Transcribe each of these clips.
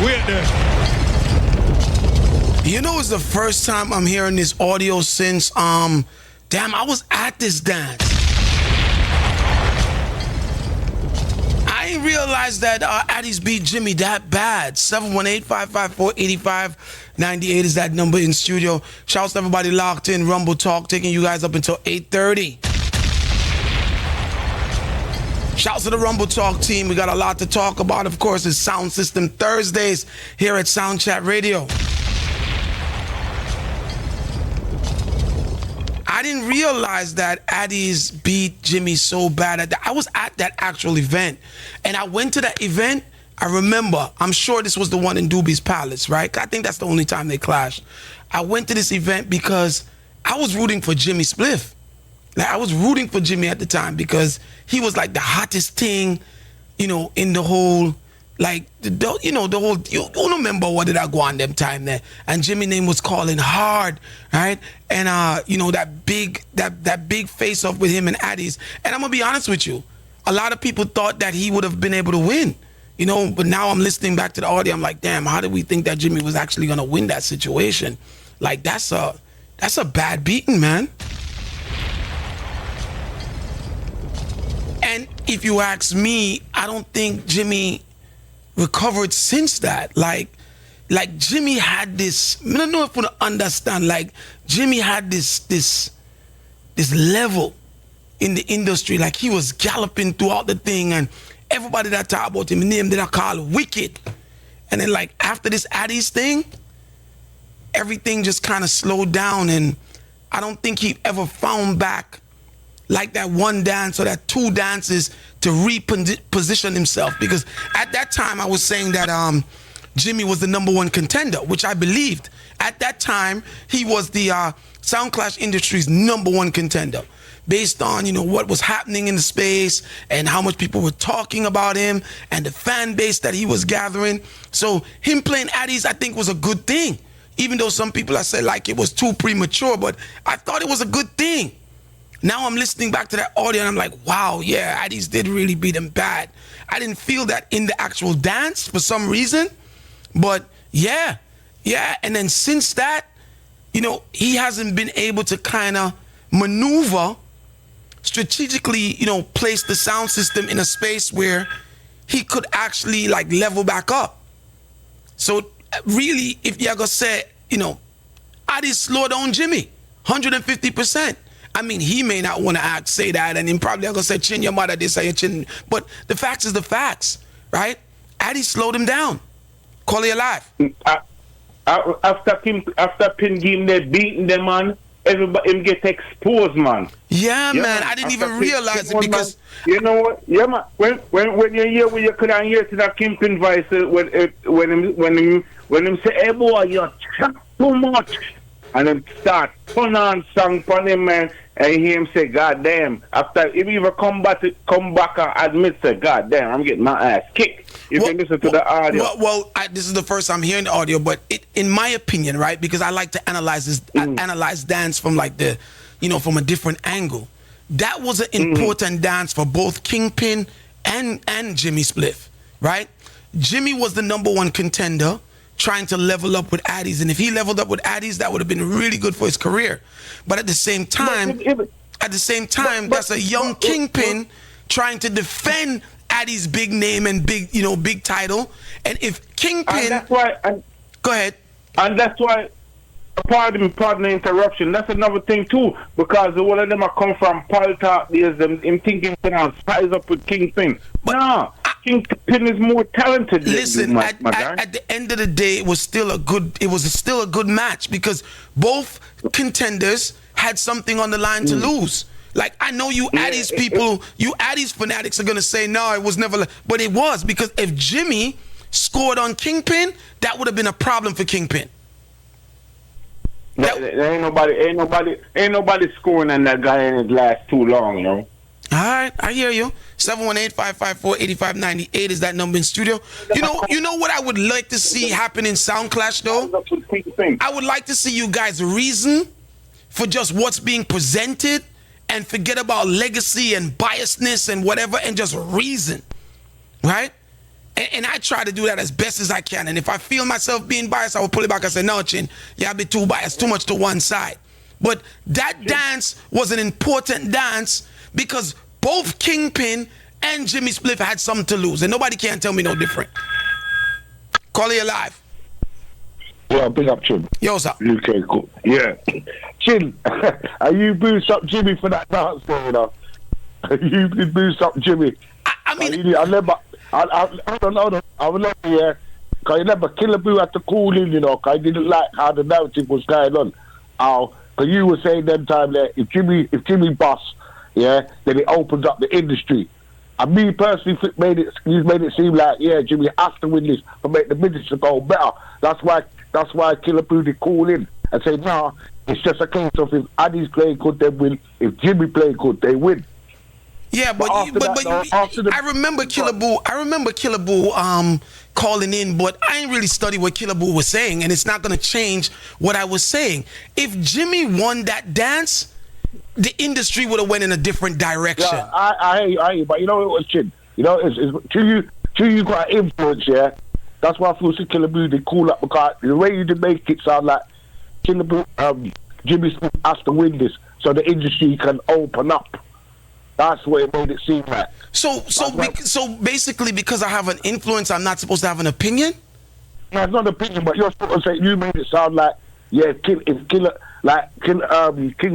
Wait there. You know, it's the first time I'm hearing this audio since, damn, I was at this dance. I didn't realize that Addies beat Jimmy that bad. 718-554-8598 is that number in studio. Shouts to everybody locked in. Rumble Talk taking you guys up until 8:30. Shouts to the Rumble Talk team. We got a lot to talk about. Of course, it's Sound System Thursdays here at Sound Chat Radio. I didn't realize that Addies beat Jimmy so bad. I was at that actual event, and I went to that event. I remember, I'm sure this was the one in Doobie's Palace, right? I think that's the only time they clashed. I went to this event because I was rooting for Jimmy Spliff. Like, I was rooting for Jimmy at the time because he was like the hottest thing, you know, in the whole, like, the whole, you remember what did I go on them time there? And Jimmy name was calling hard, right? And, you know, that big face off with him and Addies. And I'm going to be honest with you. A lot of people thought that he would have been able to win, you know, but now I'm listening back to the audio. I'm like, damn, how did we think that Jimmy was actually going to win that situation? Like, that's a bad beating, man. And if you ask me, I don't think Jimmy recovered since that. Like Jimmy had this, I don't know if you understand, like Jimmy had this level in the industry. Like, he was galloping throughout the thing, and everybody that talked about him, name that I call Wicked. And then, like, after this Addies thing, everything just kind of slowed down, and I don't think he ever found back like that one dance or that two dances to reposition himself. Because at that time I was saying that Jimmy was the #1 contender, which I believed. At that time, he was the Sound Clash industry's #1 contender, based on, you know, what was happening in the space and how much people were talking about him and the fan base that he was gathering. So him playing Addies, I think, was a good thing. Even though some people have said like it was too premature, but I thought it was a good thing. Now I'm listening back to that audio and I'm like, wow, yeah, Addies did really beat him bad. I didn't feel that in the actual dance for some reason, but yeah. And then since that, you know, he hasn't been able to kind of maneuver strategically, you know, place the sound system in a space where he could actually like level back up. So really, if you're gonna say, you know, Addies slowed down Jimmy 150%. I mean, he may not want to say that, and he probably gonna say, chin your mother, this or your chin. But the facts is the facts, right? Addies slowed him down. Call it alive. After Pin game, they beating them, man. Everybody him get exposed, man. Yeah, man. I didn't even realize it because, man, you know what? Yeah, man. When you hear, when you couldn't hear to that Kingpin voice, when him say, "Hey boy, you chat too much," and then start turn on song for him, man. And you hear him say, God damn, after if he even come back and admit, say, God damn, I'm getting my ass kicked. You can listen to the audio. This is the first I'm hearing the audio, but in my opinion, right, because I like to analyze this, analyze dance from like the, you know, from a different angle. That was an important dance for both Kingpin and Jimmy Spliff, right? Jimmy was the #1 contender, trying to level up with Addies, and if he leveled up with Addies, that would have been really good for his career. But at the same time, that's a young Kingpin trying to defend Addies' big name and big title. And if Kingpin, that's why, go ahead. And that's why, pardon the interruption. That's another thing too, because one of them are come from Paul Talk days. Him thinking to size up with Kingpin. No. Kingpin is more talented than listen, you, at the end of the day, it was still a good match because both contenders had something on the line to lose. Like, I know you Addies people, you Addies fanatics are gonna say no, it was never, but it was, because if Jimmy scored on Kingpin, that would have been a problem for Kingpin. Ain't nobody scoring on that guy, and it lasts too long, you know. All right, I hear you. 718-554-8598 is that number in studio. You know what I would like to see happen in Sound Clash though? I would like to see you guys reason for just what's being presented and forget about legacy and biasness and whatever, and just reason, right? And I try to do that as best as I can. And if I feel myself being biased, I will pull it back and say, no, Chin, yeah, I'll be too biased, too much to one side. But that dance was an important dance because both Kingpin and Jimmy Spliff had something to lose. And nobody can tell me no different. Call it alive. Yeah, big up, Chin. Yo, sir. Okay, cool. Yeah. Chin, are you boost up Jimmy for that dance there, you know? You did boost up Jimmy. I mean... I remember, I don't know, I remember, yeah, because I remember Killer Boo had to call in, you know, because I didn't like how the narrative was going on. Because you were saying them time there, if Jimmy bust, yeah, then it opens up the industry. And me personally, he's made it seem like, yeah, Jimmy has to win this to make the business go better. That's why Killer Boo did call in and say, nah, it's just a case of if Addies play good, they win. If Jimmy play good, they win. Yeah, but I remember Killer Boo. Calling in, but I ain't really studied what Killer Boo was saying, and it's not gonna change what I was saying. If Jimmy won that dance, the industry would have went in a different direction. Yeah, I but you know it was Chin. You know, it's you got influence, yeah. That's why I feel Killer Boo did cool up because the way you did make it sound like Killer Boo, Jimmy Smith has to win this so the industry can open up. That's what it made it seem like. So basically, because I have an influence, I'm not supposed to have an opinion? No, it's not an opinion, but you're supposed to say you made it sound like, yeah, King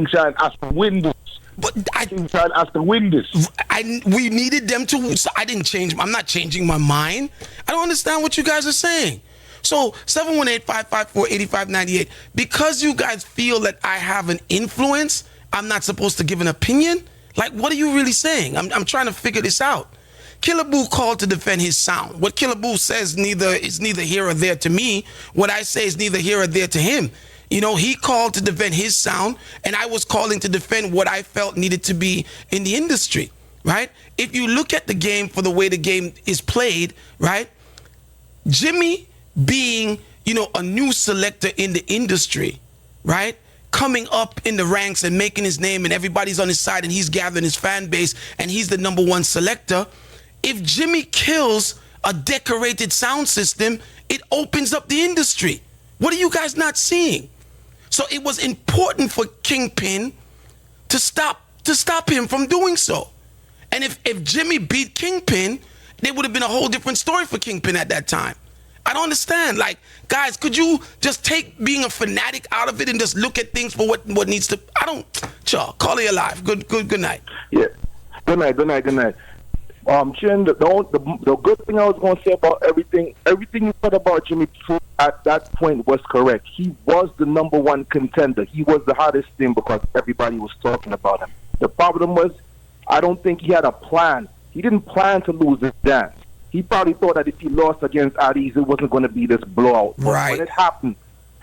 Shine has to win this. But King Shine has to win this. We needed them to. So I didn't change. I'm not changing my mind. I don't understand what you guys are saying. So 718-554-8598. Because you guys feel that I have an influence, I'm not supposed to give an opinion? Like, what are you really saying? I'm trying to figure this out. Killer Boo called to defend his sound. What Killer Boo says is neither here or there to me. What I say is neither here or there to him. You know, he called to defend his sound, and I was calling to defend what I felt needed to be in the industry, right? If you look at the game for the way the game is played, right? Jimmy being, you know, a new selector in the industry, right? Coming up in the ranks and making his name and everybody's on his side and he's gathering his fan base and he's the #1 selector. If Jimmy kills a decorated sound system, it opens up the industry. What are you guys not seeing? So it was important for Kingpin to stop him from doing so. And if Jimmy beat Kingpin, there would have been a whole different story for Kingpin at that time. I don't understand. Like, guys, could you just take being a fanatic out of it and just look at things for what needs to? Call it alive. Good night. Yeah. Good night. Chin, the good thing I was going to say about everything you said about Jimmy at that point was correct. He was the #1 contender. He was the hottest thing because everybody was talking about him. The problem was, I don't think he had a plan. He didn't plan to lose this dance. He probably thought that if he lost against Addies, it wasn't going to be this blowout. But right. when it happened,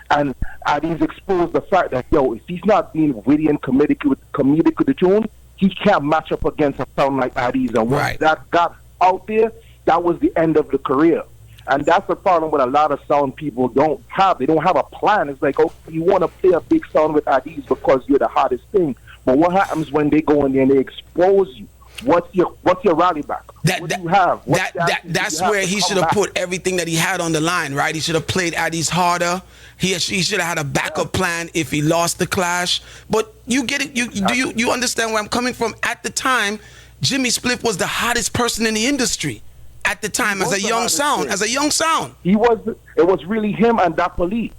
and Addies exposed the fact that, if he's not being witty and comedic with the tune, he can't match up against a sound like Addies. And once that got out there, that was the end of the career. And that's the problem with a lot of sound people don't have. They don't have a plan. It's like, you want to play a big sound with Addies because you're the hottest thing. But what happens when they go in there and they expose you? What's your rally back? What do you have? That's where he should have put everything that he had on the line, right? He should have played Addies harder. He should have had a backup plan if he lost the clash. But you get it? You understand where I'm coming from? At the time, Jimmy Spliff was the hottest person in the industry at the time as a young sound. It was really him and Dapper Lee.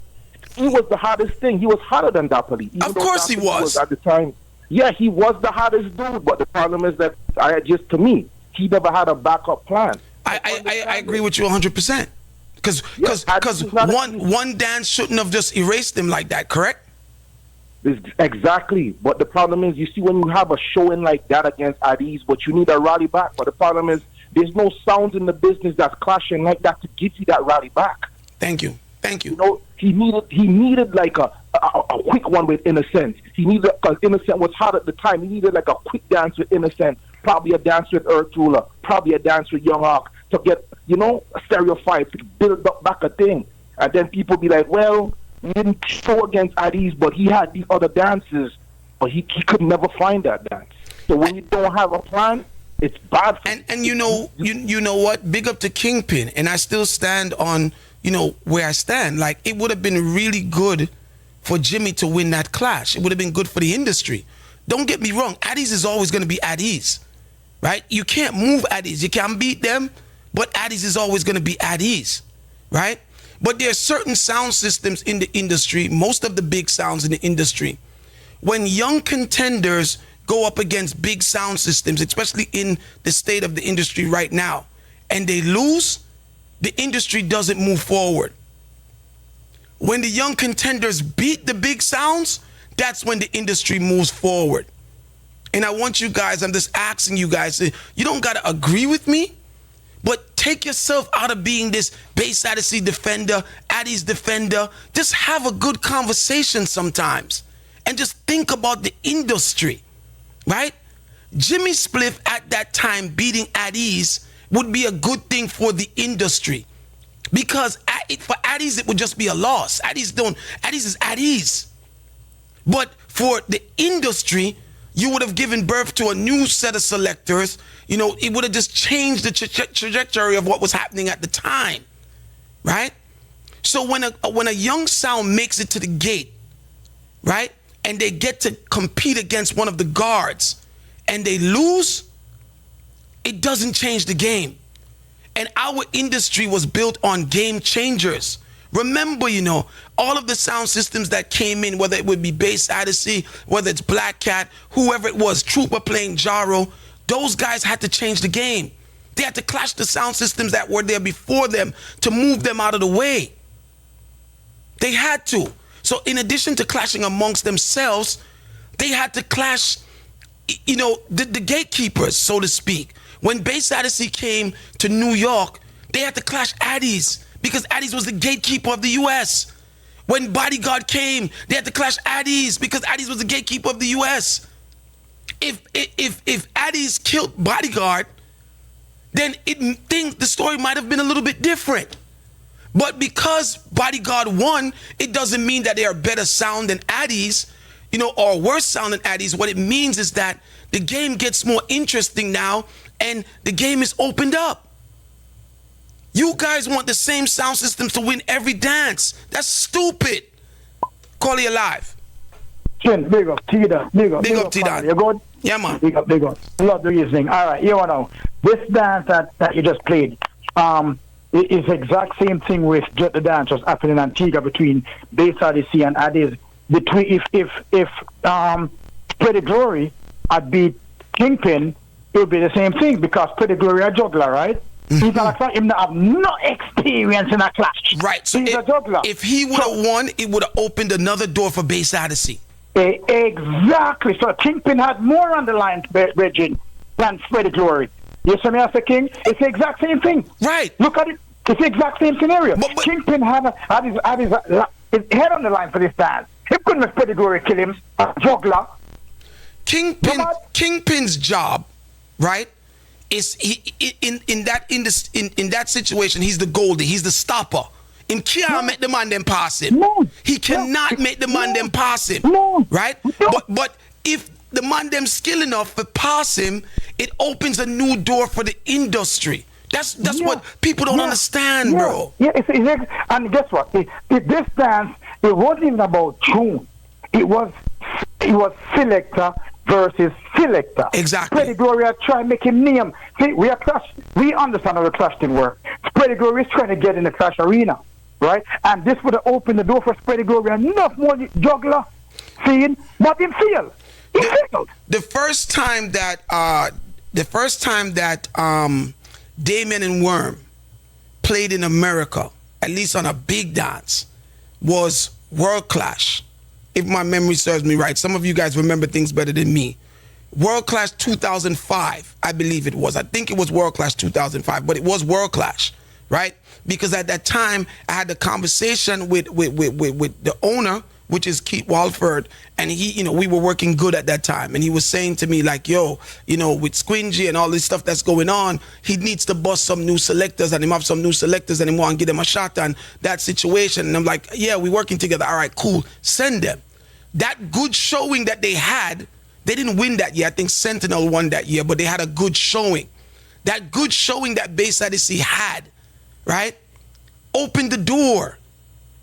He was the hottest thing. He was hotter than Dapper Lee. Of course he was. At the time. Yeah, he was the hottest dude, but the problem is that to me, he never had a backup plan. I agree with you 100%. Because one dance shouldn't have just erased him like that, correct? Exactly. But the problem is, you see, when you have a showing like that against Addies, but you need a rally back. But the problem is, there's no sounds in the business that's clashing like that to give you that rally back. Thank you. You know, he needed like a quick one with Innocent. He needed, because Innocent was hot at the time. He needed like a quick dance with Innocent, probably a dance with Earth Ruler, probably a dance with Young Hawk to get, a stereo 5 to build up back a thing. And then people be like, well, he didn't show against Addies, but he had these other dances, but he could never find that dance. So when you don't have a plan, It's bad. And you know what? Big up to Kingpin, and I still stand on where I stand. Like, it would have been really good for Jimmy to win that clash. It would have been good for the industry. Don't get me wrong. Addies is always going to be Addies, right? You can't move Addies. You can't beat them, but Addies is always going to be Addies, right? But there are certain sound systems in the industry, most of the big sounds in the industry. When young contenders go up against big sound systems, especially in the state of the industry right now, and they lose, the industry doesn't move forward. When the young contenders beat the big sounds, that's when the industry moves forward. And I want you guys, I'm just asking you guys, you don't got to agree with me, but take yourself out of being this Bass Odyssey defender, Addies defender. Just have a good conversation sometimes and just think about the industry, right? Jimmy Spliff at that time beating Addies would be a good thing for the industry, because for Addies it would just be a loss. Addies is Addies. But for the industry, you would have given birth to a new set of selectors. It would have just changed the trajectory of what was happening at the time, right? So when a young sound makes it to the gate, right, and they get to compete against one of the guards and they lose, it doesn't change the game. And our industry was built on game changers. Remember, all of the sound systems that came in, whether it would be Bass Odyssey, whether it's Black Cat, whoever it was, Trooper playing Jaro, those guys had to change the game. They had to clash the sound systems that were there before them to move them out of the way. They had to. So in addition to clashing amongst themselves, they had to clash, the gatekeepers, so to speak. When Bass Odyssey came to New York, they had to clash Addies, because Addies was the gatekeeper of the U.S. When Bodyguard came, they had to clash Addies, because Addies was the gatekeeper of the U.S. If Addies killed Bodyguard, then the story might have been a little bit different. But because Bodyguard won, it doesn't mean that they are better sound than Addies, or worse sound than Addies. What it means is that the game gets more interesting now, and the game is opened up. You guys want the same sound systems to win every dance. That's stupid. Call you alive. Chin, big up, T-Dot. Big up, T-Dot. You good? Yeah, man. Big up. Love the reasoning. All right, here we know. This dance that you just played, it is the exact same thing with the dance was happening in Antigua between Bass Odyssey and Addies. If Pretty Glory had beat Kingpin, it would be the same thing, because Pretty Glory a juggler, right? Mm-hmm. He's not him that have no experience in a clash. Right. So he's a juggler. If he would have won, it would have opened another door for Bass Odyssey. Exactly. So Kingpin had more on the line, Reggie, than Pretty Glory. You see me as a king? It's the exact same thing. Right. Look at it. It's the exact same scenario. But Kingpin had his head on the line for this dance. He couldn't have Pretty Glory kill him. A juggler. Kingpin's job, right, is in that situation, he's the goldie, he's the stopper. Him can't make the man them pass him. No. He cannot make the man them pass him. No. Right? But if the man them skill enough to pass him, it opens a new door for the industry. That's what people don't understand, bro. Yeah, and guess what? This dance, it wasn't even about tune. It was selector versus selector. Exactly. Pretty Gloria try make him name. See, we understand how the clash thing work. Pretty Gloria is trying to get in the clash arena, right? And this would have opened the door for Pretty Gloria enough more juggler seeing, but him failed. He failed. The first time that Damien and Worm played in America, at least on a big dance, was World Clash. If my memory serves me right. Some of you guys remember things better than me. World Clash 2005, I believe it was. I think it was World Clash 2005, but it was World Clash, right? Because at that time, I had the conversation with the owner, which is Keith Walford, and he, we were working good at that time, and he was saying to me like, yo, with Squingy and all this stuff that's going on, he needs to bust some new selectors, and him have some new selectors, and him want to give them a shot on that situation. And I'm like, yeah, we're working together. All right, cool. Send them. That good showing that they had They didn't win that year. I think Sentinel won that year, but they had a good showing. That good showing that Bass Odyssey had, right, opened the door.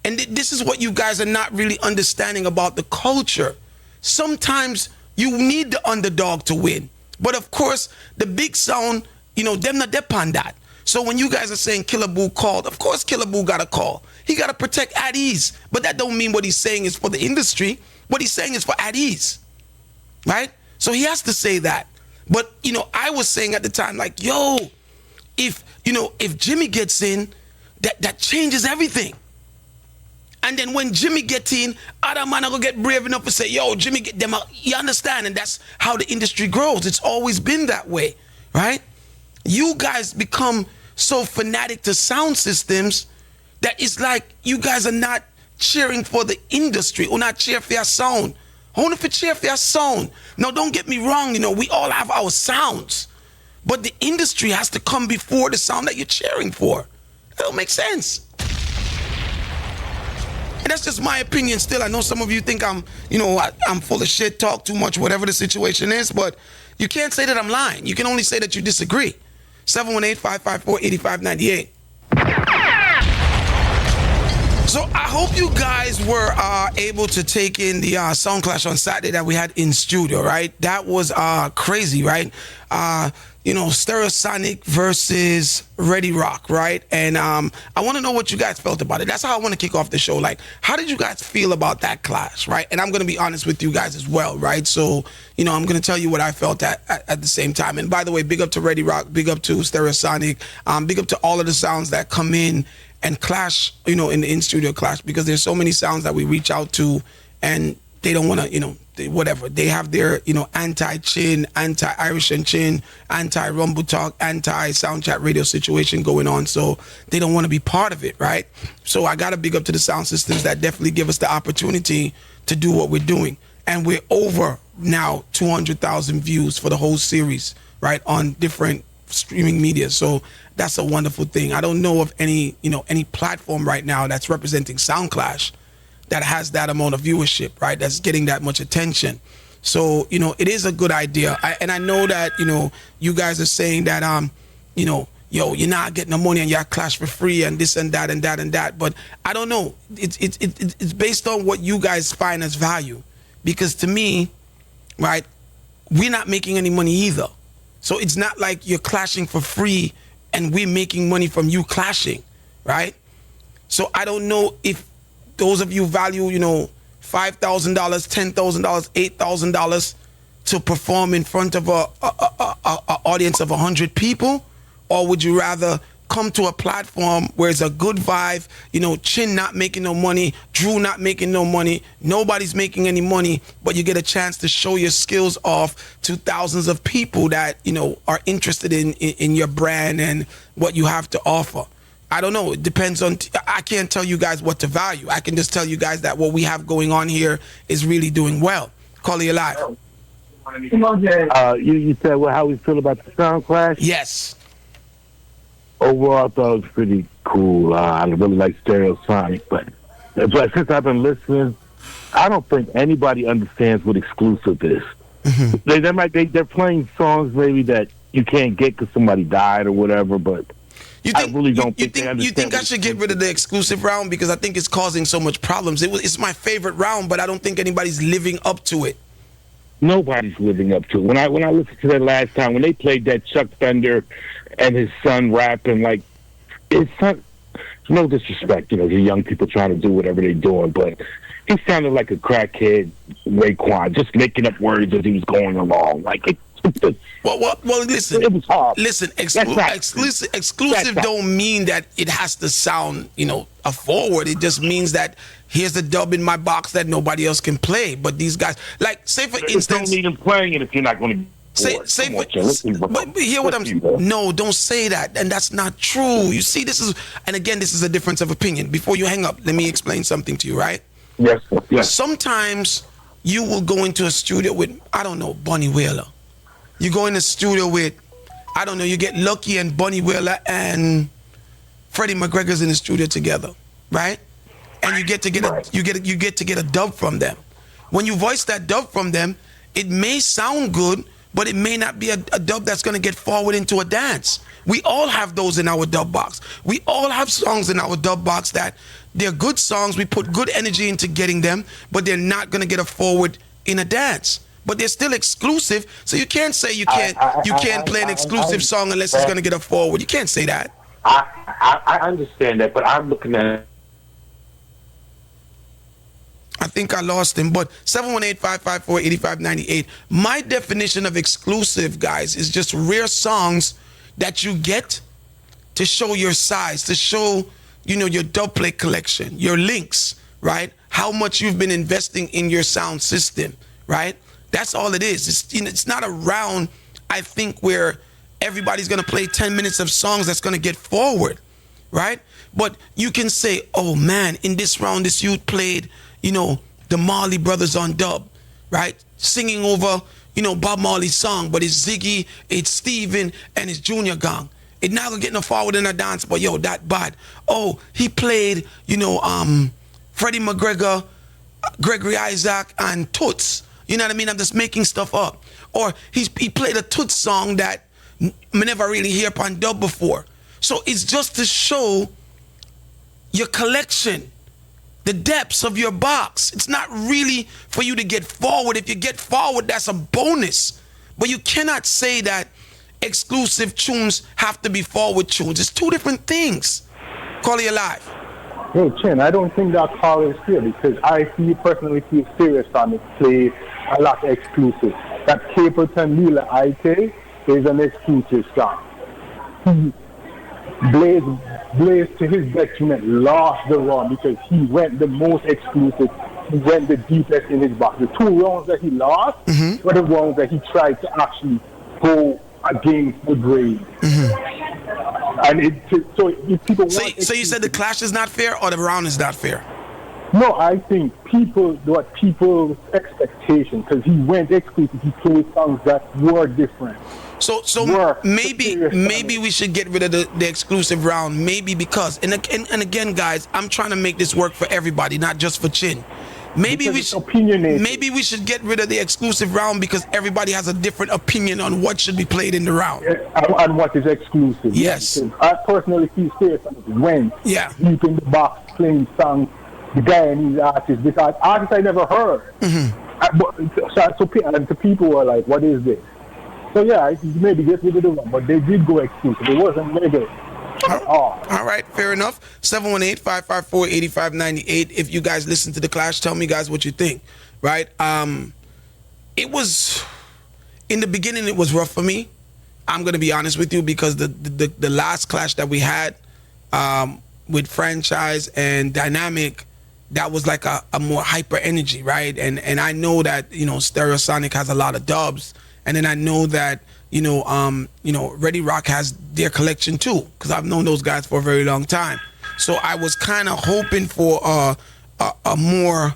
And this is what you guys are not really understanding about the culture. Sometimes you need the underdog to win. But of course, the big sound, you know, them not depend that. So when you guys are saying Killer Boo called, of course Killer Boo got a call. He got to protect Addies. But that don't mean what he's saying is for the industry. What he's saying is for Addies, right? So he has to say that. But, you know, I was saying at the time, like, yo, if Jimmy gets in, that changes everything. And then when Jimmy gets in, other man are going to get brave enough to say, yo, Jimmy, get them out. You understand? And that's how the industry grows. It's always been that way, right? You guys become so fanatic to sound systems that it's like you guys are not cheering for the industry or not cheering for your sound. Only for cheer for your sound. Now, don't get me wrong, you know, we all have our sounds. But the industry has to come before the sound that you're cheering for. That don't make sense. And that's just my opinion still. I know some of you think I'm full of shit, talk too much, whatever the situation is, but you can't say that I'm lying. You can only say that you disagree. 718-554-8598. So I hope you guys were able to take in the sound clash on Saturday that we had in studio, right? That was crazy, right? Stereosonic versus Redi Roc, right? And I want to know what you guys felt about it. That's how I want to kick off the show. Like, how did you guys feel about that clash, right? And I'm going to be honest with you guys as well, right? So, I'm going to tell you what I felt at the same time. And by the way, big up to Redi Roc, big up to Stereosonic, big up to all of the sounds that come in and clash, in the in-studio clash, because there's so many sounds that we reach out to and they don't want to, whatever. They have their, anti-chin, anti-Irish and chin, anti-rumble talk, anti-sound chat radio situation going on. So they don't want to be part of it, right? So I got to big up to the sound systems that definitely give us the opportunity to do what we're doing. And we're over now 200,000 views for the whole series, right, on different streaming media. So that's a wonderful thing. I don't know of any platform right now that's representing Sound Clash that has that amount of viewership, right? That's getting that much attention. So, it is a good idea. And I know that, you guys are saying that, you're not getting the money and you're clash for free and this and that and that and that. But I don't know. It's based on what you guys find as value. Because to me, right, we're not making any money either. So it's not like you're clashing for free and we're making money from you clashing, right? So I don't know if those of you value, $5,000, $10,000, $8,000 to perform in front of a audience of 100 people, or would you rather come to a platform where it's a good vibe, Chin not making no money, Drew not making no money, nobody's making any money, but you get a chance to show your skills off to thousands of people that, are interested in your brand and what you have to offer. I don't know. It depends on, I can't tell you guys what to value. I can just tell you guys that what we have going on here is really doing well. Call you live. You said how we feel about the sound clash? Yes. Overall, I thought it was pretty cool. I really like Stereosonic, but since I've been listening, I don't think anybody understands what exclusive is. Mm-hmm. They're playing songs maybe that you can't get because somebody died or whatever, but I really don't think they understand. You think I should get rid of the exclusive round because I think it's causing so much problems? It's my favorite round, but I don't think anybody's living up to it. Nobody's living up to it. When I listened to that last time, when they played that Chuck Thunder and his son rapping, like, his son, no disrespect, the young people trying to do whatever they're doing, but he sounded like a crackhead Raekwon, just making up words as he was going along. Like, well, listen. It was hard. Listen, exclusive don't mean that it has to sound, a forward. It just means that here's the dub in my box that nobody else can play. But these guys, like, say for instance, don't need them playing it if you're not going to. No, don't say that, and that's not true. You see, this is a difference of opinion. Before you hang up, let me explain something to you, right? Yes. Sometimes you will go into a studio with, I don't know, Bunny Wailer. You go in the studio with, I don't know, you get Lucky and Bunny Wailer and Freddie McGregor's in the studio together, right? And you get to get a dub from them. When you voice that dub from them, It may sound good, but it may not be a dub that's going to get forward into a dance. We all have those in our dub box. We all have songs in our dub box that they're good songs. We put good energy into getting them, but they're not going to get a forward in a dance. But they're still exclusive, so you can't say you can't play an exclusive song unless it's going to get a forward. You can't say that. I understand that, but I'm looking at. I think I lost him, but 718-554-8598. My definition of exclusive, guys, is just rare songs that you get to show your size, to show, you know, your dub plate collection, your links, right? How much you've been investing in your sound system, right? That's all it is. It's, you know, it's not a round, I think, where everybody's going to play 10 minutes of songs that's going to get forward, right? But you can say, oh, man, in this round, this youth played, you know, the Marley Brothers on dub, right? Singing over, you know, Bob Marley's song, but it's Ziggy, it's Steven, and it's Junior Gang. It not gonna get no forward in a dance, but yo, that bad. Oh, he played, you know, Freddie McGregor, Gregory Isaac, and Toots. You know what I mean? I'm just making stuff up. Or he played a Toots song that I never really hear on dub before. So it's just to show your collection, the depths of your box. It's not really for you to get forward. If you get forward, that's a bonus. But you cannot say that exclusive tunes have to be forward tunes. It's two different things. Call you live. Hey, Chin, I don't think that call is fair because I personally feel serious on it. Play a lot of exclusive. That Capleton Mila Ike is an exclusive song. Blaze, to his detriment, lost the round because he went the most exclusive. He went the deepest in his box. The two rounds that he lost were the rounds that he tried to actually go against the grade. And so if people want... So you said the clash is not fair or the round is not fair? No, I think people's expectation, because he went exclusive, he played songs that were different. So maybe we should get rid of the exclusive round, maybe because and again, guys, I'm trying to make this work for everybody, not just for Chin. Maybe we should get rid of the exclusive round because everybody has a different opinion on what should be played in the round. And what is exclusive. Yes. I personally feel serious when deep in the box playing songs, the Guyanese artists, because artists I never heard. And to people were like, what is this? So yeah, maybe get rid of the one, but they did go exclusive. It wasn't negative. All right, fair enough. 718-554-8598. If you guys listen to the clash, tell me guys what you think. Right? It was in the beginning it was rough for me. I'm gonna be honest with you because the last clash that we had with Franchise and Dynamic, that was like a more hyper energy, right? And I know that, you know, Stereosonic has a lot of dubs. And then I know that, you know, Redi Roc has their collection too, because I've known those guys for a very long time. So I was kind of hoping for a more,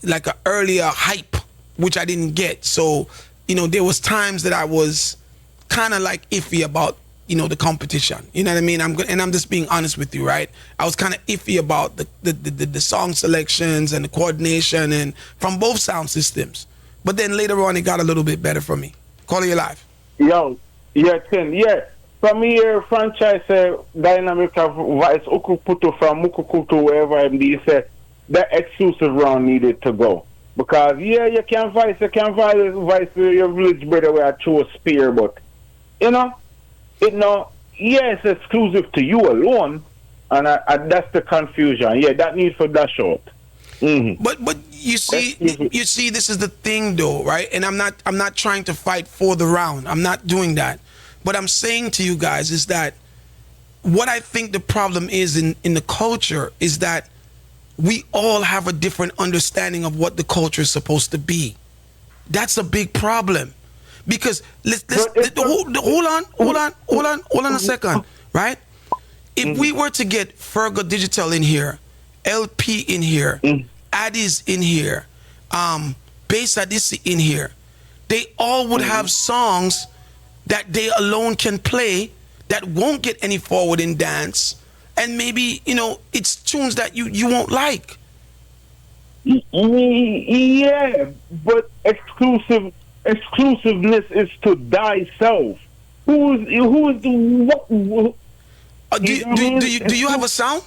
like an earlier hype, which I didn't get. So, you know, there was times that I was kind of like iffy about, you know, the competition. You know what I mean? I'm just being honest with you, right? I was kind of iffy about the song selections and the coordination and from both sound systems. But then later on, it got a little bit better for me. Call you live. Yo, yeah, Tim, yeah. From here, Franchise Dynamic Vice Ukuputo from Mukukutu, wherever I'm he said that exclusive round needed to go. Because, yeah, you can vice your village brother with a true spear, but, you know, it's exclusive to you alone, and that's the confusion. Yeah, that needs for dash out. But you see, this is the thing though, right? And I'm not trying to fight for the round. I'm not doing that. What I'm saying to you guys is that what I think the problem is in the culture is that we all have a different understanding of what the culture is supposed to be. That's a big problem. Because hold on a second, right? If we were to get Fergo Digital in here, LP in here, Addies in here, Bass Odyssey in here, they all would have songs that they alone can play that won't get any forward in dance, and maybe, you know, it's tunes that you won't like. Yeah, but exclusiveness is to thyself. Who is the what? Do you have a sound?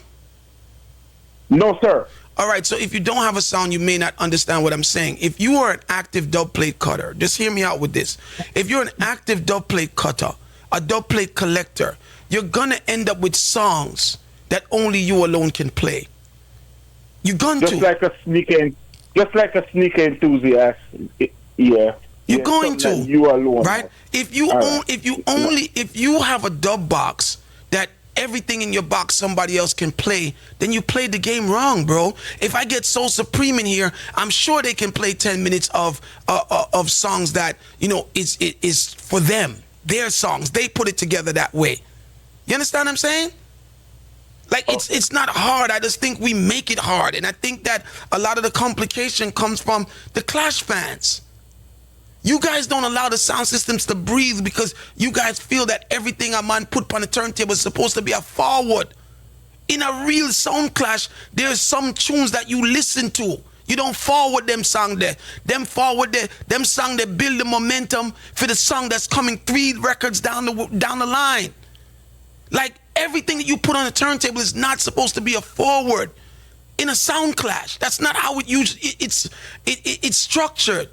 No, sir. All right, so if you don't have a sound, you may not understand what I'm saying. If you are an active dub plate cutter, just hear me out with this. If you're an active dub plate cutter, a dub plate collector, you're gonna end up with songs that only you alone can play. You're going just to. like a sneaker enthusiast. Yeah. You're going to. You alone, right? If you have a dub box that everything in your box somebody else can play, then you played the game wrong, bro. If I get Soul Supreme in here, I'm sure they can play 10 minutes of songs that, you know, is for them, their songs. They put it together that way. You understand what I'm saying? Like, it's not hard. I just think we make it hard. And I think that a lot of the complication comes from the Clash fans. You guys don't allow the sound systems to breathe because you guys feel that everything a man put on the turntable is supposed to be a forward. In a real sound clash, there's some tunes that you listen to. You don't forward them song there. Them forward there. Them song that build the momentum for the song that's coming 3 records down the line. Like, everything that you put on the turntable is not supposed to be a forward in a sound clash. That's not how it usually it's structured.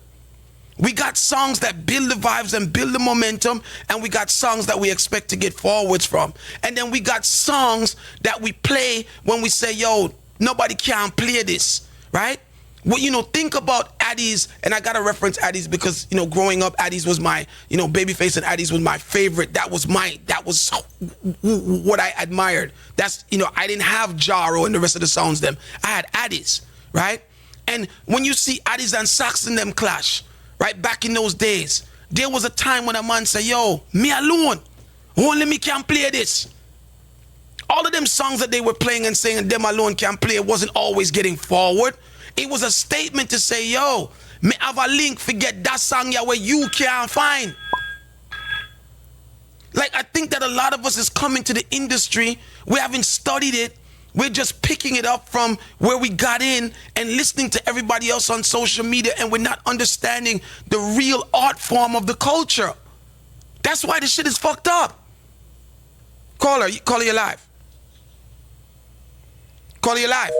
We got songs that build the vibes and build the momentum, and we got songs that we expect to get forwards from. And then we got songs that we play when we say, yo, nobody can play this, right? Well, you know, think about Addies, and I gotta reference Addies because, you know, growing up, Addies was my, you know, Babyface and Addies was my favorite. That was what I admired. That's, you know, I didn't have Jaro and the rest of the sounds them. I had Addies, right? And when you see Addies and Saxon them clash, right, back in those days, there was a time when a man said, yo, me alone, only me can play this. All of them songs that they were playing and saying them alone can play, it wasn't always getting forward. It was a statement to say, yo, me have a link, forget that song yeah where you can't find. Like, I think that a lot of us is coming to the industry, we haven't studied it, we're just picking it up from where we got in and listening to everybody else on social media, and we're not understanding the real art form of the culture. That's why this shit is fucked up. Caller, you live. Caller, you live.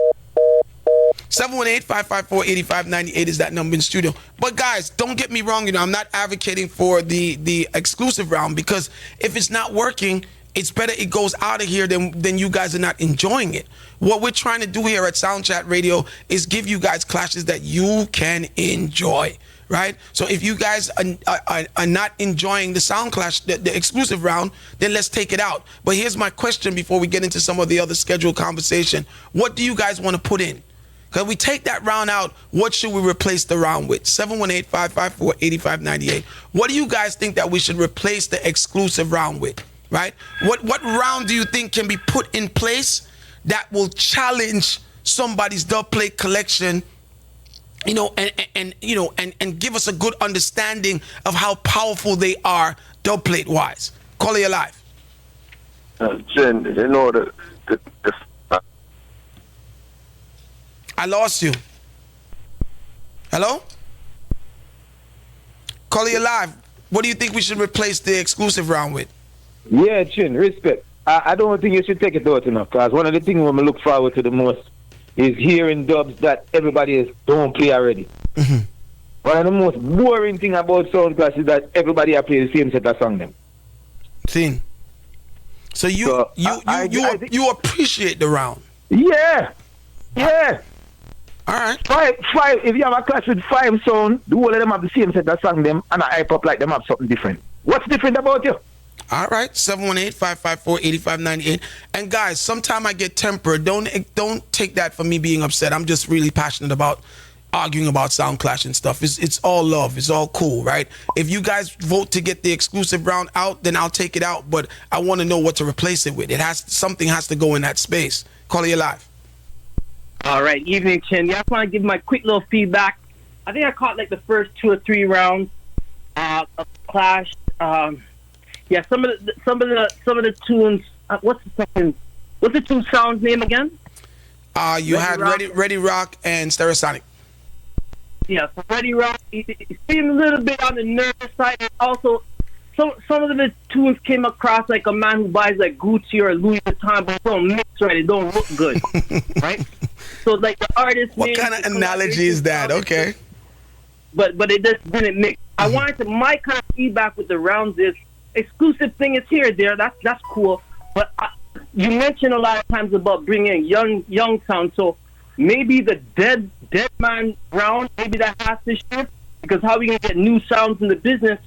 718-554-8598 is that number in studio. But guys, don't get me wrong, you know, I'm not advocating for the exclusive round, because if it's not working, it's better it goes out of here than you guys are not enjoying it. What we're trying to do here at Sound Chat Radio is give you guys clashes that you can enjoy, right? So if you guys are not enjoying the sound clash, the exclusive round, then let's take it out. But here's my question before we get into some of the other scheduled conversation. What do you guys want to put in? Because we take that round out, what should we replace the round with? 718-554-8598. What do you guys think that we should replace the exclusive round with? Right? What round do you think can be put in place that will challenge somebody's dub plate collection, you know, and give us a good understanding of how powerful they are dub plate wise? Call you live. Jen, you know the I lost you. Hello? Call you live. What do you think we should replace the exclusive round with? Yeah, Chin, respect. I don't think you should take it out enough, because one of the things we look forward to the most is hearing dubs that everybody don't play already. Mm-hmm. One of the most boring thing about sound class is that everybody play the same set of songs them. Thing. So you appreciate the round? Yeah. Yeah. All right. Five. If you have a class with 5 sound, the whole of them have the same set of songs them, and I hype up like them have something different. What's different about you? All right, 718-554-8598. And guys, sometime I get tempered. Don't take that for me being upset. I'm just really passionate about arguing about sound clash and stuff. It's all love. It's all cool, right? If you guys vote to get the exclusive round out, then I'll take it out. But I want to know what to replace it with. Something has to go in that space. Call you live. All right, evening, Chin. Yeah, I just want to give my quick little feedback. I think I caught like the first 2 or 3 rounds of clash. Yeah, some of the tunes. What's the tune sound name again? You had Redi Roc and Stereosonic. yeah, so Redi Roc, he seemed a little bit on the nervous side. And also, some of the tunes came across like a man who buys like Gucci or Louis Vuitton, but don't mix right. It don't look good, right? So like the artist. What kind of analogy is that? Okay. But it just didn't mix. I wanted to. My kind of feedback with the rounds is exclusive thing is here, there. That's cool. But you mentioned a lot of times about bringing young sound. So maybe the dead man round, maybe that has to shift, because how are we gonna get new sounds in the business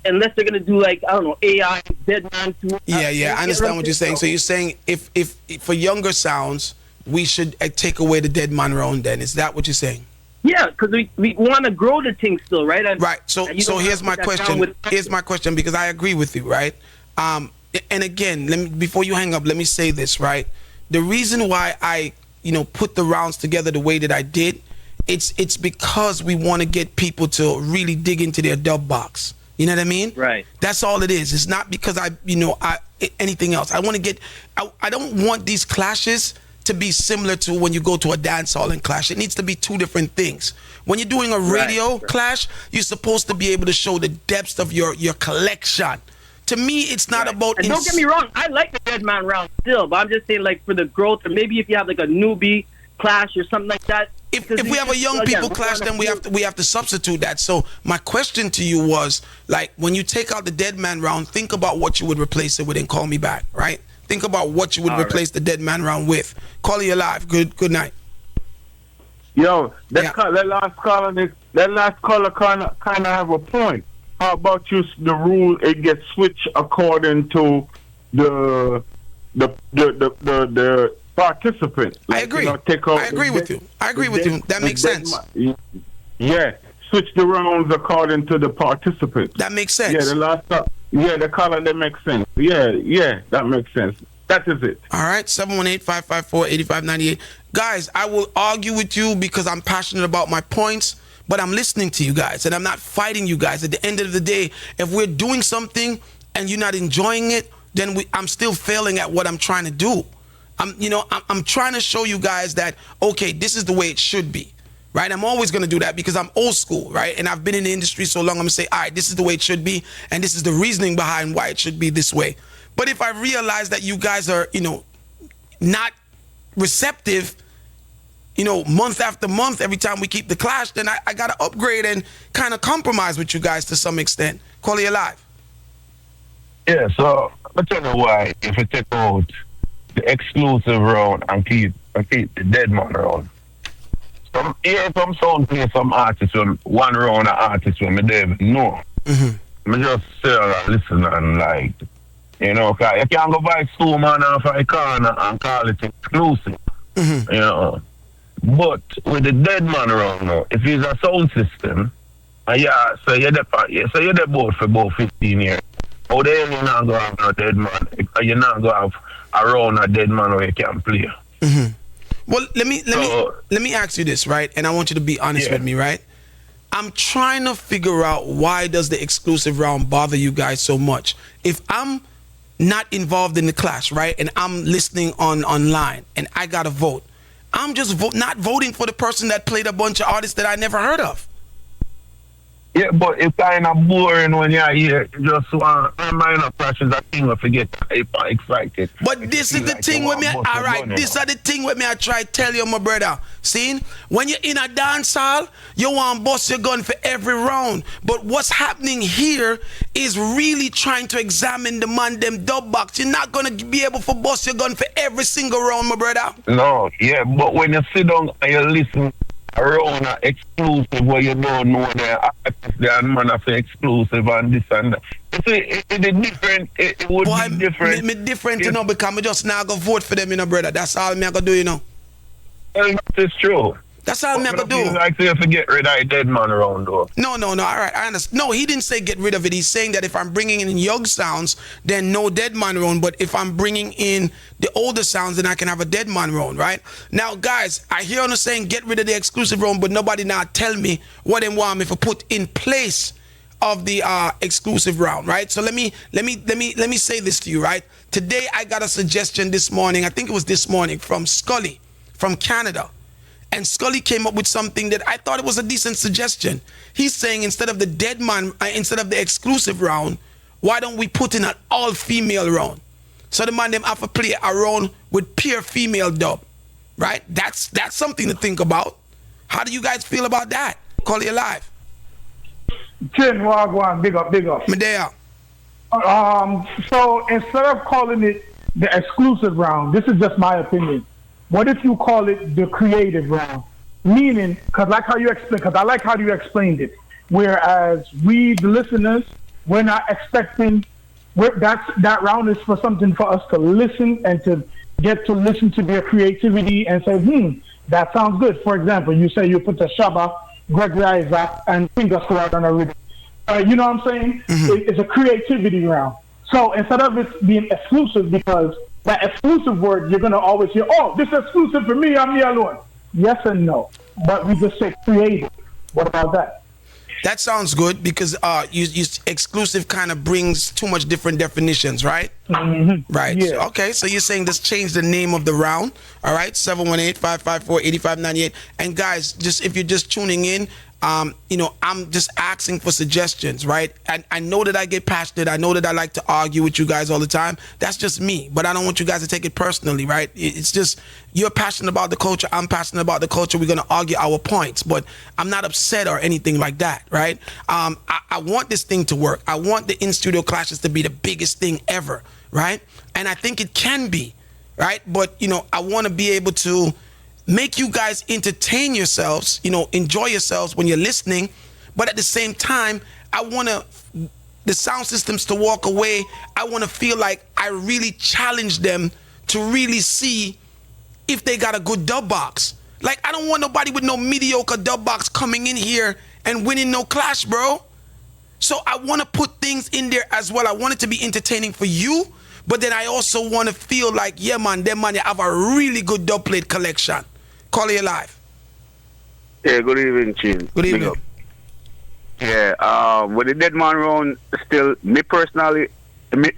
unless they're gonna do like, I don't know, AI dead man too? Yeah, I understand what you're saying. So you're saying if for younger sounds we should take away the dead man round, then is that what you're saying? Yeah, because we want to grow the thing still, right? Right. So here's my question. Here's my question, because I agree with you, right? And again, before you hang up, let me say this, right? The reason why I put the rounds together the way that I did, it's because we want to get people to really dig into their dub box. You know what I mean? Right. That's all it is. It's not because I anything else. I want to get. I don't want these clashes to be similar to when you go to a dance hall and clash. It needs to be two different things. When you're doing a radio clash, you're supposed to be able to show the depth of your collection. To me, it's not about. And don't get me wrong, I like the dead man round still, but I'm just saying, like, for the growth, or maybe if you have like a newbie clash or something like that. If we have a young people clash, then we have to substitute that. So my question to you was, like, when you take out the dead man round, think about what you would replace it with and call me back, right? Think about what you would replace the dead man round with. Call you live. Good night. Yo, that last caller kind of have a point. How about the rule? It gets switched according to the participant. Like, I agree. I agree with you. That makes sense. Yeah, switch the rounds according to the participant. That makes sense. Yeah, the color, that makes sense. Yeah, that makes sense. That is it. All right, 718-554-8598. Guys, I will argue with you because I'm passionate about my points, but I'm listening to you guys, and I'm not fighting you guys. At the end of the day, if we're doing something and you're not enjoying it, then I'm still failing at what I'm trying to do. I'm trying to show you guys that, okay, this is the way it should be. Right? I'm always going to do that because I'm old school, right? And I've been in the industry so long, I'm going to say, all right, this is the way it should be, and this is the reasoning behind why it should be this way. But if I realize that you guys are, not receptive, month after month, every time we keep the clash, then I got to upgrade and kind of compromise with you guys to some extent. Call you live. Yeah, so I'll tell you why. If you take out the exclusive round and keep the dead man round. Some sound play some artists when one round of artists when me don't even know. I just say listen and like, cause you can't go buy 2 man off a corner and call it exclusive. But with the dead man round now, if it's a sound system, so you're there both for about 15 years. How the hell you not go have no dead man? You're not go have a round a dead man where you can play. Well, let me ask you this, right? And I want you to be honest with me, right? I'm trying to figure out, why does the exclusive round bother you guys so much? If I'm not involved in the clash, right, and I'm listening online and I got to vote, I'm just not voting for the person that played a bunch of artists that I never heard of. Yeah, but it's kind of boring when you're here. You just want to mind of crashes that thing of forget excited. But this is the thing with me. All right, this is the thing with me. I try to tell you, my brother. See, when you're in a dance hall, you want to bust your gun for every round. But what's happening here is really trying to examine the man them dub box. You're not gonna be able to bust your gun for every single round, my brother. No, yeah, but when you sit down and you listen around exclusive where you don't know the artist, the man of exclusive and this and that. You see, it's different. It would be different. Me different, because I just now go vote for them, brother. That's all me I go do, Well, that's true. That's all me I go do. Like to get rid of a dead man around, though. No. All right, I understand. No, he didn't say get rid of it. He's saying that if I'm bringing in young sounds, then no dead man around. But if I'm bringing in the older sounds, then I can have a dead man around, right? Now, guys, I hear on the saying get rid of the exclusive round, but nobody now tell me what they want me to put in place of the exclusive round, right? So let me say this to you, right? Today I got a suggestion this morning. I think it was this morning from Scully from Canada. And Scully came up with something that I thought it was a decent suggestion. He's saying instead of the dead man, instead of the exclusive round, why don't we put in an all-female round? So the man them have to play a round with pure female dub, right? That's something to think about. How do you guys feel about that? Call it live. Chin, Wagwan, big up. Medea. So instead of calling it the exclusive round, this is just my opinion. What if you call it the creative round? Meaning, because I like how you explained it. Whereas we, the listeners, we're not expecting. That round is for something for us to listen and to get to listen to their creativity and say, that sounds good. For example, you say you put the Shabba, Gregory Isaac, and Finger Squad on a rhythm. You know what I'm saying? It's a creativity round. So instead of it being exclusive, because that exclusive word, you're going to always hear, oh, this is exclusive for me, I'm me alone. Yes and no. But we just say creative. What about that? That sounds good because you exclusive kind of brings too much different definitions, right? Mm-hmm. Right. Yeah. So, okay, so you're saying just change the name of the round, all right? 718-554-8598. And guys, just if you're just tuning in, I'm just asking for suggestions, right? I know that I get passionate. I know that I like to argue with you guys all the time. That's just me, but I don't want you guys to take it personally, right? It's just you're passionate about the culture. I'm passionate about the culture. We're going to argue our points, but I'm not upset or anything like that, right? I want this thing to work. I want the in-studio clashes to be the biggest thing ever, right? And I think it can be, right? But, I want to be able to make you guys entertain yourselves, enjoy yourselves when you're listening. But at the same time, I want the sound systems to walk away. I want to feel like I really challenge them to really see if they got a good dub box. Like, I don't want nobody with no mediocre dub box coming in here and winning no clash, bro. So I want to put things in there as well. I want it to be entertaining for you. But then I also want to feel like, yeah, man, them man, you have a really good dub plate collection. Call you live. Yeah, good evening, Chin. Good evening. Yeah, with the dead man round, still, me personally, me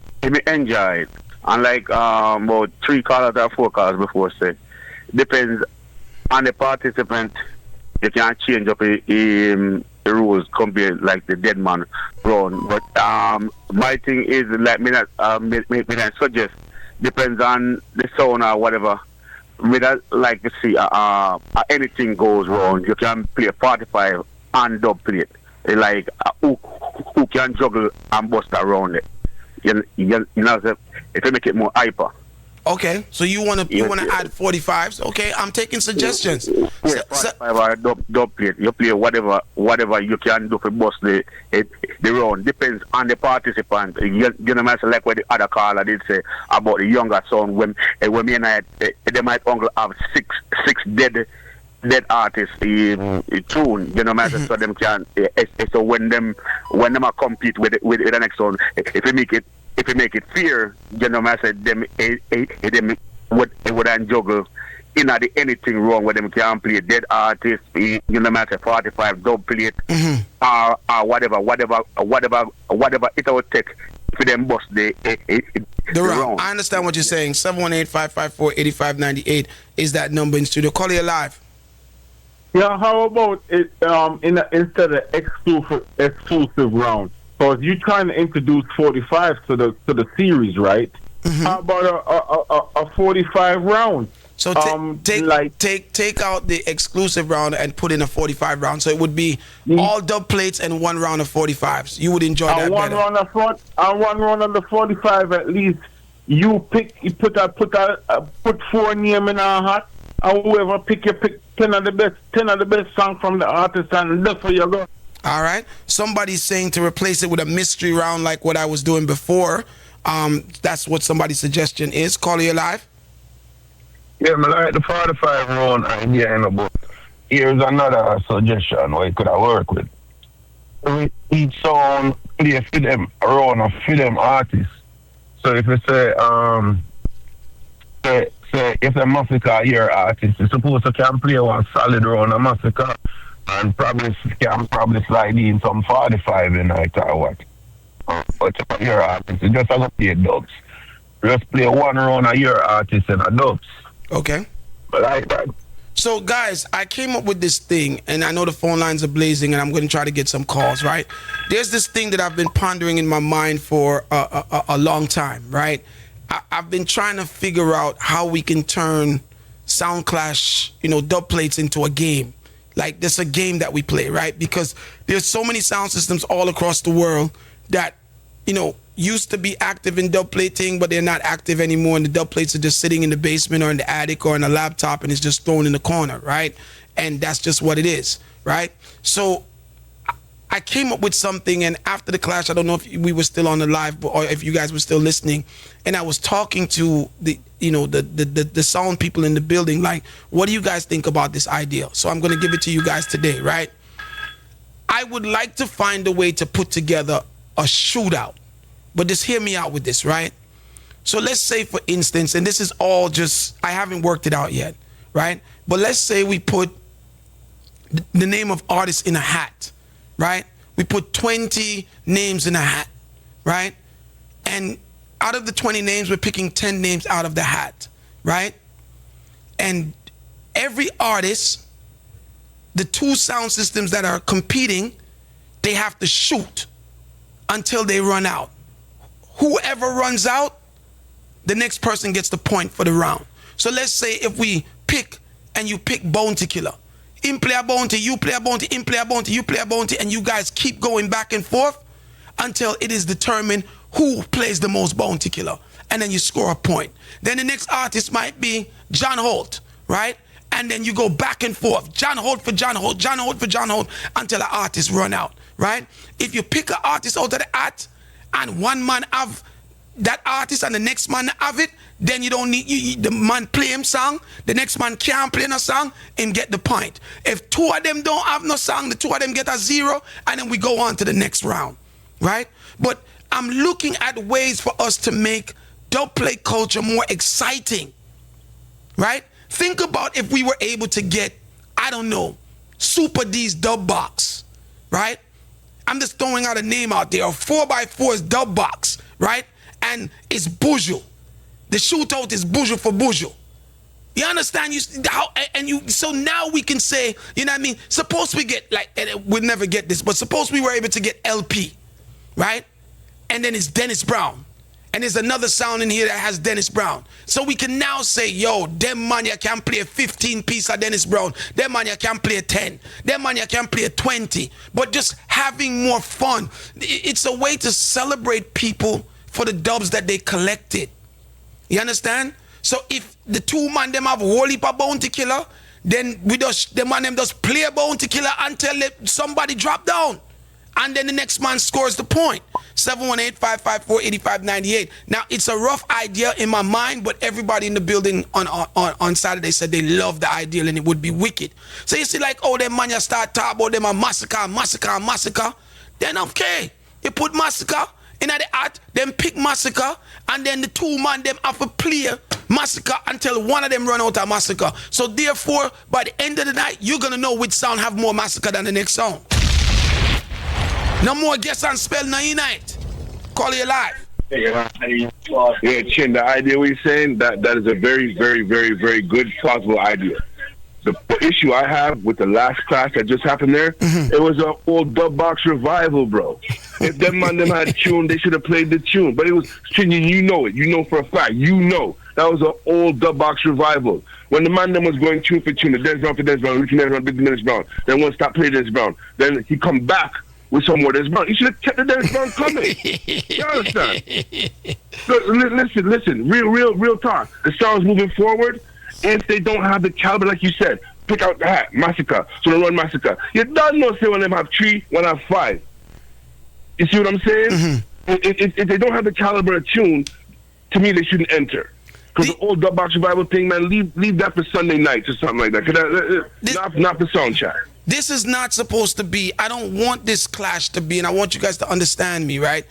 enjoy it. Unlike about 3 callers or 4 callers before, say, depends on the participant. You can change up the rules compared like the dead man round. But my thing is like me that suggest depends on the sound or whatever. Me that like to see anything goes wrong. You can play 45 and dub plate. Like who can juggle and bust around it. You know, if you make it more hyper. Okay, so you wanna add 45s? Okay, I'm taking suggestions. Yeah, 45 or dub plate. You play whatever you can do for bust the round. Depends on the participant. You know, like what the other caller did say about the younger son. When me and I, they might only have six dead artists in tune. You know, so them can. So when them are compete with the next one, if you make it fair, you know, I said them would juggle in anything wrong with them can play dead artists, you know, I said 45 dub plate, or whatever it would take for them bust the round. I understand what you're saying. 718-554-8598 is that number in studio. Call you live. Yeah, how about it instead of exclusive round? Because you're trying to introduce 45 to the series, right? How about a 45 round? So take out the exclusive round and put in a 45 round. So it would be all dub plates and 1 round of 45s. You would enjoy that better. One round of the 45 at least. You put 4 names in our hat, and whoever pick 10 of the best songs from the artist, and that's where you go. All right. Somebody's saying to replace it with a mystery round like what I was doing before. That's what somebody's suggestion is. Call you live. Yeah, I like the 45 round idea, but here's another suggestion what you could have worked with. Each song play for them around or for them artists. So if you say if the Massacre your artist, you're supposed to can play one solid round of Massacre and probably slide in some 45 in night or what. But if your artist, you just have to play dubs. Just play 1 round of your artist and a dubs. Okay. But like that. So guys, I came up with this thing, and I know the phone lines are blazing, and I'm going to try to get some calls, right? There's this thing that I've been pondering in my mind for a long time, right? I've been trying to figure out how we can turn Sound Clash, dub plates into a game. Like, there's a game that we play, right? Because there's so many sound systems all across the world that, used to be active in dub plating, but they're not active anymore, and the dub plates are just sitting in the basement or in the attic or in a laptop, and it's just thrown in the corner, right? And that's just what it is, right? So I came up with something, and after the clash, I don't know if we were still on the live or if you guys were still listening, and I was talking to the sound people in the building, like, what do you guys think about this idea? So I'm going to give it to you guys today, right? I would like to find a way to put together a shootout. But just hear me out with this, right? So let's say, for instance, and this is all just, I haven't worked it out yet, right? But let's say we put the name of artists in a hat, right? We put 20 names in a hat, right? And out of the 20 names, we're picking 10 names out of the hat, right? And every artist, the two sound systems that are competing, they have to shoot until they run out. Whoever runs out, the next person gets the point for the round. So let's say if we pick, and you pick Bounty Killer. Him play a bounty, you play a bounty, him play a bounty, you play a bounty, and you guys keep going back and forth until it is determined who plays the most Bounty Killer. And then you score a point. Then the next artist might be John Holt, right? And then you go back and forth. John Holt for John Holt, John Holt for John Holt, until the artist run out, right? If you pick an artist out of the hat, and one man have that artist and the next man have it, then you don't need the man play him song, the next man can't play no song, and get the point. If two of them don't have no song, the two of them get a 0, and then we go on to the next round, right? But I'm looking at ways for us to make dub plate culture more exciting, right? Think about if we were able to get, I don't know, Super D's dub box, right? I'm just throwing out a name out there, a 4x4's dub box, right? And it's Buju. The shootout is Buju for Buju. You understand? So now we can say, you know what I mean? Suppose we get, like, and we'll never get this, but suppose we were able to get LP, right? And then it's Dennis Brown. And there's another sound in here that has Dennis Brown. So we can now say, yo, them man you can play a 15 piece of Dennis Brown. Them man you can play a 10. Them man you can play a 20. But just having more fun. It's a way to celebrate people for the dubs that they collected. You understand? So if the two man them have whole heap of Bounty Killer, then the man them just play a Bounty Killer until somebody drop down. And then the next man scores the point. 718-554-8598. Now, it's a rough idea in my mind, but everybody in the building on Saturday said they love the idea and it would be wicked. So you see, like, oh, them man, you start talking about them a massacre. Then, okay, you put massacre in the hat, then pick massacre, and then the two man, them have to play massacre until one of them run out of massacre. So therefore, by the end of the night, you're going to know which sound have more massacre than the next sound. No more guess and spell now unite. Call you live. Yeah, Chin, the idea we're saying, that is a very, very, very, very good, plausible idea. The issue I have with the last class that just happened there, it was an old dub box revival, bro. If them man them had tune, they should have played the tune. But it was, Chin, you know it. You know for a fact. You know. That was an old dub box revival. When the man them was going tune for tune, the Dennis Brown for Dennis Brown, Richie Dennis Brown, Big Dennis Brown. Then one stop playing Dennis Brown. Then he come back with some more Dennis Brown. You should have kept the Dennis Brown coming. You understand? So, listen. Real talk. The sound's moving forward. If they don't have the caliber, like you said, pick out the hat, massacre. So they run massacre. You don't know, say, when them have 3, one have 5. You see what I'm saying? If they don't have the caliber of tune, to me, they shouldn't enter. Because the old dub box revival thing, man, leave that for Sunday nights or something like that. Not the sound chat. This is not supposed to be, I don't want this clash to be, and I want you guys to understand me, right?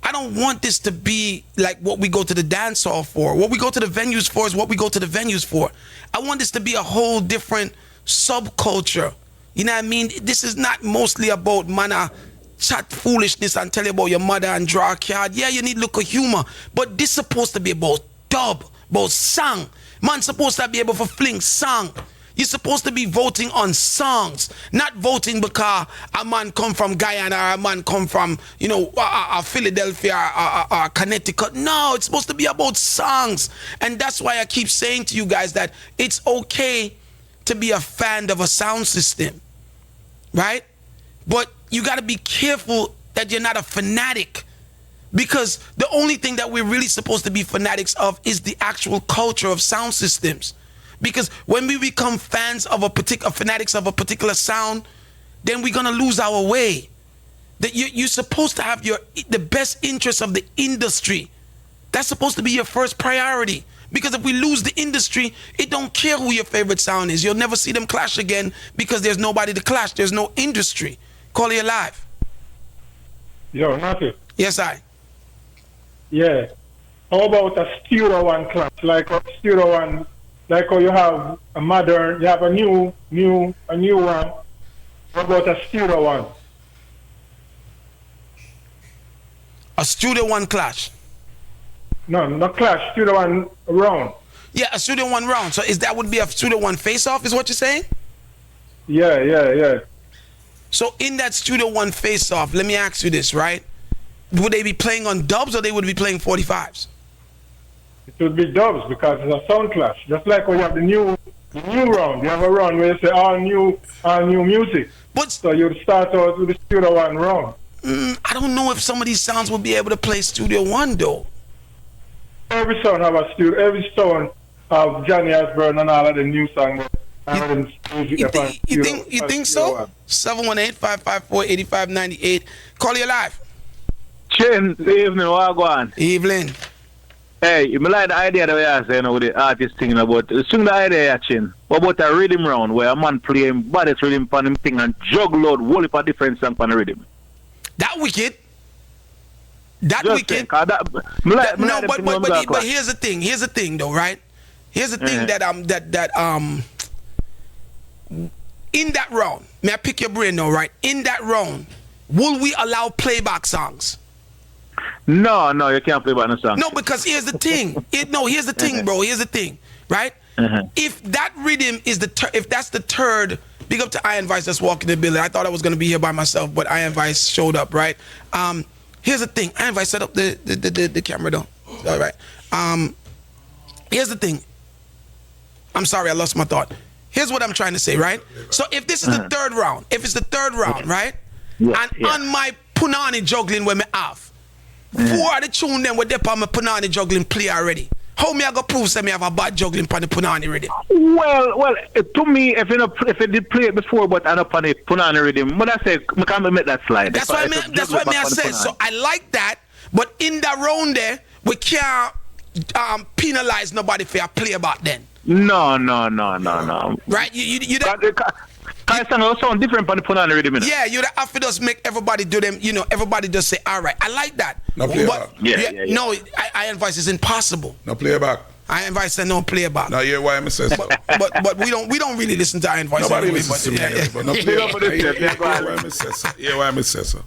I don't want this to be like what we go to the dance hall for. What we go to the venues for is what we go to the venues for. I want this to be a whole different subculture. You know what I mean? This is not mostly about, man, chat foolishness and tell you about your mother and draw a card. Yeah, you need look of humor. But this supposed to be about dub, about song. Man supposed to be able to fling song. You're supposed to be voting on songs, not voting because a man come from Guyana or a man come from, you know, Philadelphia or Connecticut. No, it's supposed to be about songs. And that's why I keep saying to you guys that it's okay to be a fan of a sound system, right? But you got to be careful that you're not a fanatic, because the only thing that we're really supposed to be fanatics of is the actual culture of sound systems. Because when we become fanatics of a particular sound, then we're gonna lose our way. That you're supposed to have the best interest of the industry. That's supposed to be your first priority. Because if we lose the industry, it don't care who your favorite sound is. You'll never see them clash again because there's nobody to clash. There's no industry. Call you live. Yo, Natty. Yes, I. Yeah. How about a Studio One class? Like a Studio One, like how you have a modern, you have a new one. How about a Studio One? A Studio One clash? No, not clash. Studio One round. Yeah, a Studio One round. So would be a Studio One face-off, is what you're saying? Yeah. So in that Studio One face-off, let me ask you this, right? Would they be playing on dubs or they would be playing 45s? It would be dubs because it's a sound clash. Just like when you have the new round. You have a round where you say all new music. So you start out with the Studio One round. I don't know if some of these sounds will be able to play Studio One though. Every sound have a studio. Every sound of Johnny Osborne and all of the new songs. You think so? 718-554-8598. Call you live. Chin, evening, what go on? Evening. Hey, you like the idea that we are saying with the artist thing about swing the idea, Chin. What about a rhythm round where a man playing baddest rhythm on him thing and juggle out whole heap of different songs on the rhythm? That wicked. But here's the thing. Here's the thing though, right? Here's the thing that in that round, may I pick your brain now, right? In that round, will we allow playback songs? No, you can't play back no song. No, because here's the thing. Here's the thing, bro. Here's the thing, right? If that rhythm is if that's the third, big up to Iron Vice that's walking the building. I thought I was gonna be here by myself, but Iron Vice showed up, right? Here's the thing. Iron Vice set up the camera though. All right. Here's the thing. I'm sorry, I lost my thought. Here's what I'm trying to say, right? So if this is the third round, right? On my punani juggling when me off, 4 of the tune them with them on my punani juggling play already. How me I go prove say me have a bad juggling on the punani rhythm? Well, to me, if it did play it before, but I'm up on the punani rhythm, but I say I can't make that slide. That's why I said. So I like that, but in that round there, we can't penalize nobody for a play about then. No. Right? You sound different on the punani rhythm. Yeah, you have to just make everybody do them. You know, everybody just say, all right. I like that. No playback. No, I advise it's impossible. No playback. I advise that no playback. No, yeah, why I say so. But we don't really listen to I advise. Nobody listens to me. But no playback. Yeah, why I say so.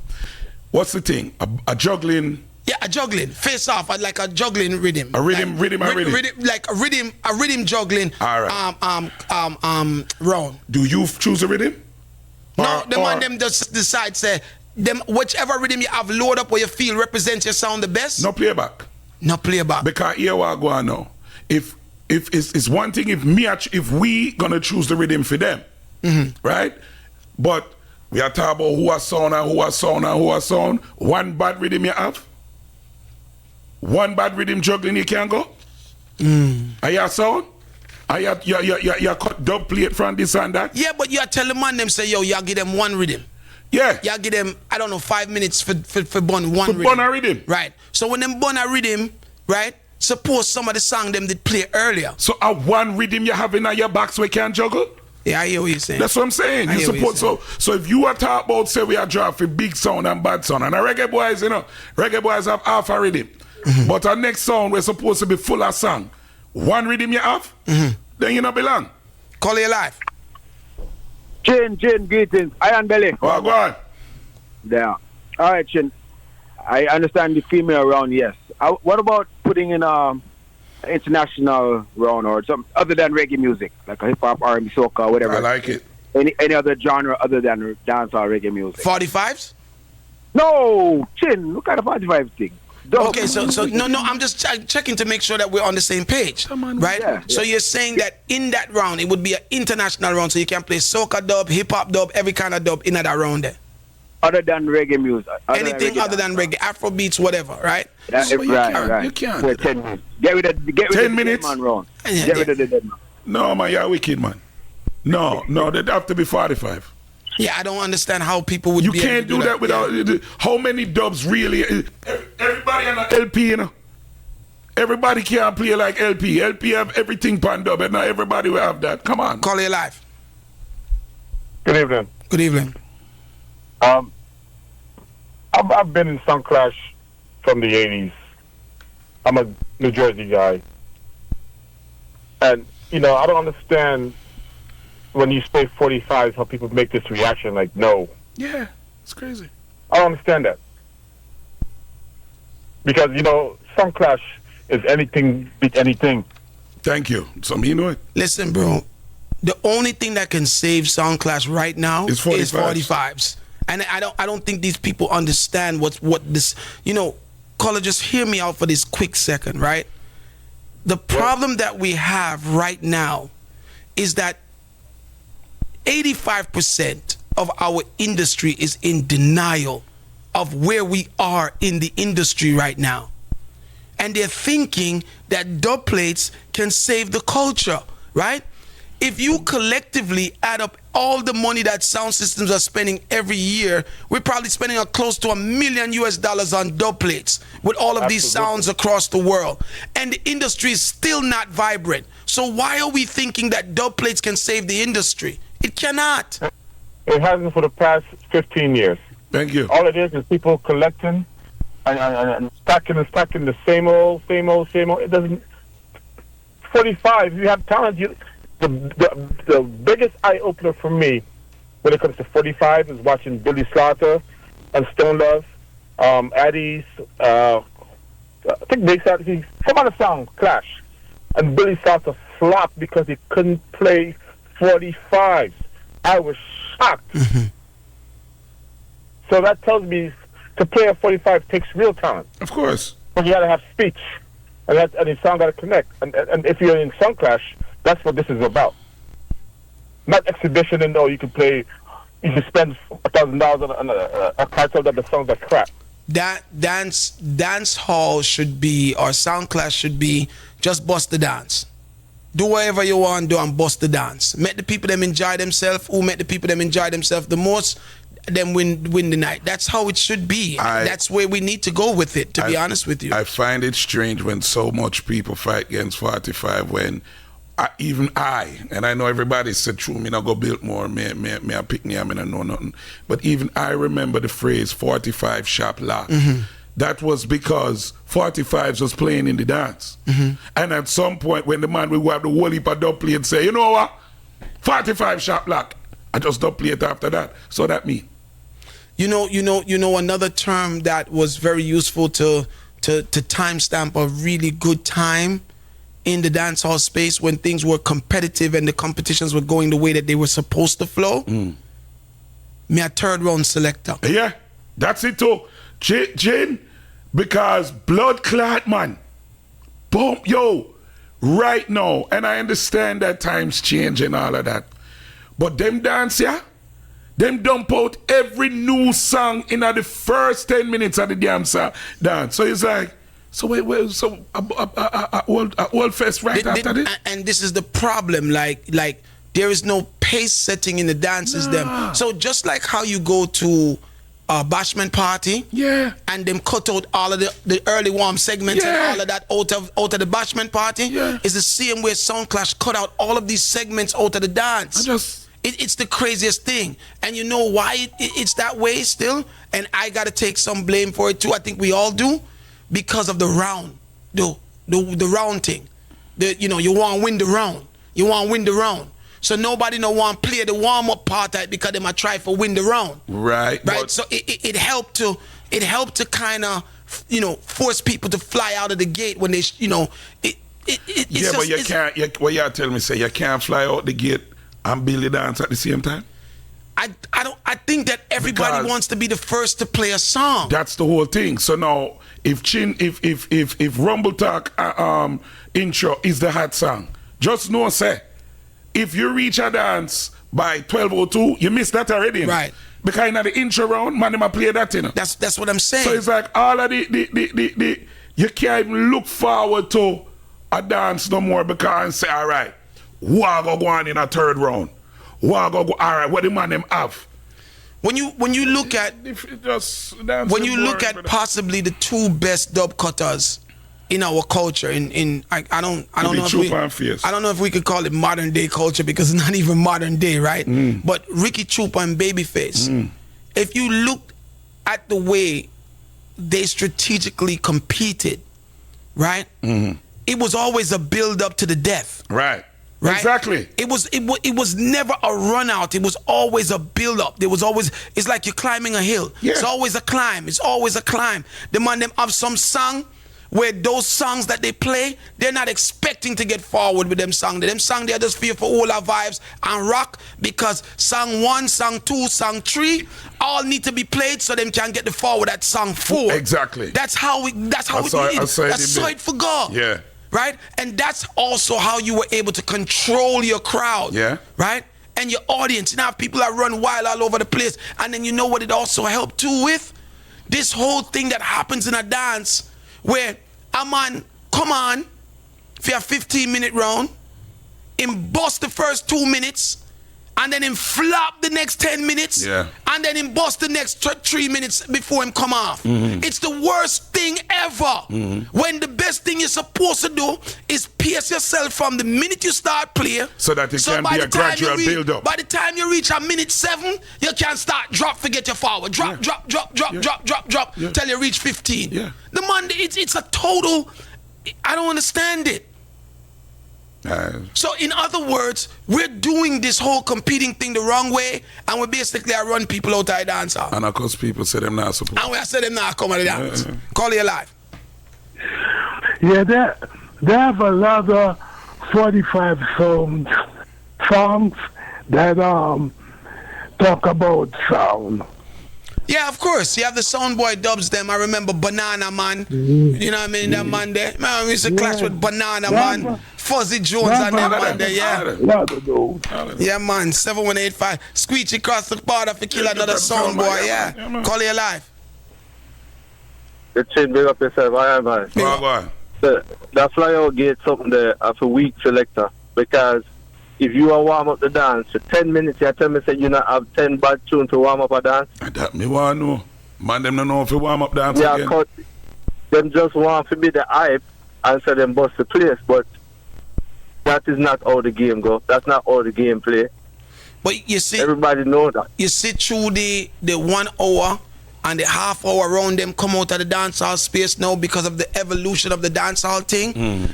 What's the thing? A juggling. Yeah, a juggling face off like a juggling rhythm. A rhythm. Like a rhythm juggling. All right. Round. Do you choose a rhythm? No, them just decide say them whichever rhythm you have load up where you feel represents your sound the best. No playback. No playback. Because here what I go on now. If it's one thing if we gonna choose the rhythm for them, right? But we are talking about who are sound. One bad rhythm you have. One bad rhythm juggling you can go. Are you sound? Are you cut dub plate from this and that? Yeah, but you are telling man them say yo, you give them one rhythm. Yeah. You give them 5 minutes for burn one rhythm. Burn a rhythm. Right. So when them burn a rhythm, right? Suppose some of the song them did play earlier. So a one rhythm you have in your box we can juggle? Yeah, I hear what you're saying. That's what I'm saying. You support so if you are talking about say we are draft for big sound and bad sound and the reggae boys, reggae boys have half a rhythm. But our next song we're supposed to be full of song. One rhythm you have, then you not belong. Call you live. Chin, greetings. Iron Belly. Oh, go on. Yeah. All right, Chin. I understand the female round, yes. What about putting in international round or something other than reggae music, like a hip hop, R&B, soca, whatever. I like it. Any other genre other than dancehall reggae music? 45s? No, Chin. Look at the 45 thing. Okay, so no, I'm just checking to make sure that we're on the same page, right? Yeah, so you're saying that in that round, it would be an international round, so you can play soca dub, hip hop dub, every kind of dub in that round there. Other than reggae music. Anything other than reggae, Afro beats, whatever, right? Yeah, So right. you can't. Wait, 10 minutes. Get rid of the 10 minutes? dead man round. Yeah, Get rid of the dead man. No, man, you're wicked, man. No, they'd have to be 45. Yeah, I don't understand how people would. You be able can't to do that without. How many dubs really? Everybody on an LP, you know. Everybody can't play like LP. LP have everything pan dub, and not everybody will have that. Come on. Call it live. Good evening. Good evening. I've been in Sun Clash from the 80s. I'm a New Jersey guy. And, I don't understand when you say 45s, how people make this reaction like, no. Yeah, it's crazy. I don't understand that. Because, Sun Clash is anything beat anything. Thank you. So me know it. Listen, bro. The only thing that can save Sound Clash right now is 45s. And I don't think these people understand what this, caller, just hear me out for this quick second, right? The problem that we have right now is that 85% of our industry is in denial of where we are in the industry right now. And they're thinking that dub plates can save the culture, right? If you collectively add up all the money that sound systems are spending every year, we're probably spending close to $1 million on dub plates with all of these sounds across the world. And the industry is still not vibrant. So why are we thinking that dub plates can save the industry? It cannot. It hasn't for the past 15 years. Thank you. All it is people collecting and stacking the same old. It doesn't. 45. You have talent. The biggest eye opener for me when it comes to 45 is watching Billy Slaughter and Stone Love, Addies. I think Bass Odyssey. Some other song Clash, and Billy Slaughter flopped because he couldn't play 45s. I was shocked. Mm-hmm. So that tells me to play a 45 takes real talent. Of course. But you got to have speech, and the song got to connect. And if you're in Sun Clash, that's what this is about. Not exhibition and you can play, you can spend $1,000 on a title that the songs are crap. That dance hall should be, or Sound Clash should be, just bust the dance. Do whatever you want to do and bust the dance. Make the people them enjoy themselves. Who make the people them enjoy themselves the most, them win the night. That's how it should be. That's where we need to go with it, to be honest with you. I find it strange when so much people fight against 45 when even and I know everybody said true, me not go build more, me I pick me, I mean I know nothing. But even I remember the phrase 45 shop lock. Mm-hmm. That was because 45s was playing in the dance. Mm-hmm. And at some point when the man will have the whole heap of dub play and say, you know what? 45 shop lock. I just dub play it after that. So that me. You know another term that was very useful to timestamp a really good time in the dancehall space when things were competitive and the competitions were going the way that they were supposed to flow. Me a third round selector. Yeah, that's it too. Jin, because blood clot, man. Boom, right now, and I understand that times change and all of that. But them dance, them dump out every new song in the first 10 minutes of the damn dance. So it's like, so wait, so a old fest right after this? And this is the problem, like there is no pace setting in the dances them. So just like how you go to a bashment party, and them cut out all of the early warm segments and all of that out of the bashment party, it's the same way Sound Clash cut out all of these segments out of the dance. It's the craziest thing. And you know why it's that way still? And I gotta take some blame for it too. I think we all do. Because of the round, the round thing. You want to win the round. You want to win the round. So nobody no want to play the warm-up part of it because they might try for win the round. Right. So it helped to kind of, force people to fly out of the gate when they, Yeah, but you can't. What you tell me say you can't fly out the gate and build the dance at the same time. I think that everybody Because wants to be the first to play a song. That's the whole thing. So now, if Rumble Talk intro is the hot song, just know say, if you reach a dance by 12:02, you missed that already. Right. Because in the intro round, man, them a play that, you know. That's what I'm saying. So it's like all of the you can't even look forward to a dance no more because and say, all right, who are go on in a third round? Who are go all right, what the man them have? When you look at possibly the two best dub cutters in our culture, I don't know if we could call it modern day culture because it's not even modern day, right? But Ricky Chupa and Babyface, if you look at the way they strategically competed, right? It was always a build up to the death. Right. Exactly. It was never a run out. It was always a build up. It's like you're climbing a hill. Yeah. It's always a climb. It's always a climb. The man them have some song where those songs that they play, they're not expecting to get forward with them song. Them song they're just feel for all our vibes and rock because song 1, song 2, song 3 all need to be played so them can get the forward at song 4. Exactly. That's how we did it. That's it for God. Yeah. Right? And that's also how you were able to control your crowd. Yeah. Right? And your audience. You know, people that run wild all over the place. And then you know what it also helped too with? This whole thing that happens in a dance where a man come on for a 15-minute round, him bust the first 2 minutes, and then him flop the next 10 minutes, and then him bust the next 3 minutes before him come off. It's the worst thing ever. When the best thing you're supposed to do is pace yourself from the minute you start play. So that it can be a gradual build-up. By the time you reach a minute 7, you can start drop, forget your forward. Drop, drop, till you reach 15. The man, it's a total, I don't understand it. So in other words, we're doing this whole competing thing the wrong way, and we basically are run people out of the dance hall. And of course people say them not supposed. And we say them not come to the dance. Call you live. Yeah, they have a lot of 45 songs that talk about sound. Yeah, of course. You have the Soundboy dubs them. I remember Banana Man. You know what I mean? That man there. Man, we used to clash with Banana Man, Fuzzy Jones and that man there, yeah, man, 7185. Squeegee across the border for kill another Soundboy, yeah. Call you live. The chin, big up yourself, I am, man. That flyout gate something there of a weak selector because if you are warm up the dance for 10 minutes, you tell me say you not have 10 bad tunes to warm up a dance. That me want to know. Man, them don't know if you warm up dance again. Cut. Them just want to be the hype and so them bust the place, but that is not how the game go. That's not how the game play. But you see, everybody know that. You see through the 1 hour and the half hour around them come out of the dancehall space now because of the evolution of the dancehall thing.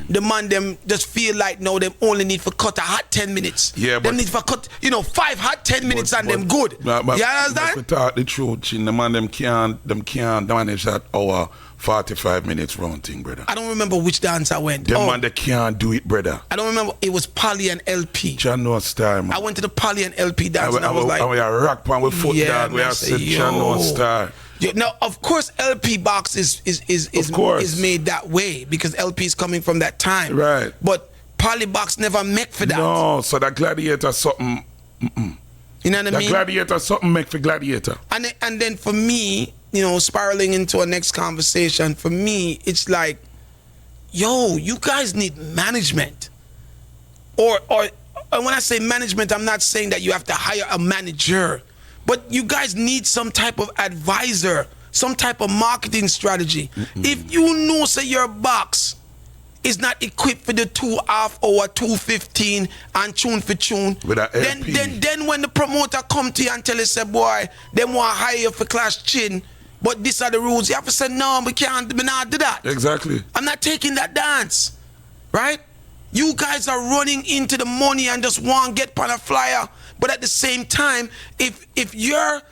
The man them just feel like now them only need for cut a hot 10 minutes. Yeah, them need for cut 5 hot 10 minutes and them good. But, you understand? If we talk the truth, the man them can't manage that hour 45 minutes round thing, brother. I don't remember which dance I went. Them man they can't do it, brother. I don't remember. It was Polly and LP. John North Star, man. I went to the Polly and LP dance and I was like, and we are rock pan with foot down. We are said John North Star. Now, of course, LP box is made that way because LP is coming from that time. Right. But Polly box never make for that. No, so that Gladiator something. You know what I mean? That Gladiator something make for Gladiator. And then for me, spiraling into a next conversation, for me, it's like, yo, you guys need management. Or when I say management, I'm not saying that you have to hire a manager. But you guys need some type of advisor, some type of marketing strategy. If you know, say your box is not equipped for the 2 half hour, 2:15 and tune for tune, then when the promoter come to you and tell you, say, boy, they want to hire you for Clash Chin, but these are the rules, you have to say, no, we not do that. Exactly. I'm not taking that dance, right? You guys are running into the money and just want to get on a flyer. But at the same time, if your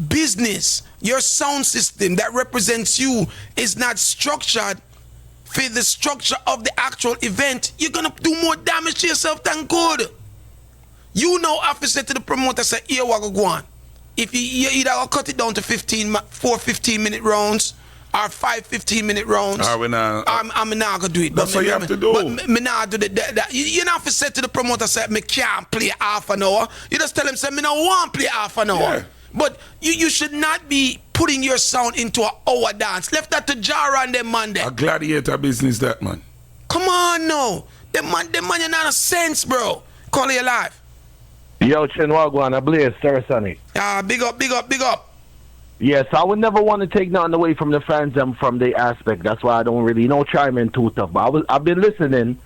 business, your sound system that represents you is not structured for the structure of the actual event, you're gonna do more damage to yourself than good. You know, after say to the promoter, say, here what go on. If you either I'll cut it down to 4 15-minute rounds or 5 15-minute rounds. I'm not gonna do it. That's what you have to do. But me not do that. You not have to say to the promoter, say, me can't play half an hour. You just tell him, say, me no want play half an hour. Yeah. But you should not be putting your sound into an hour dance. Left that to Jara and them man there. A gladiator business, that man. Come on now. Them man you not a sense, bro. Call it alive. Yo, Chinwagwan, I blaze, Sir Sonny. Big up. Yes, I would never want to take nothing away from the fans and from the aspect. That's why I don't really chime in too tough. But I've been listening,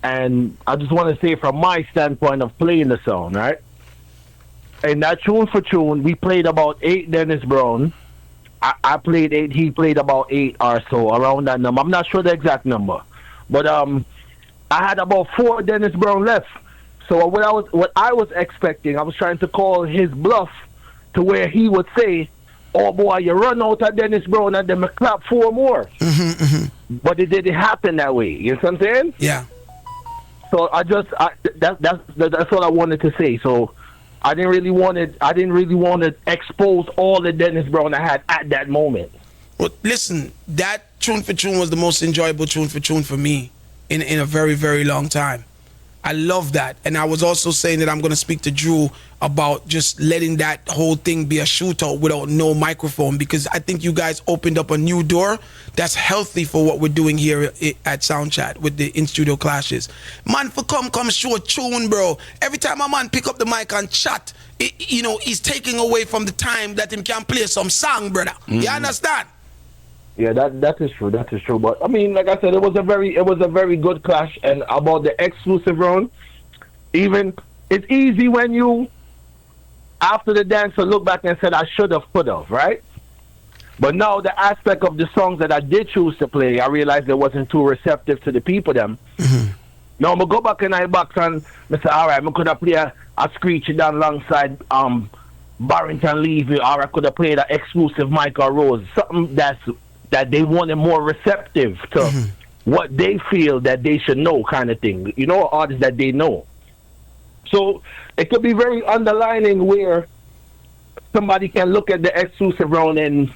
and I just want to say from my standpoint of playing the song, right? And that tune for tune, we played about 8 Dennis Brown. I played 8, he played about 8 or so, around that number. I'm not sure the exact number. But I had about 4 Dennis Brown left. So what I was expecting, I was trying to call his bluff to where he would say, oh boy, you run out of Dennis Brown and then clap 4 more. But it didn't happen that way. You know what I'm saying? Yeah. So that's what I wanted to say. So I didn't really want to expose all the Dennis Brown I had at that moment. Well, listen, that tune for tune was the most enjoyable tune for me in a very, very long time. I love that. And I was also saying that I'm going to speak to Drew about just letting that whole thing be a shootout without no microphone, because I think you guys opened up a new door that's healthy for what we're doing here at Soundchat with the in-studio clashes. Man, for come show a tune, bro. Every time a man pick up the mic and chat, he's taking away from the time that him can play some song, brother. You understand? Yeah, that is true. That is true. But I mean, like I said, it was a very good clash. And about the exclusive round, even it's easy when you after the dancer look back and said I should have, could have, right? But now the aspect of the songs that I did choose to play, I realized it wasn't too receptive to the people them. Now I'm gonna go back in I box and I say, all right, I could have played a screechy down alongside Barrington Levy, or I could have played an exclusive Michael Rose, something that they wanted more receptive to what they feel that they should know, kind of thing. Artists that they know. So it could be very underlining where somebody can look at the exclusive round and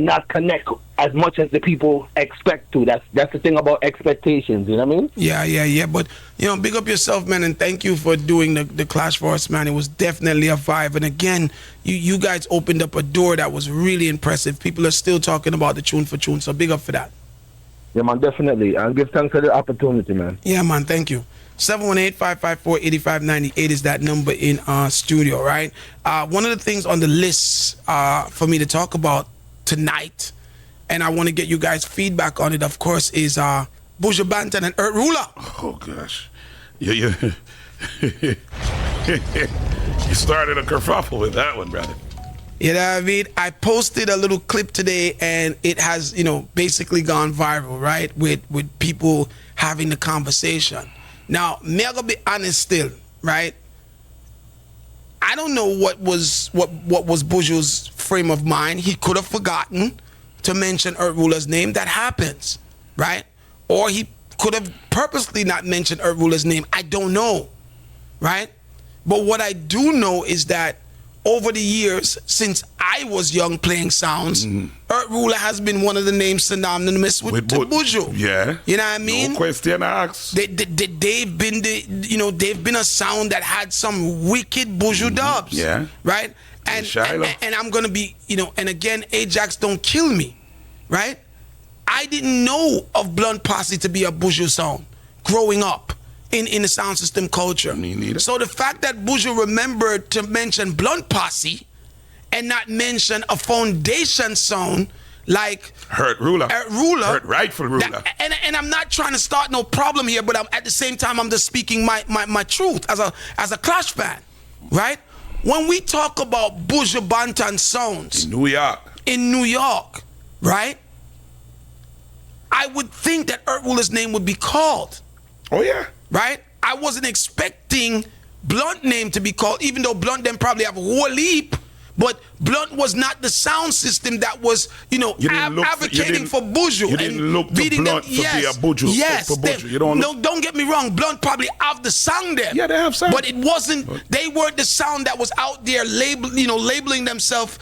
not connect as much as the people expect to. That's the thing about expectations, you know what I mean? Yeah. But, big up yourself, man, and thank you for doing the clash for us, man. It was definitely a vibe. And again, you guys opened up a door that was really impressive. People are still talking about the tune for tune, so big up for that. Yeah, man, definitely. And give thanks for the opportunity, man. Yeah, man, thank you. 718-554-8598 is that number in our studio, right? One of the things on the list for me to talk about tonight, and I want to get you guys feedback on it, of course, is Buju BANTON and Earth Ruler. Oh gosh, you started a kerfuffle with that one, brother. You know what I mean? I posted a little clip today, and it has basically gone viral, right? With people having the conversation. Now, me I gotta be honest still, right? I don't know what was Buju's frame of mind. He could have forgotten to mention Earth Ruler's name. That happens, right? Or he could have purposely not mentioned Earth Ruler's name. I don't know, right? But what I do know is that over the years, since I was young playing sounds, Earth Ruler has been one of the names synonymous with Buju. Yeah. You know what I mean? No question asked. They've been they've been a sound that had some wicked Buju dubs. Yeah. Right? And I'm gonna be, and again, Ajax don't kill me. Right? I didn't know of Blunt Posse to be a Buju sound growing up in the sound system culture. Me neither. So the fact that Buju remembered to mention Blunt Posse and not mention a foundation sound like Earth Ruler. Earth Rightful Ruler. And I'm not trying to start no problem here, but at the same time I'm just speaking my truth as a Clash fan, right? When we talk about Buju BANTON sounds in New York, right? I would think that Earth Ruler's name would be called. Oh yeah. Right? I wasn't expecting Blunt name to be called, even though Blunt them probably have a whole heap, But Blunt was not the sound system that was, advocating for Buju. You didn't look to Blunt to be a Buju. Yes. For Buju. Don't get me wrong. Blunt probably have the sound there. Yeah, they have sound. But it wasn't. They weren't the sound that was out there labeling themselves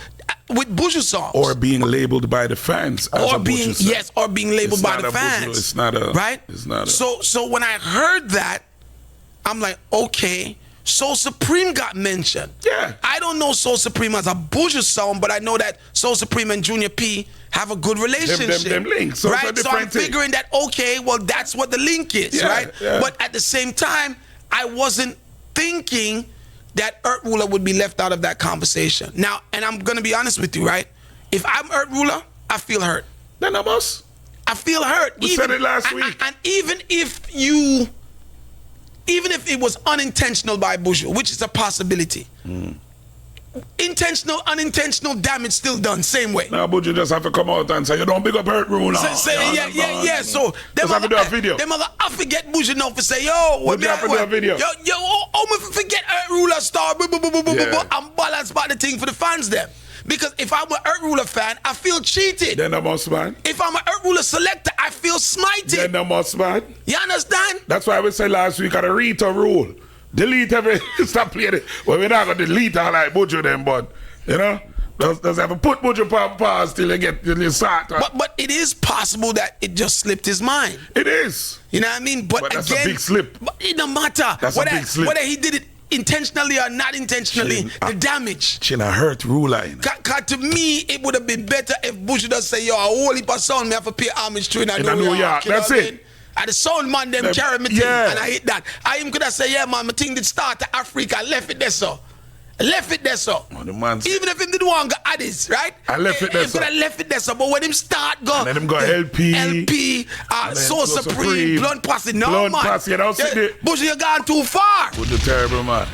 with Buju songs. Or being labeled by the fans. Or being labeled by the fans. Buju. It's not a right. It's not a, so when I heard that, I'm like, okay. Soul Supreme got mentioned. Yeah. I don't know Soul Supreme as a Buju sound, but I know that Soul Supreme and Junior P have a good relationship. Them links. So right? So I'm figuring that, okay, well, that's what the link is, right? Yeah. But at the same time, I wasn't thinking that Earth Ruler would be left out of that conversation. Now, and I'm going to be honest with you, right? If I'm Earth Ruler, I feel hurt. Then I'm us. I feel hurt. We said it last week. And even if it was unintentional by Buju, which is a possibility, intentional, unintentional damage still done, same way. Now Buju just have to come out and say, you don't big up Earth Ruler. Yeah. So them have to do a video. Them I forget Buju now for say, yo, we have to do a video. Me forget Earth Ruler star, I'm balance about the thing for the fans them. Because if I'm an Earth Ruler fan, I feel cheated. Then I'm us, man. If I'm an Earth Ruler selector, I feel smited. Then I'm us, man. You understand? That's why we said last week, the Rita rule. Delete every, stop playing it. Well, we're not going to delete all like Buju them, but, just have to put Buju on pause till you start. But it is possible that it just slipped his mind. It is. You know what I mean? But that's again, a big slip. But it don't matter. That's a big slip. Whether he did it intentionally or not intentionally, the damage. China hurt ruler. Cause to me, it would have been better if Buju does say, yo, a whole heap of sound me have to pay homage to in New York. That's it. And the sound man them carry me thing, and I hit that. I even could have said, yeah man, my thing did start to Africa, I left it there so. Even if him did one go Addies, right? I left it there so. I left it there so, but when him start go, and then him go LP, Soul Supreme, Blunt Posse, no Blunt man. Posse, you don't see it. Buju, you gone too far. Buju terrible man.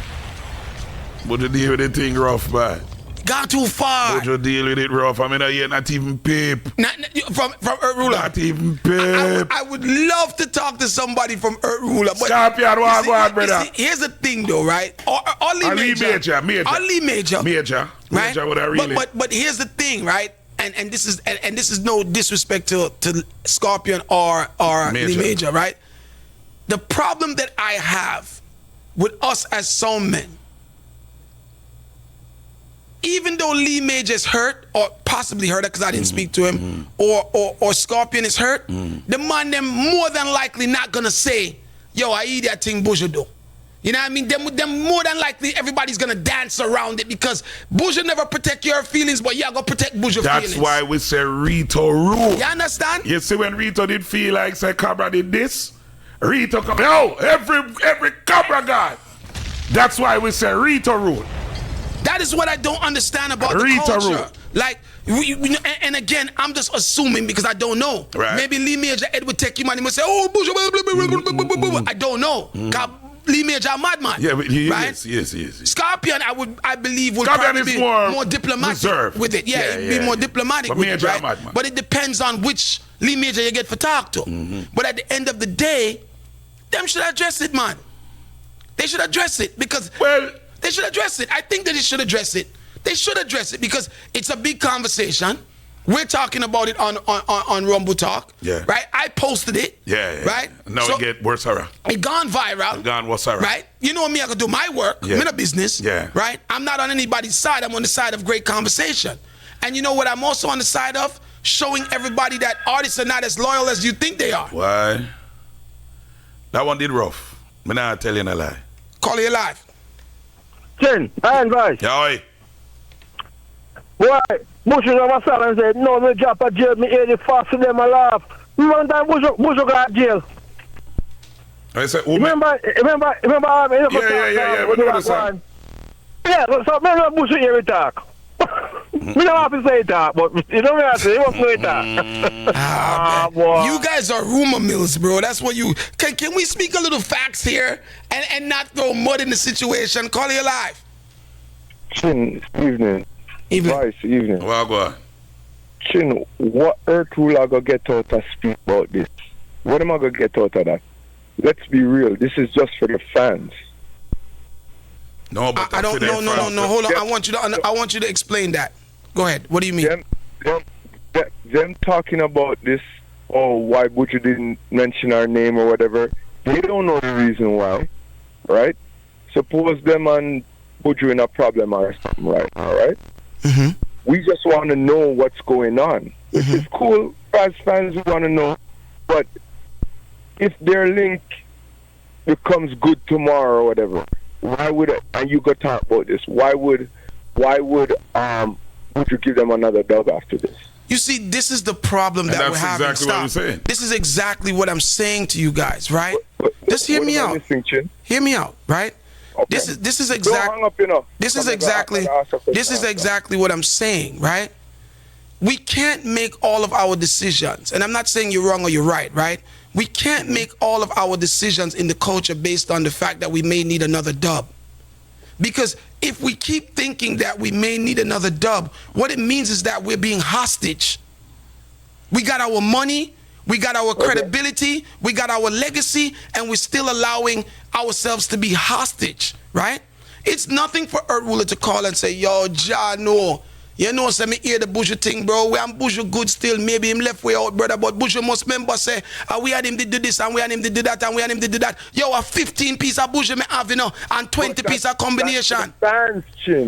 Buju deal with the thing rough, man. Gone too far. Buju deal with it rough. I mean, not even Pip. From Earth Ruler. Not even Pip. I would love to talk to somebody from Earth Ruler. But Scorpion, what go on, brother? Here's the thing, though, right? Only Major. Only Major. Right? But here's the thing, right? And this is no disrespect to Scorpion or Lee Major, right? The problem that I have with us as soundmen, even though Lee Major is hurt, or possibly hurt because I didn't speak to him, or Scorpion is hurt, the man them more than likely not gonna say, yo, I eat that thing Buju do. You know what I mean? Them more than likely everybody's gonna dance around it because Buju never protect your feelings, but you gotta protect Buju feelings. That's why we say Rito rule. You understand? You see when Rito did feel like say Cabra did this, Rito come, yo, every Cabra guy. That's why we say Rito rule. That is what I don't understand about the culture. Like, and again, I'm just assuming because I don't know. Right. Maybe Lee Major Ed would take him and he would say, oh, Buju, blah, blah, blah. I don't know. Lee Major a madman. Yeah, but right? Yes. Scorpion, I believe, would Scorpion probably be more diplomatic reserved with it. Yeah, he'd be more diplomatic with it, right? But it depends on which Lee Major you get for talk to. But at the end of the day, them should address it, man. They should address it because... They should address it. I think that they should address it. They should address it because it's a big conversation. We're talking about it on Rumble Talk. Yeah. Right? I posted it. Yeah. Right? Now it get worse, Sarah. It gone viral. It gone worse, Sarah. Right? You know me, I can do my work. Yeah. I'm in a business. Yeah. Right? I'm not on anybody's side. I'm on the side of great conversation. And you know what I'm also on the side of? Showing everybody that artists are not as loyal as you think they are. Why? That one did rough. Me not tell you a lie. Call you live. Chen, I advise. Yeah, oi. Why? Buju never sat and said, no, me drop a jail, me hear the fast to them a laugh. One time Buju got jail. I said, remember, yeah. We know the song. Yeah, so me know Buju hear it talk. Me don't have to say it talk, but you don't have to say it talk. Boy. You guys are rumor mills, bro. That's what you... Can we speak a little facts here and not throw mud in the situation? Call you live. Chin, evening. Vice, evening. Well, go on. Chin, what Earth Ruler gonna get out to speak about this? What am I gonna get out of that? Let's be real. This is just for the fans. No, but I don't. No. Hold on. I want you to explain that. Go ahead. What do you mean? Them talking about this. Oh, why Buju didn't mention our name or whatever? They don't know the reason why, right? Suppose them and Buju in a problem or something, right? All right. Mm-hmm. We just want to know what's going on. Which is cool. As fans, we want to know. But if their link becomes good tomorrow or whatever, why would and you go talk about this? Why would Buju give them another dub after this? You see, this is the problem that we're having. That's exactly what I'm saying. This is exactly what I'm saying to you guys, right? Just hear me out. Hear me out, right? Okay. This is exactly what I'm saying, right? We can't make all of our decisions, and I'm not saying you're wrong or you're right? We can't make all of our decisions in the culture based on the fact that we may need another dub. Because if we keep thinking that we may need another dub, what it means is that we're being hostage. We got our money, we got our credibility, we got our legacy, and we're still allowing ourselves to be hostage, right? It's nothing for Earth Ruler to call and say, yo, Ja, no. You know, say me hear the Buju thing, bro. We am Buju good still. Maybe him left way out, brother. But Buju must remember say, we had him to do this, and we had him to do that, and we had him to do that. Yo, a 15 piece of Buju me have, you know, and 20 piece of combination.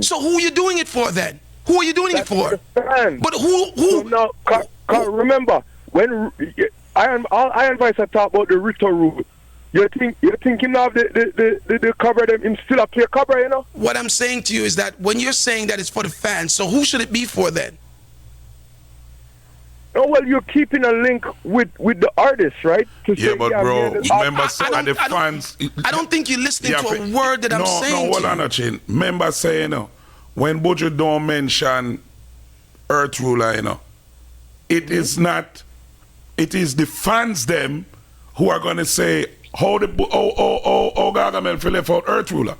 So who are you doing it for then? Who are you doing it for? But who? So now, remember, when Iron Vice talk about the Redi Roc, you think him have the cover them, him still a play cover, you know? What I'm saying to you is that when you're saying that it's for the fans, so who should it be for then? Oh, well, you're keeping a link with the artists, right? But bro, remember saying the fans... I don't think you're listening to a word that I'm saying. No, hold on, Chin. Remember saying, when Buju don't mention Earth Ruler, you know, it is not... It is the fans, them, who are going to say, Gargamel for left out Earth Ruler,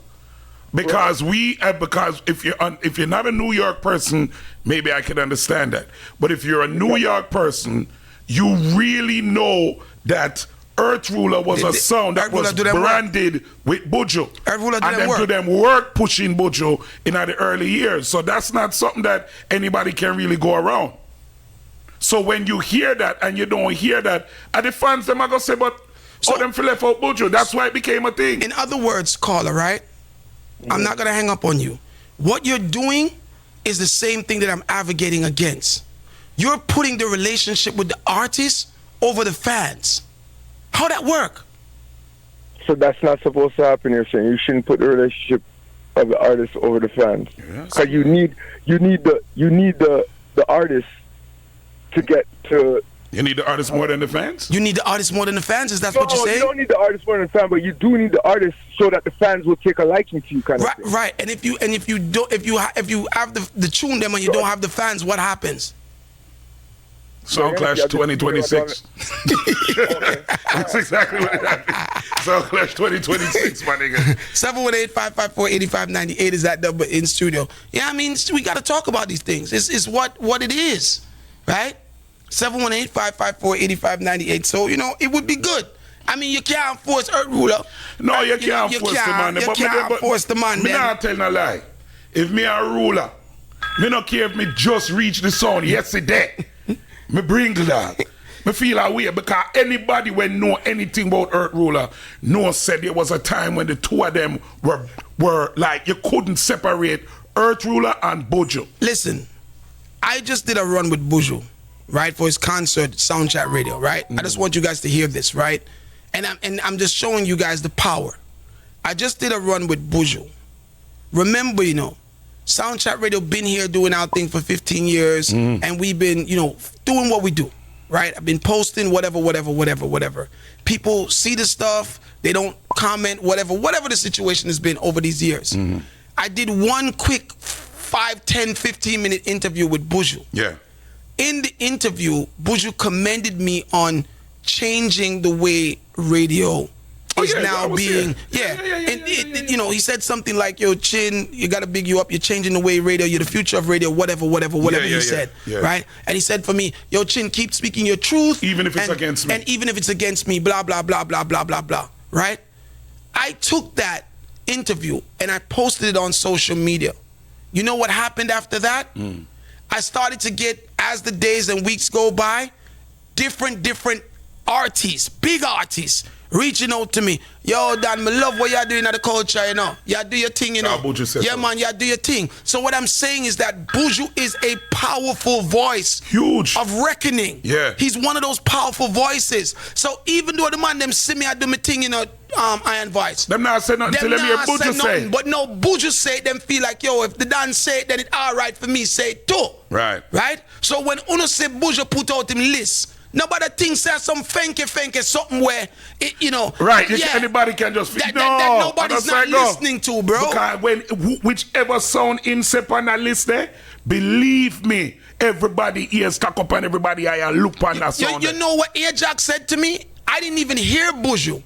because because if you're not a New York person, maybe I can understand that. But if you're a New York person, you really know that Earth Ruler was a sound that was branded with Buju, and then do them work pushing Buju in the early years. So that's not something that anybody can really go around. So when you hear that and you don't hear that, and the fans them are gonna say, but them for left out Buju. That's why it became a thing. In other words, caller, right? I'm not going to hang up on you. What you're doing is the same thing that I'm advocating against. You're putting the relationship with the artist over the fans. How'd that work? So that's not supposed to happen, you're saying? You shouldn't put the relationship of the artist over the fans. Because you need the artist to get to... You need the artist more than the fans? You need the artist more than the fans? Is that what you're saying? You don't need the artist more than the fans, but you do need the artist so that the fans will take a liking to you, kind of thing. Right. And if you have the tune them and you don't have the fans, what happens? Sound Clash 2026. That's exactly what it happened. Sound Clash 2026, my nigga. 718-554-8598 is that number in studio. Yeah, I mean, we got to talk about these things. It's what it is, right? 718-554-8598. So, you know, it would be good. I mean, you can't force Earth Ruler. No, you can't force the man. You can't force the man. Me not tell no lie. If me a ruler, me not care if me just reach the sound yesterday. Me bring that. Me feel away because anybody when know anything about Earth Ruler said there was a time when the two of them were like, you couldn't separate Earth Ruler and Buju. Listen, I just did a run with Buju, right, for his concert, Soundchat Radio, right? I just want you guys to hear this, right? And I'm just showing you guys the power. I just did a run with Buju. Remember, you know, Soundchat Radio been here doing our thing for 15 years, and we've been, you know, doing what we do, right? I've been posting whatever. People see the stuff, they don't comment, whatever the situation has been over these years. I did one quick 5, 10, 15-minute interview with Buju. Yeah. In the interview, Buju commended me on changing the way radio is now being. You know, he said something like, "Yo, Chin, you gotta big you up. You're changing the way radio. You're the future of radio. Whatever he said, right?" And he said for me, "Yo, Chin, keep speaking your truth, even if it's against me, and even if it's against me, blah blah blah blah blah blah blah." Right? I took that interview and I posted it on social media. You know what happened after that? I started to get, as the days and weeks go by, different artists, big artists, reaching out to me. Yo, Dan, me love what you're doing at the culture, you know. You do your thing, you know. Yeah, man, you do your thing. So what I'm saying is that Buju is a powerful voice. Huge. Of reckoning. Yeah. He's one of those powerful voices. So even though the man them see me, I do my thing, you know, Iron Voice. Them not say nothing till them hear Buju say. But no, Buju say it, them feel like, yo, if the Dan say it, then it's all right for me, say it too. Right. Right? So when Uno say Buju put out him list, nobody thinks there's some fanky something where, it, you know. Right, anybody can just that nobody's not listening to, bro. Because when whichever sound in step on that list there, believe me, everybody ears cock up and everybody eye look on that sound. You know what Ajax said to me? I didn't even hear Buju,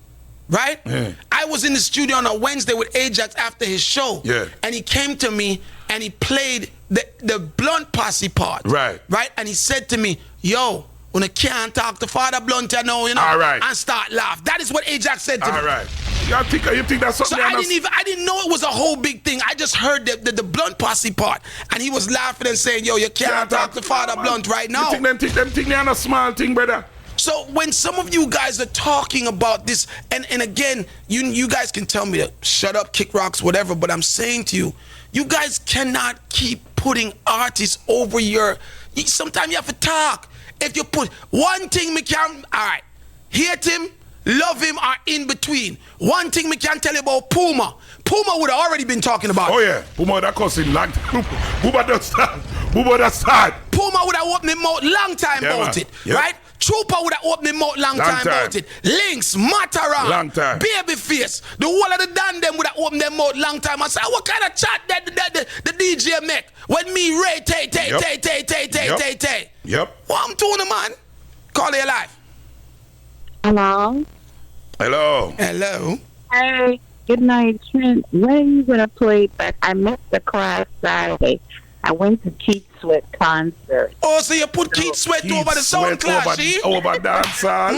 right? Yeah. I was in the studio on a Wednesday with Ajax after his show. Yeah. And he came to me and he played the Blunt Posse part. Right. Right? And he said to me, yo, when I can't talk to Father Blunt, you know, all right, and start laugh. That is what Ajax said to me. All right. You think that's something? So I didn't know it was a whole big thing. I just heard the Blunt Posse part, and he was laughing and saying, "Yo, you can't talk to Father Blunt right now." You think them think they're a small thing, brother? So when some of you guys are talking about this, and again, you guys can tell me to shut up, kick rocks, whatever, but I'm saying to you, you guys cannot keep putting artists over sometimes you have to talk. If you put one thing me can, all right, hate him, love him, or in between. One thing me can tell you about Puma. Puma would have already been talking about. Oh yeah, Puma that cost him long time. Puma that start. Puma would have opened him out long time about it, right? Trooper would have opened him out long time about it. Links, Mataran, long time. Babyface, the whole of the Dan them would have opened them out long time. I said, what kind of chat that the DJ make when me Ray tay. Yep. What I'm doing, man? Call you live. Hello. Hey, good night, Trent. When are you gonna play back? I missed the class Saturday. I went to Keith Sweat concert. Oh, so you put Keith Sweat over the sound clash, see? Over dancehall.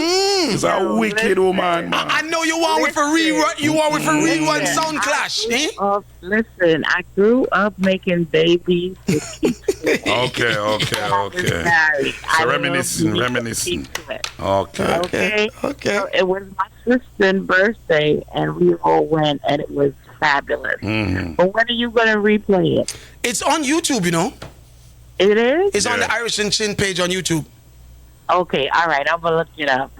He's a wicked woman, man. I know you want with a rerun. You want with a rerun sound clash, Listen, I grew up making babies with Keith Sweat. Okay. So reminiscing. Okay. So it was my sister's birthday, and we all went, and it was fabulous. But when are you going to replay it? It's on YouTube, you know. It is? It's on the Irish and Chin page on YouTube. Okay, all right. I'm going to look it up.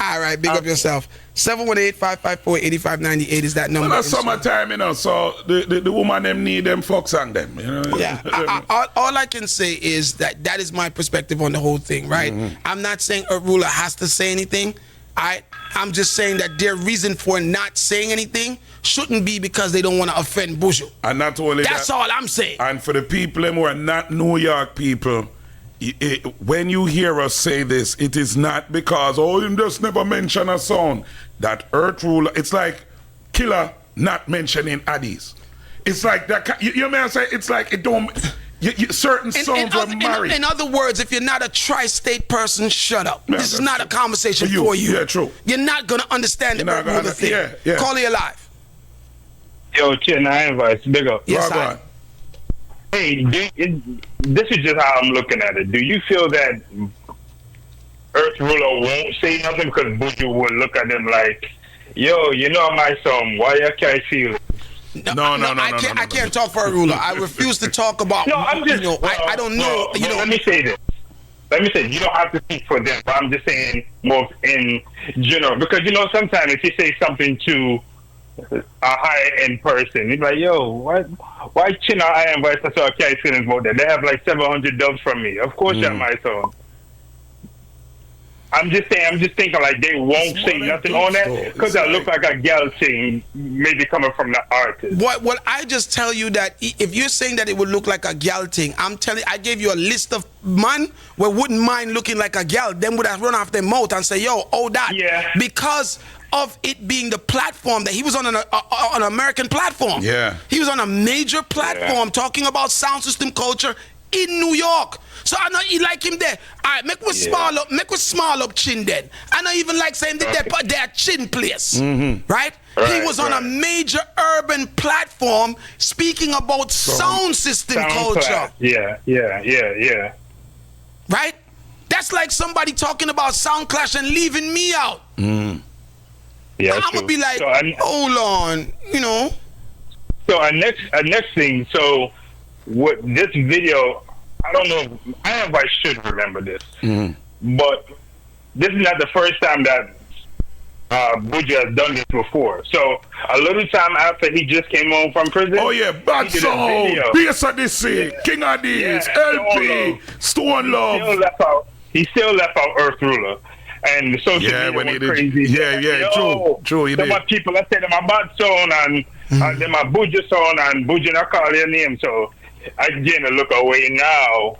All right, big up yourself. 718-554-8598 is that number. Well, that's summertime, you know, so the woman them need them fucks on them, you know. Yeah, all I can say is that is my perspective on the whole thing, right? I'm not saying Earth Ruler has to say anything. I'm just saying that their reason for not saying anything shouldn't be because they don't want to offend Buju. And not only that's all I'm saying. And for the people who are not New York people, when you hear us say this, it is not because, you just never mention a song. That Earth Ruler, it's like Killer not mentioning Addies. It's like that, you may say, it's like it don't... certain songs are married. In other words, if you're not a tri-state person, shut up. This is not a conversation for you. Yeah, true. You're not going to understand the Earth Ruler thing. Yeah. Call you live. Yo, Chin, I invite big up. Yes, I. Hey, this is just how I'm looking at it. Do you feel that Earth Ruler won't say nothing because Buju will look at him like, yo, you know my son, why you can't feel it? No, I can't talk for a ruler. I refuse to talk about. No, I'm just. I don't know. Let me say this. You don't have to speak for them, but I'm just saying more in general because sometimes if you say something to a high-end person, you're like, yo, why Chin or I invite us to carry feelings about that? They have like 700 dubs from me. Of course, you're my son. I'm just thinking like they won't say nothing on that because that look like a gal thing maybe coming from the artist. What I just tell you that if you're saying that it would look like a gal thing, I'm telling you, I gave you a list of man who wouldn't mind looking like a gal. Them would have run off their mouth and say, yo, that. Yeah. Because of it being the platform that he was on an American platform. Yeah. He was on a major platform talking about sound system culture in New York. So I know he like him there. All right, make us small up Chin then. I know even like saying that their Chin place, right? He was on a major urban platform speaking about sound system culture. Yeah. Right? That's like somebody talking about sound clash and leaving me out. Yeah, I'm gonna be like, hold on, you know. So our next thing. So what this video? I don't know. I should remember this, but this is not the first time that Buju has done this before. So a little time after he just came home from prison. Oh yeah, Bad Sound, Bass Odyssey, King Addies, LP, Stone Love. He still left out Earth Ruler. And the social media went crazy. True. So much people, I say them a Bad Sound and them a Buju Sound and Buju not call their name. So I begin to look away now.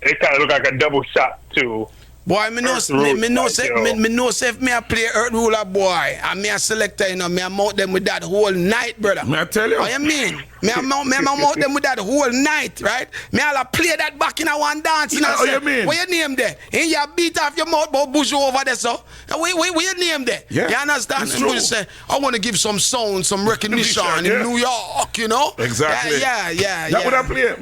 It kind of look like a double shot too. Boy, me know say if me a play Earth Ruler, boy, and me a selector, you know, me a mount them with that whole night, brother. Me I tell you. What you mean? Me a mount them with that whole night, right? Me all play that back in a one dance. You know what you mean? What your name there? Ain't you beat off your mouth about Buju over there, so? What your name there? Yeah. You understand? And Buju say, I want to give some sound, some recognition in New York, you know? Exactly. Yeah. That would have played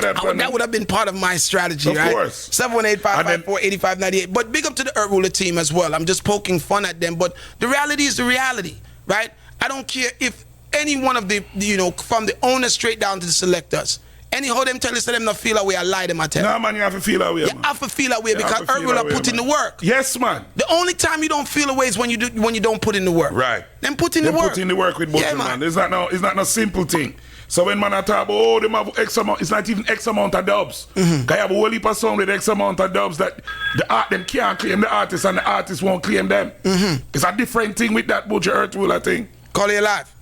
that. That would have been part of my strategy, right? Of course. 718-554-8598. But big up to the Earth Ruler team as well. I'm just poking fun at them. But the reality is the reality, right? I don't care if any one of the, you know, from the owner straight down to the selectors, anyhow them tell us that them not feel away, I lie them, I tell you. Nah, man, you have to feel away, man. You have to feel away because Earth Ruler put in the work. Yes, man. The only time you don't feel away is when you don't put in the work. Right. Then put in the work. Put in the work with Buju, man. It's not no simple thing. So when man talk about, them have X amount, it's not even X amount of dubs. Because you have a whole heap of song with X amount of dubs that the art them can't claim the artist and the artist won't claim them. It's a different thing with that Buju Earth Ruler thing. Call you live.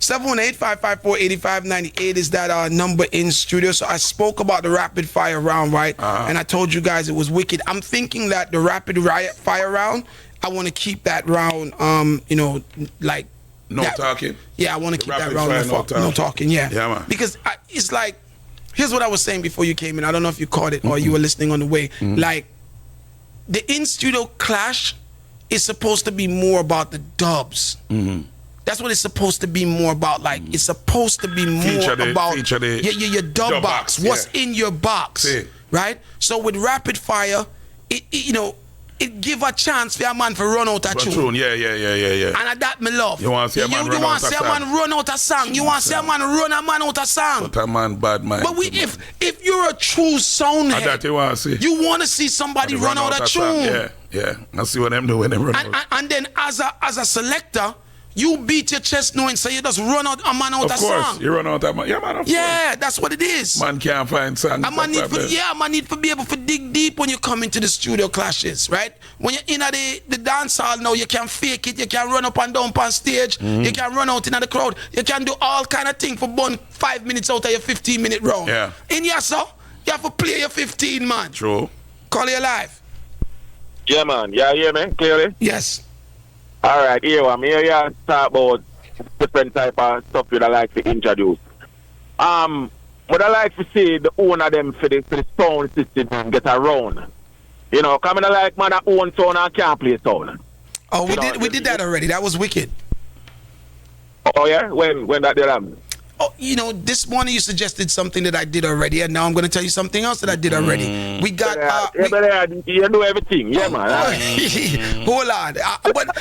718-554-8598 is that number in studio. So I spoke about the rapid fire round, right? And I told you guys it was wicked. I'm thinking that the rapid fire round, I want to keep that round, you know, like talking. Yeah, I want to keep that round. No talking. Yeah, man. Because it's like, here's what I was saying before you came in. I don't know if you caught it or you were listening on the way. Like, the in-studio clash is supposed to be more about the dubs. That's what it's supposed to be more about. Like, it's supposed to be more about your dub box. What's in your box, right? So with rapid fire, you know, it give a chance for a man to run out a tune. Yeah. And that me love. You want to see a man run out a song. You want to see a man run a man out a song. But a man bad man. But if you're a true soundhead, that you want to see. You want to see somebody run out a tune. Yeah. I see what them do when they run out. And then as a selector, you beat your chest knowing so you just run out a man out a song. Of course, you run out a man. Yeah, man, of course. That's what it is. Man can't find songs. Man need to be able to dig deep when you come into the studio clashes, right? When you're in the dance hall now, you can fake it, you can run up and down on stage, you can run out in the crowd, you can do all kind of things for 5 minutes out of your 15-minute round. Yeah. In your song, you have to play your 15, man. True. Call you live. Yeah, man. Yeah, man. Clearly? Yes. All right, here I'm here. You talk about different type of stuff you'd like to introduce. What I like to see the owner them for the sound system get around. You know, coming like man that own sound and can't play sound. Oh, we did that already. That was wicked. Oh yeah, when that did happen? Oh, you know, this morning you suggested something that I did already, and now I'm going to tell you something else that I did already. We got. You do everything, yeah, man. Hold on,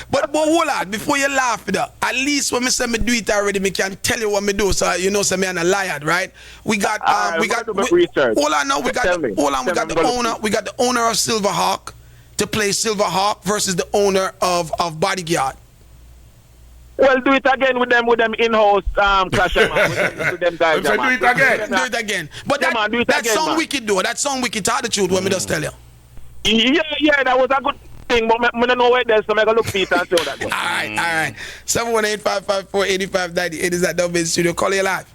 but hold on. Before you laugh, at least when me say me do it already, me can tell you what me do, so you know, say me and a liar, right? We got. Hold on, no, we got the owner. We got the owner of Silverhawk to play Silverhawk versus the owner of Bodyguard. Well, do it again with them in-house clash, with them guys. Do it again. But that sound wicked, though. That sound wicked. Tell the truth when me just tell you. Yeah, that was a good thing, but I don't know where there's so I gotta look for it and tell that. All right. 718-554-8598 is that double in studio. Call you live.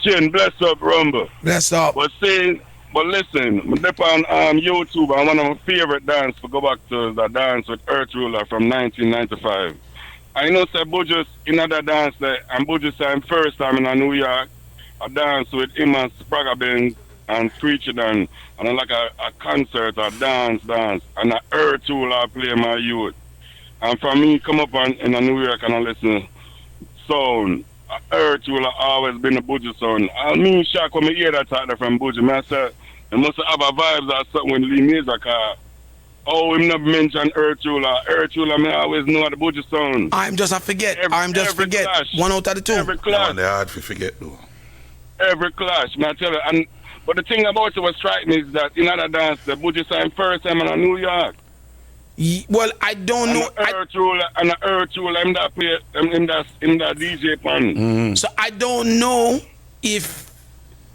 Chin, bless up, Rumble. Bless up. But listen, I'm on YouTube, and one of my favorite dance to go back to the dance with Earth Ruler from 1995. I know say Buju in that dance there, and Buju say I'm first time in New York. I dance with him and Spragga Benz and Screechy Dan, and I like a concert, a dance, and a Earth Ruler play my youth. And for me, come up in New York and I listen sound. Earth Ruler always been a Buju sound. I mean, shock when I hear that talk from Buju. I said, it must have a vibes or something when Lee Major, cause oh, him never mention Earth Ruler. Earth Ruler, me always know the Buju sound. I'm just a forget. Clash, 1 out of the 2. Every clash. They're hard to forget though. Every clash, man, I tell you. But the thing about it was strike me is that in other dance, the Buju sang first time in New York. Well, I don't know. Earth Ruler and the Earth Ruler, him that play, him that DJ pan. So I don't know if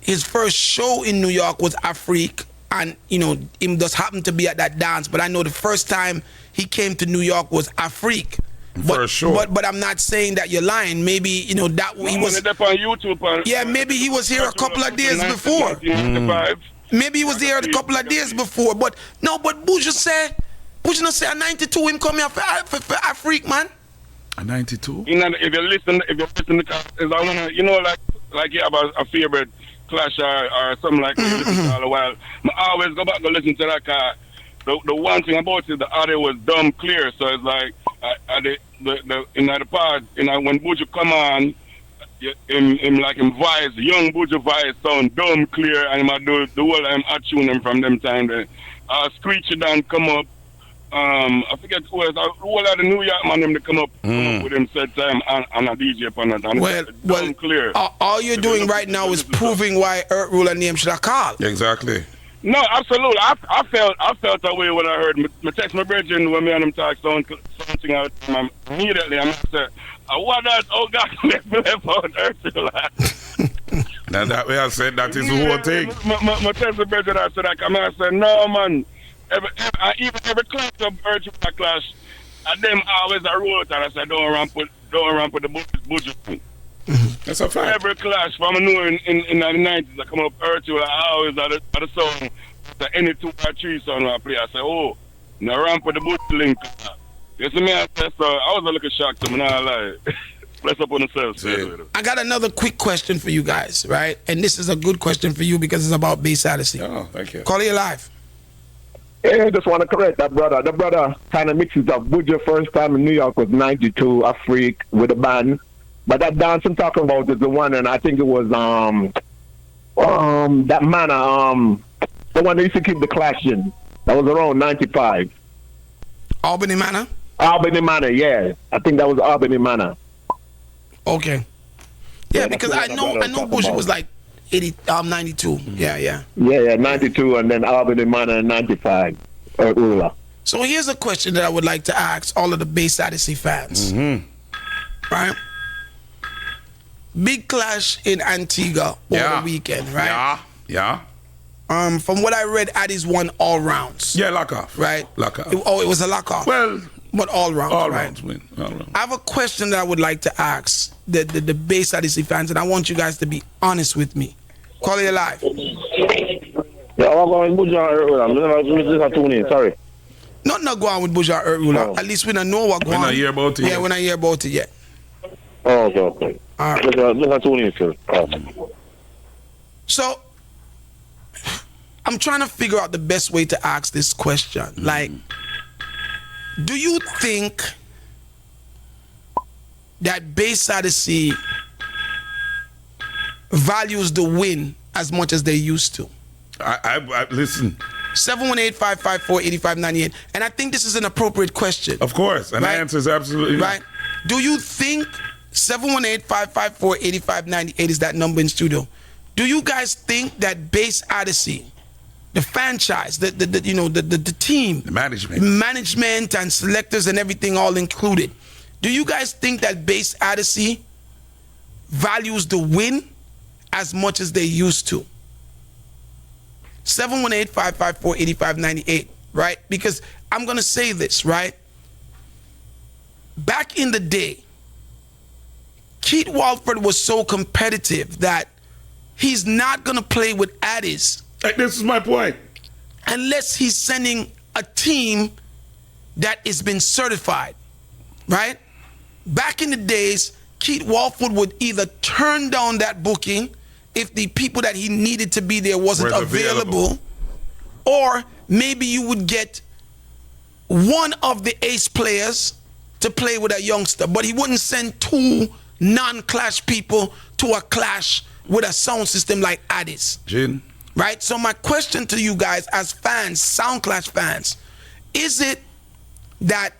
his first show in New York was Afrique, and you know him just happened to be at that dance. But I know the first time he came to New York was Afrique. For sure. But I'm not saying that you're lying. Maybe you know that he was. On YouTube. Yeah, maybe he was here a couple of days before. Maybe he was here a couple of days before. But no, but Buju not say a 92 him come here for Afrique, man. A 92? You know, if you listen to, I wanna, you know, like you have a favorite clash or something like that all a while. I always go back and listen to that car. The one thing about it, the audio was dumb clear. So it's like in the part, when Buju come on, him voice, young Buju voice sound dumb clear, and I do the whole time I tune him from them time. Screechy Dan come up. I forget who else. All of the New York man them to come up with him said time and a DJ upon that. Well, clear. All you're doing right now is proving why Earth Ruler name should have called. Exactly. No, absolutely. I felt that way when I heard. I text my brethren when me and him talk something out. Immediately I said, "What that? Oh God, left out Earth Ruler." Now that way I said that is the whole thing. My text my brethren I said, "No man." Even every clash of Earth Ruler clash, and them always a roll out, and I said, don't ramp with the Buju. That's a fact. Every clash from in the 90s, I come up Earth Ruler, I always had a song, any 2 or 3 song I play. I say, oh, now ramp with the Buju link. You see me? I said, so I was a little shocked to me, not lie. Bless up on themselves. I got another quick question for you guys, right? And this is a good question for you because it's about Bass Odyssey. Oh, thank you. Call you live. Yeah, I just want to correct that brother. The brother kind of mixes up. Buju first time in New York was 92, Afrique with a band. But that dance I'm talking about is the one, and I think it was that manor, the one that used to keep the clash in. That was around 95. Albany Manor? Albany Manor, yeah. I think that was Albany Manor. Okay. Yeah, because I know Buju was like 92. Yeah, 92, and then Albany Manor in 95. Ruler. So here's a question that I would like to ask all of the Bass Odyssey fans. Right? Big clash in Antigua over the weekend, right? Yeah. From what I read, Addies won all rounds. Yeah, lock off. Right? Lock off. It was a lock off. Well, but all rounds. All right? rounds win. All rounds. I have a question that I would like to ask the Bass Odyssey fans, and I want you guys to be honest with me. Call it live. Yeah, I'm going with Buju Earth Ruler. Sorry. Not go on with Buju Earth Ruler. At least we don't know what going on. We not hear about it. Yeah, we not hear about it yet. Oh, okay. All right. So, I'm trying to figure out the best way to ask this question. Like, do you think that Bass Odyssey values the win as much as they used to? I listen. 718-554-8598. And I think this is an appropriate question. Of course. And the answer is absolutely right. Do you think 718-554-8598 is that number in studio? Do you guys think that Bass Odyssey, the franchise, the team, the management and selectors and everything all included, do you guys think that Bass Odyssey values the win as much as they used to? 718-554-8598, right? Because I'm going to say this, right? Back in the day, Keith Walford was so competitive that he's not going to play with Addies. This is my point. Unless he's sending a team that has been certified, right? Back in the days, Keith Walford would either turn down that booking if the people that he needed to be there wasn't available. Or maybe you would get one of the ace players to play with a youngster, but he wouldn't send two non-clash people to a clash with a sound system like Addies. Jin. Right? So my question to you guys as fans, Sound Clash fans, is it that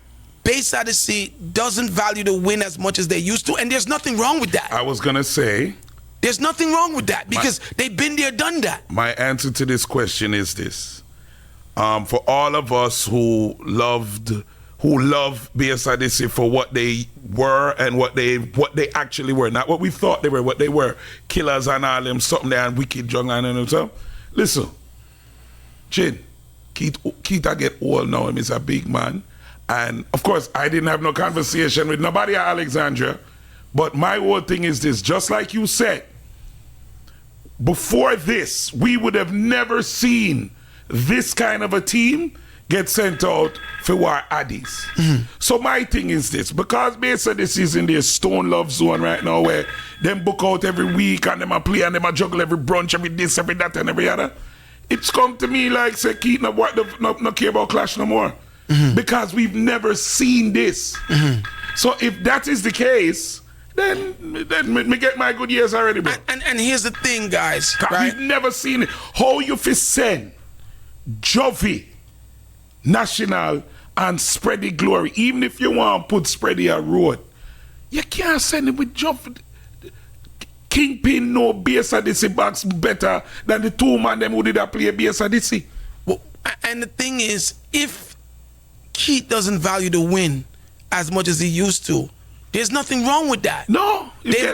Bass Odyssey doesn't value the win as much as they used to? And there's nothing wrong with that. I was going to say... There's nothing wrong with that because they've been there, done that. My answer to this question is this. For all of us who love Bass Odyssey for what they were and what they actually were, not what we thought they were, what they were, killers and all them, something there and wicked jungle and stuff. Listen, Chin, Keith I get old now, he's a big man. And of course, I didn't have no conversation with nobody at Alexandria, but my whole thing is this, just like you said, before this, we would have never seen this kind of a team get sent out for war Addies. So my thing is this, because Bass Odyssey is in their stone love zone right now where them book out every week and them a play and them a juggle every brunch, every this, every that and every other, it's come to me like say Keith no care about clash no more. Because we've never seen this. So if that is the case, then me get my good years already, bro. And here's the thing, guys. Right? We've never seen it. How you fi send Jovi, National, and Spready Glory, even if you want to put Spready a road, you can't send him with Jovi. Kingpin know Bass Odyssey box better than the two man them who did that play Bass Odyssey. Well, and the thing is, if Keith doesn't value the win as much as he used to, there's nothing wrong with that. No, they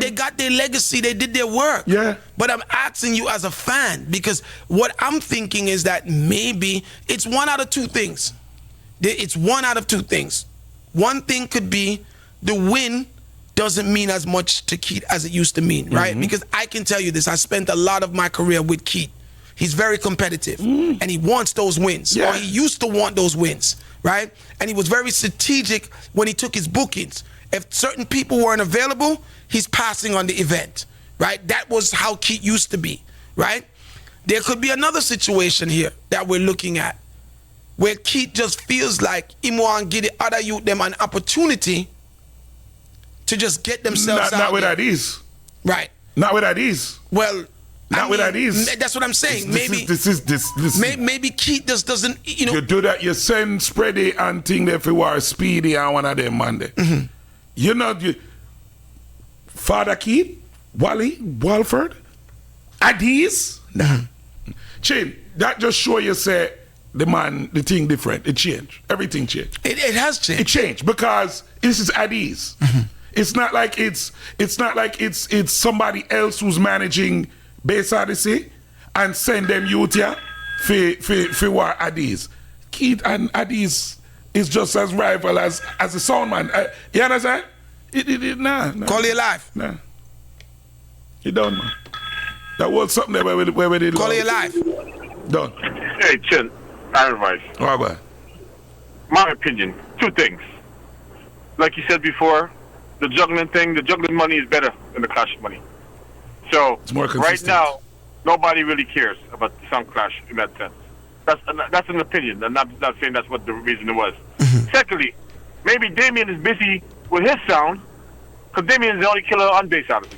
got their legacy, they did their work. Yeah. But I'm asking you as a fan, because what I'm thinking is that maybe it's one out of two things. It's one out of two things. One thing could be the win doesn't mean as much to Keith as it used to mean, right? Because I can tell you this, I spent a lot of my career with Keith. He's very competitive, and he wants those wins, or he used to want those wins, right? And he was very strategic when he took his bookings. If certain people weren't available, he's passing on the event, right? That was how Keith used to be, right? There could be another situation here that we're looking at where Keith just feels like he want to give the other youth them an opportunity to just get themselves out. Not with Addies. Right. Not with Addies. Well, not with Addies. That's what I'm saying. This maybe Keith just doesn't, You do that, you send Spready and thing there for war Speedy and one of them man there. You know, Father Keith, Wally, Walford, Addies. Chin, that just show you say the thing different. It changed. Everything changed. It has changed. It changed because this is Addies. It's not like it's somebody else who's managing Bass Odyssey and send them youth here for war Addies. Keith and Addies is just as rival as the sound man. You understand? Nah. Call your life. Nah. You done, man. That was something there where we did. Call your life. Done. Hey, Chin, advice. All right. My opinion, two things. Like you said before, the juggling money is better than the clash money. So it's more right now, nobody really cares about the sound clash in that sense. That's an opinion. I'm not saying that's what the reason it was. Secondly, maybe Damien is busy with his sound because Damien is the only killer on Bass Odyssey.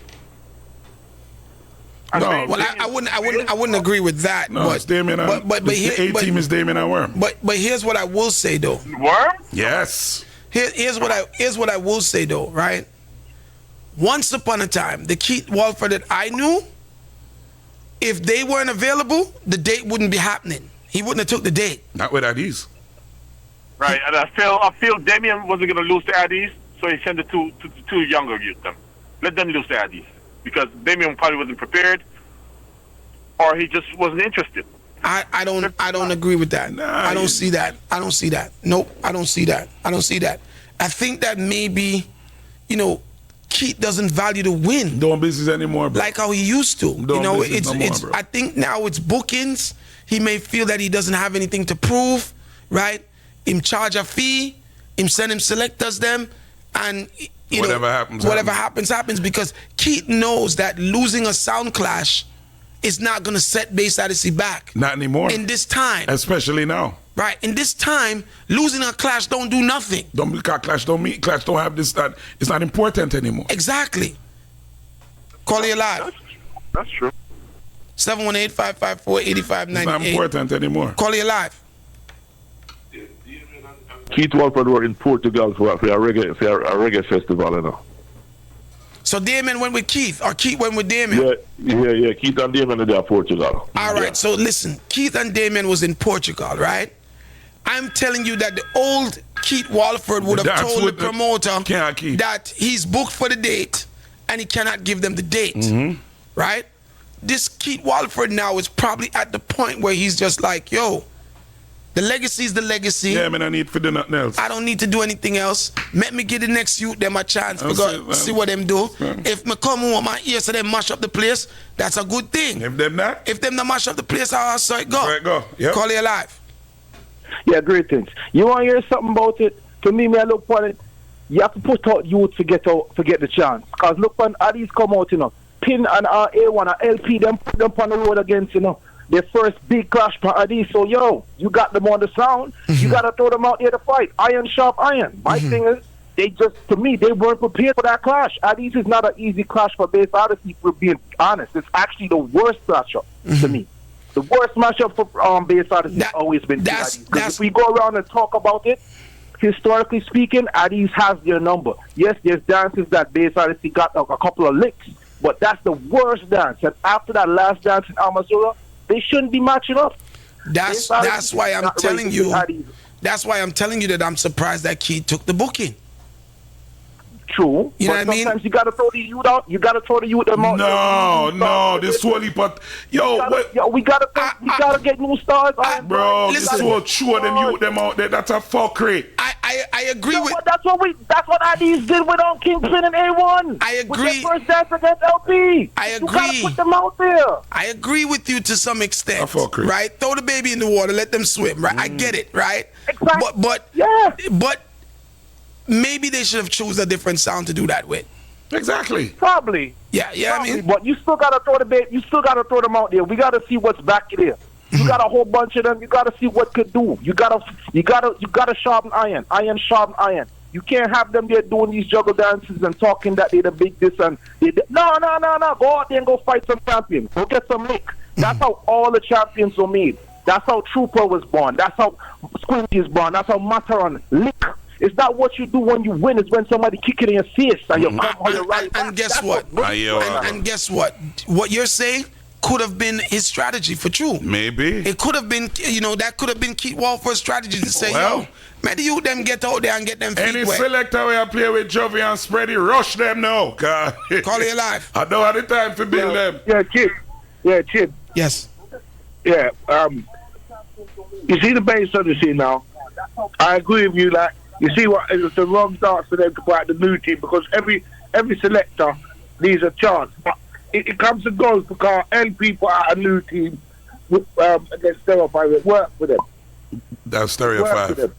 No, well, I wouldn't agree with that. No, but, it's Damien. But the A-team is Damien and Worm. But here's what I will say though. Worm? Yes. Here's what I will say though, right? Once upon a time, the Keith Walford that I knew, if they weren't available, the date wouldn't be happening. He wouldn't have took the date. Not with Addies. Right, and I feel Damien wasn't going to lose to Addies, so he sent the two younger youth them. Let them lose to Addies. Because Damien probably wasn't prepared, or he just wasn't interested. I don't agree with that. I don't see that. I don't see that. Nope, I don't see that. I don't see that. I think that maybe, Keith doesn't value the win. Doing business anymore, bro. Like how he used to. Bro. I think now it's bookings. He may feel that he doesn't have anything to prove, right? Him charge a fee, him send him selectors them, and whatever happens, happens because Keith knows that losing a sound clash is not going to set Bass Odyssey back. Not anymore. In this time. Especially now. Right. In this time, losing a clash don't do nothing. Clash don't have this, that. It's not important anymore. Exactly. Call you live. That's true. 718-554-8598. It's not important anymore. Call you live. Keith Walford were in Portugal for a reggae festival, you know. So Damien went with Keith, or Keith went with Damien? Yeah. Keith and Damien are there in Portugal. All right, so listen. Keith and Damien was in Portugal, right? I'm telling you that the old Keith Walford would have told the promoter that he's booked for the date and he cannot give them the date, right? This Keith Walford now is probably at the point where he's just like, yo, the legacy is the legacy. Yeah, man, I need to do nothing else. I don't need to do anything else. Let me get the next youth them a chance because see what them do. If me come home my ears so they mash up the place, that's a good thing. If them not mash up the place, I'll say go. Right, go. Yep. Call you live. Yeah, great things. You want to hear something about it? To me, I look for it. You have to put out youth to get the chance. Because look when Addies come out, you know. Pin and A1 and LP, them put them on the road against, you know, their first big clash for Addies. So, yo, you got them on the sound. You got to throw them out there to fight. Iron sharp iron. My thing is, they weren't prepared for that clash. Addies is not an easy clash for Bass Odyssey, for being honest. It's actually the worst matchup to me. The worst matchup for Bass Odyssey has always been Addies. If we go around and talk about it, historically speaking, Addies has their number. Yes, there's dances that Bass Odyssey got a couple of licks, but that's the worst dance. And after that last dance in Amazura, they shouldn't be matching up. That's why I'm telling you. That's why I'm telling you that I'm surprised that Keith took the booking. True. You know what I mean? Sometimes you gotta throw the youth out. You gotta throw the youth out. No, this Swally, but we gotta get new stars. Bro, this will show them youth them out there. That's a fuckery. I agree with. That's what Addies did with Kingpin and A1. I agree. With their first dance against LP. I agree. You gotta put them out there. I agree with you to some extent. Right? Throw the baby in the water, let them swim. Right? I get it. Right? Exactly. But maybe they should have chosen a different sound to do that with. Exactly. Probably. Yeah. I mean, but you still gotta throw the baby. You still gotta throw them out there. We gotta see what's back there. You got a whole bunch of them. You gotta see what could do. You gotta sharpen iron. Iron sharpen iron. You can't have them there doing these juggle dances and talking that they're the big this and no. Go out there and go fight some champions. Go get some lick. That's how all the champions were made. That's how Trooper was born. That's how Squinty is born. That's how Mataron lick. It's not what you do when you win. It's when somebody kick it in your face and you come on your right. And guess what? And guess what? What you're saying could have been his strategy for True. Maybe. It could have been, that could have been Keith Walford's strategy to say, maybe you them get out there and get them feet any wet. Selector where I play with Jovi and Spready, rush them now. Call you live. I don't have the time to build them. Yeah, Chid. Yes. Yeah, you see the Bass Odyssey now? I agree with you, like, you see what, it was the wrong start for them to put out the new team because every selector needs a chance. But it comes and goes because LP put out a new team against Stereo 5. It worked for them. That's Stereo 5.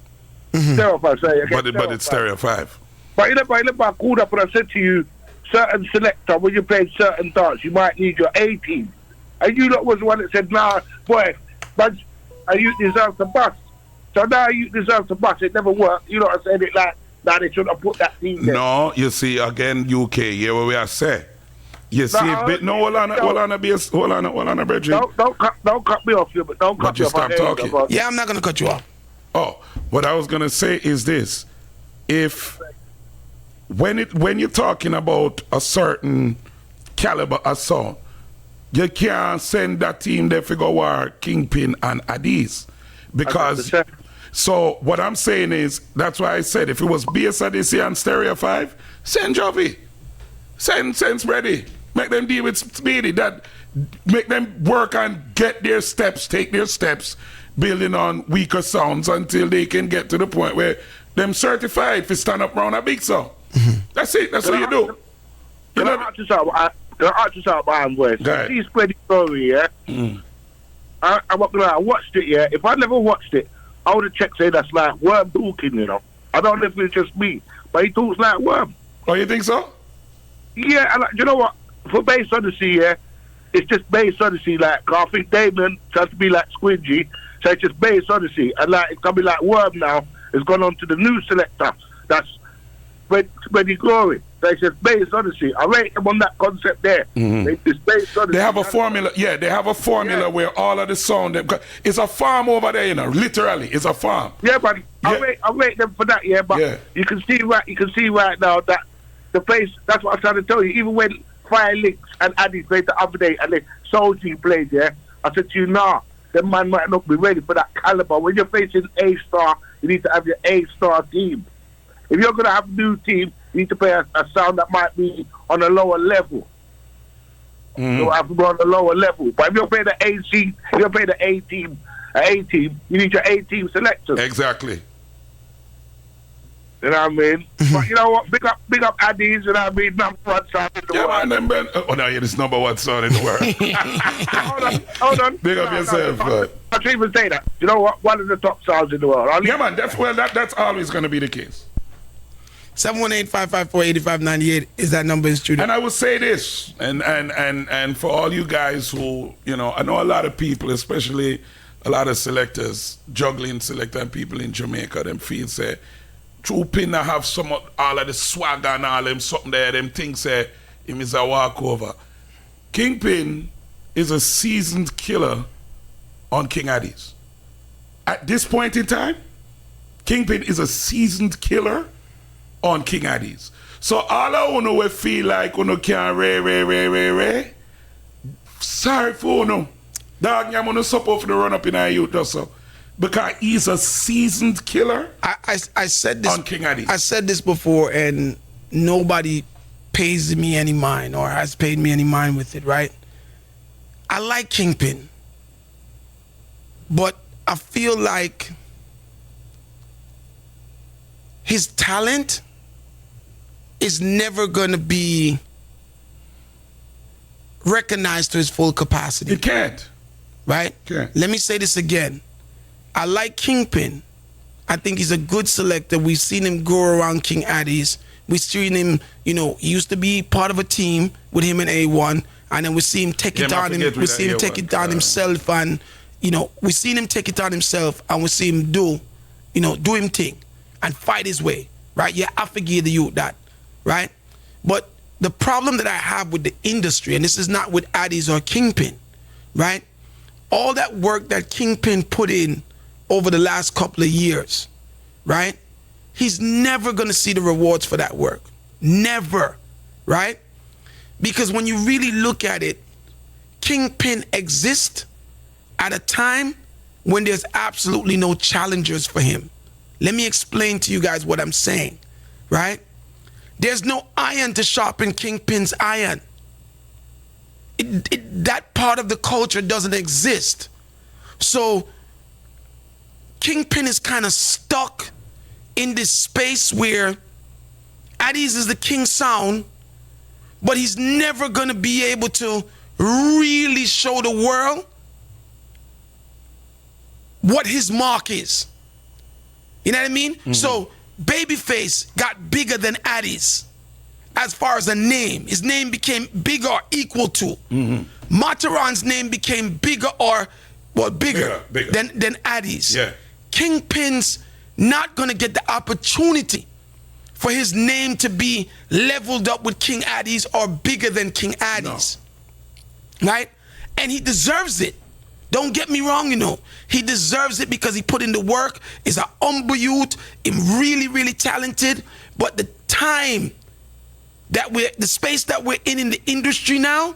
Stereo 5, sorry. But it's Stereo 5. But you know, I called up and I said to you, certain selector, when you play certain dance, you might need your A team. And you lot was the one that said, nah, boy, but you deserve to bust. So now you deserve to bust. It never worked. You know what I said? It like, now they should have put that team there. No, you see, again, UK, here where we are say. You see, hold on, Bridget. Don't cut me off here, but don't cut me off. Stop talking. Yeah, I'm not going to cut you off. Oh, what I was going to say is this. When you're talking about a certain caliber of sound, you can't send that team there for go war Kingpin and Addies. Because, so what I'm saying is, that's why I said, if it was Bass Odyssey and Stereo 5, send Jovi. Send Ready. Make them deal with Speedy. Make them work and get their steps, take their steps, building on weaker sounds until they can get to the point where them certified for stand up around a big song. That's it. That's what you do. Can I ask you something, man, boys? See Spready story, yeah? I'm not gonna lie, I watched it, yeah. If I never watched it, I would have checked say that's like worm talking, you know. I don't know if it's just me, but he talks like Worm. Oh, you think so? Yeah, and you know what? For Bass Odyssey, yeah, it's just Bass Odyssey. Like, I think Damon tries to be like Squidgy, so it's just Bass Odyssey. And like, it's gonna be like Worm now. It's gone on to the new selector. That's Redi Roc. So it's just Bass Odyssey. I rate them on that concept there. It's Bass Odyssey. They have a formula. Yeah, they have a formula where all of the sound. It's a farm over there, you know. Literally, it's a farm. Yeah, but I rate them for that. Yeah, but you can see right now that the bass. That's what I'm trying to tell you. Even when Fire Links and Addies played the other day, and then Soul G played, I said to you, nah, the man might not be ready for that caliber. When you're facing A-star, you need to have your A-star team. If you're gonna have a new team, you need to play a sound that might be on a lower level. You have to go on a lower level. But if you're playing the A team, you need your A team selectors. Exactly. You know what I mean? But you know what? Big up Addies, you know what I mean? Number one sound in the world. Man, Ben. Oh, no, you're this number one sound in the world. Hold on. Big up yourself, man. I can't even say that. You know what? One of the top sounds in the world. Yeah, man. That's always going to be the case. 718-554-8598 is that number in studio. And I will say this, and for all you guys who, you know, I know a lot of people, especially a lot of selectors, juggling selector and people in Jamaica, them feel say, True Pin have some all of the swagger and all them something there, them things say him is a walkover. Kingpin is a seasoned killer on King Addies. At this point in time, Kingpin is a seasoned killer on King Addies. So all I wanna we feel like uno can re. Sorry for uno. Dog, I'm gonna support for the run up in our youth also. Because he's a seasoned killer. I said this on King Addies. I said this before, and nobody pays me any mind or has paid me any mind with it, right? I like Kingpin, but I feel like his talent is never going to be recognized to his full capacity. It can't. Right? Let me say this again. I like Kingpin. I think he's a good selector. We've seen him go around King Addies. We've seen him, you know, he used to be part of a team with him and A1, and then we see him take it on him. We see him take it on himself, and you know, we seen him take it on himself, and we see him do him thing and fight his way. Right? Yeah, I forgive the youth that. Right? But the problem that I have with the industry, and this is not with Addies or Kingpin, right? All that work that Kingpin put in over the last couple of years, right? He's never going to see the rewards for that work. Never, right? Because when you really look at it, Kingpin exists at a time when there's absolutely no challengers for him. Let me explain to you guys what I'm saying, right? There's no iron to sharpen Kingpin's iron. That part of the culture doesn't exist. So Kingpin is kind of stuck in this space where Addies is the king sound, but he's never going to be able to really show the world what his mark is. You know what I mean? So Babyface got bigger than Addies as far as a name. His name became bigger or equal to. Mataran's name became bigger or bigger. than Addies. Yeah. Kingpin's not gonna get the opportunity for his name to be leveled up with King Addies or bigger than King Addies. No. Right? And he deserves it. Don't get me wrong, you know. He deserves it because he put in the work. He's an humble youth. He's really, really talented. But the time that the space that we're in the industry now,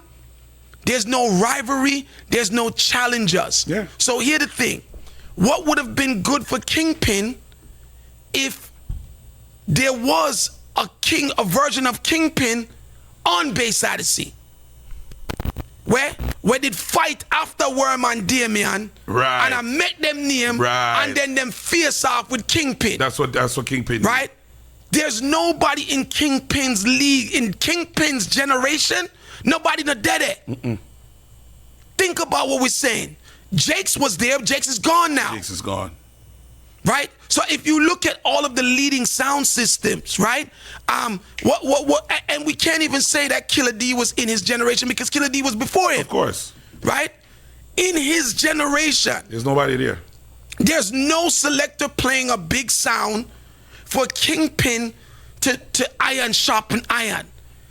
there's no rivalry. There's no challengers. Yeah. So here's the thing. What would have been good for Kingpin if there was a version of Kingpin on Bass Odyssey? Where did fight after Worm and Damien, right? And I met them name, right? And then them face off with Kingpin. That's what Kingpin, right? There's nobody in Kingpin's league, in Kingpin's generation. Nobody not dead it. Think about what we're saying. Jakes was there. Jakes is gone now. Jakes is gone. right? So if you look at all of the leading sound systems, right? And we can't even say that Killer D was in his generation because Killer D was before him. Of course. Right? In his generation. There's nobody there. There's no selector playing a big sound for Kingpin to iron sharpen iron.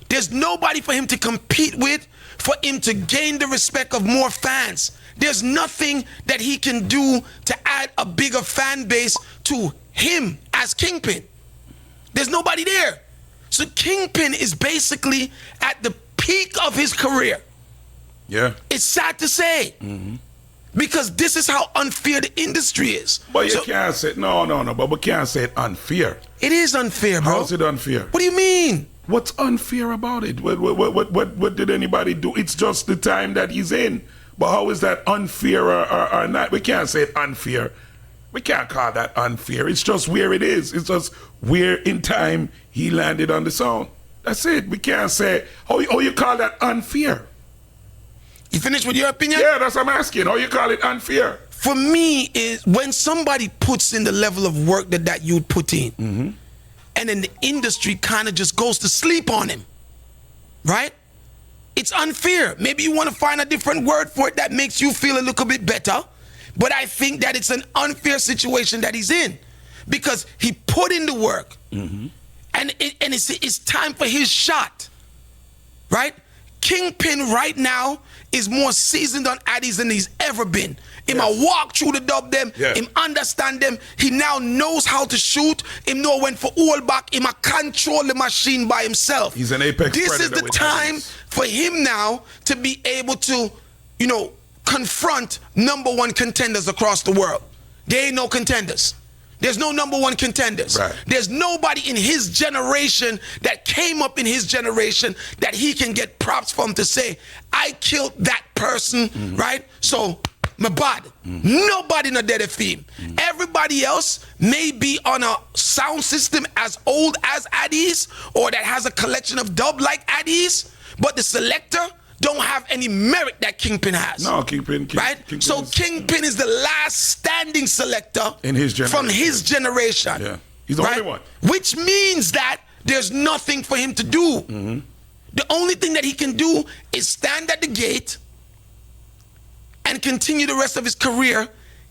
There's nobody for him to compete with, for him to gain the respect of more fans. There's nothing that he can do to add a bigger fan base to him as Kingpin. There's nobody there. So Kingpin is basically at the peak of his career. Yeah. It's sad to say. Because this is how unfair the industry is. But you can't say, but we can't say it unfair. It is unfair, bro. How's it unfair? What do you mean? What's unfair about it? What did anybody do? It's just the time that he's in. But how is that unfair or not? We can't say it unfair. We can't call that unfair. It's just where it is. It's just where in time he landed on the sound. That's it. We can't say, how you call that unfair? You finished with your opinion? Yeah, that's what I'm asking. How you call it unfair? For me, is when somebody puts in the level of work that you'd put in, and then the industry kind of just goes to sleep on him, right? It's unfair. Maybe you want to find a different word for it that makes you feel a little bit better, but I think that it's an unfair situation that he's in because he put in the work, and it's time for his shot, right? Kingpin right now is more seasoned on Addies than he's ever been. Him a walk through the dub them, him understand them. He now knows how to shoot. Him know when for all back. Him a control the machine by himself. He's an apex This predator is the with time Addies. for him now to be able to, confront #1 contenders across the world. There ain't no contenders. There's no #1 contenders. Right. There's nobody in his generation that came up in his generation that he can get props from to say, I killed that person, right? So, my bad. Nobody not dead of him. Everybody else may be on a sound system as old as Addies or that has a collection of dub like Addies, but the selector don't have any merit that Kingpin has. No, Kingpin. Right? So Kingpin is the last standing selector in his generation. from his generation. Yeah. He's the only one. Which means that there's nothing for him to do. The only thing that he can do is stand at the gate and continue the rest of his career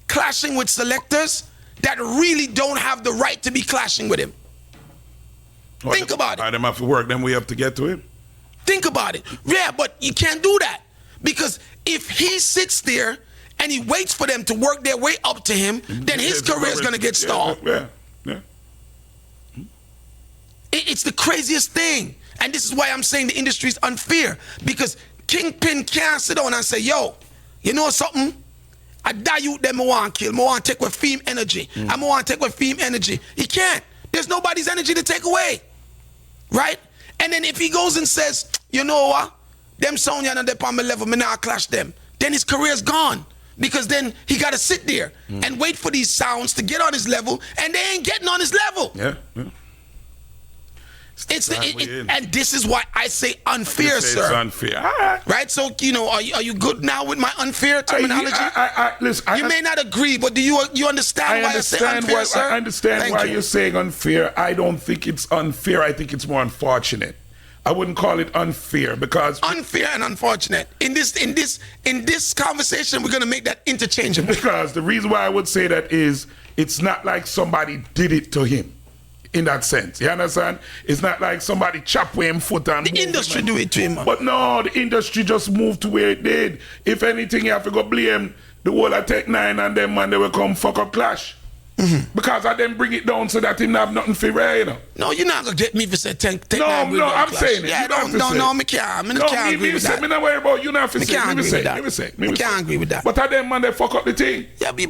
clashing with selectors that really don't have the right to be clashing with him. Think about it. I them have to work them way up to get to him. Think about it. Yeah, but you can't do that. Because if he sits there and he waits for them to work their way up to him, then his career is going to get stalled. It's the craziest thing. And this is why I'm saying the industry is unfair. Because Kingpin can't sit down and say, yo, you know something? I die you them I want to kill. I want to take with fame energy. I want to take with fame energy. He can't. There's nobody's energy to take away. Right? And then if he goes and says, you know what? Them sound you not on my level, me now clash them. Then his career's gone. Because then he got to sit there and wait for these sounds to get on his level, and they ain't getting on his level. Yeah. And this is why I say unfair, sir. It's unfair. Right? So, are you good now with my unfair terminology? Listen, you may not agree, but do you understand why I say unfair, sir? I understand why you're saying unfair. I don't think it's unfair. I think it's more unfortunate. I wouldn't call it unfair because unfair and unfortunate. In this conversation, we're gonna make that interchangeable. Because the reason why I would say that is it's not like somebody did it to him. In that sense, you understand? It's not like somebody chopped with him foot and the industry do it to him. But no, the industry just moved to where it did. If anything, you have to go blame the whole of Tech 9 and them man, they will come fuck up Clash. Because I then bring it down so that him not have nothing for rare, you know. No, you're not gonna get me for say Tech 9. No, I'm saying it. Yeah, no, me can't agree with that. Me not worry about you not for say. Me can't agree with that. But at them man, they fuck up the thing. Yeah, but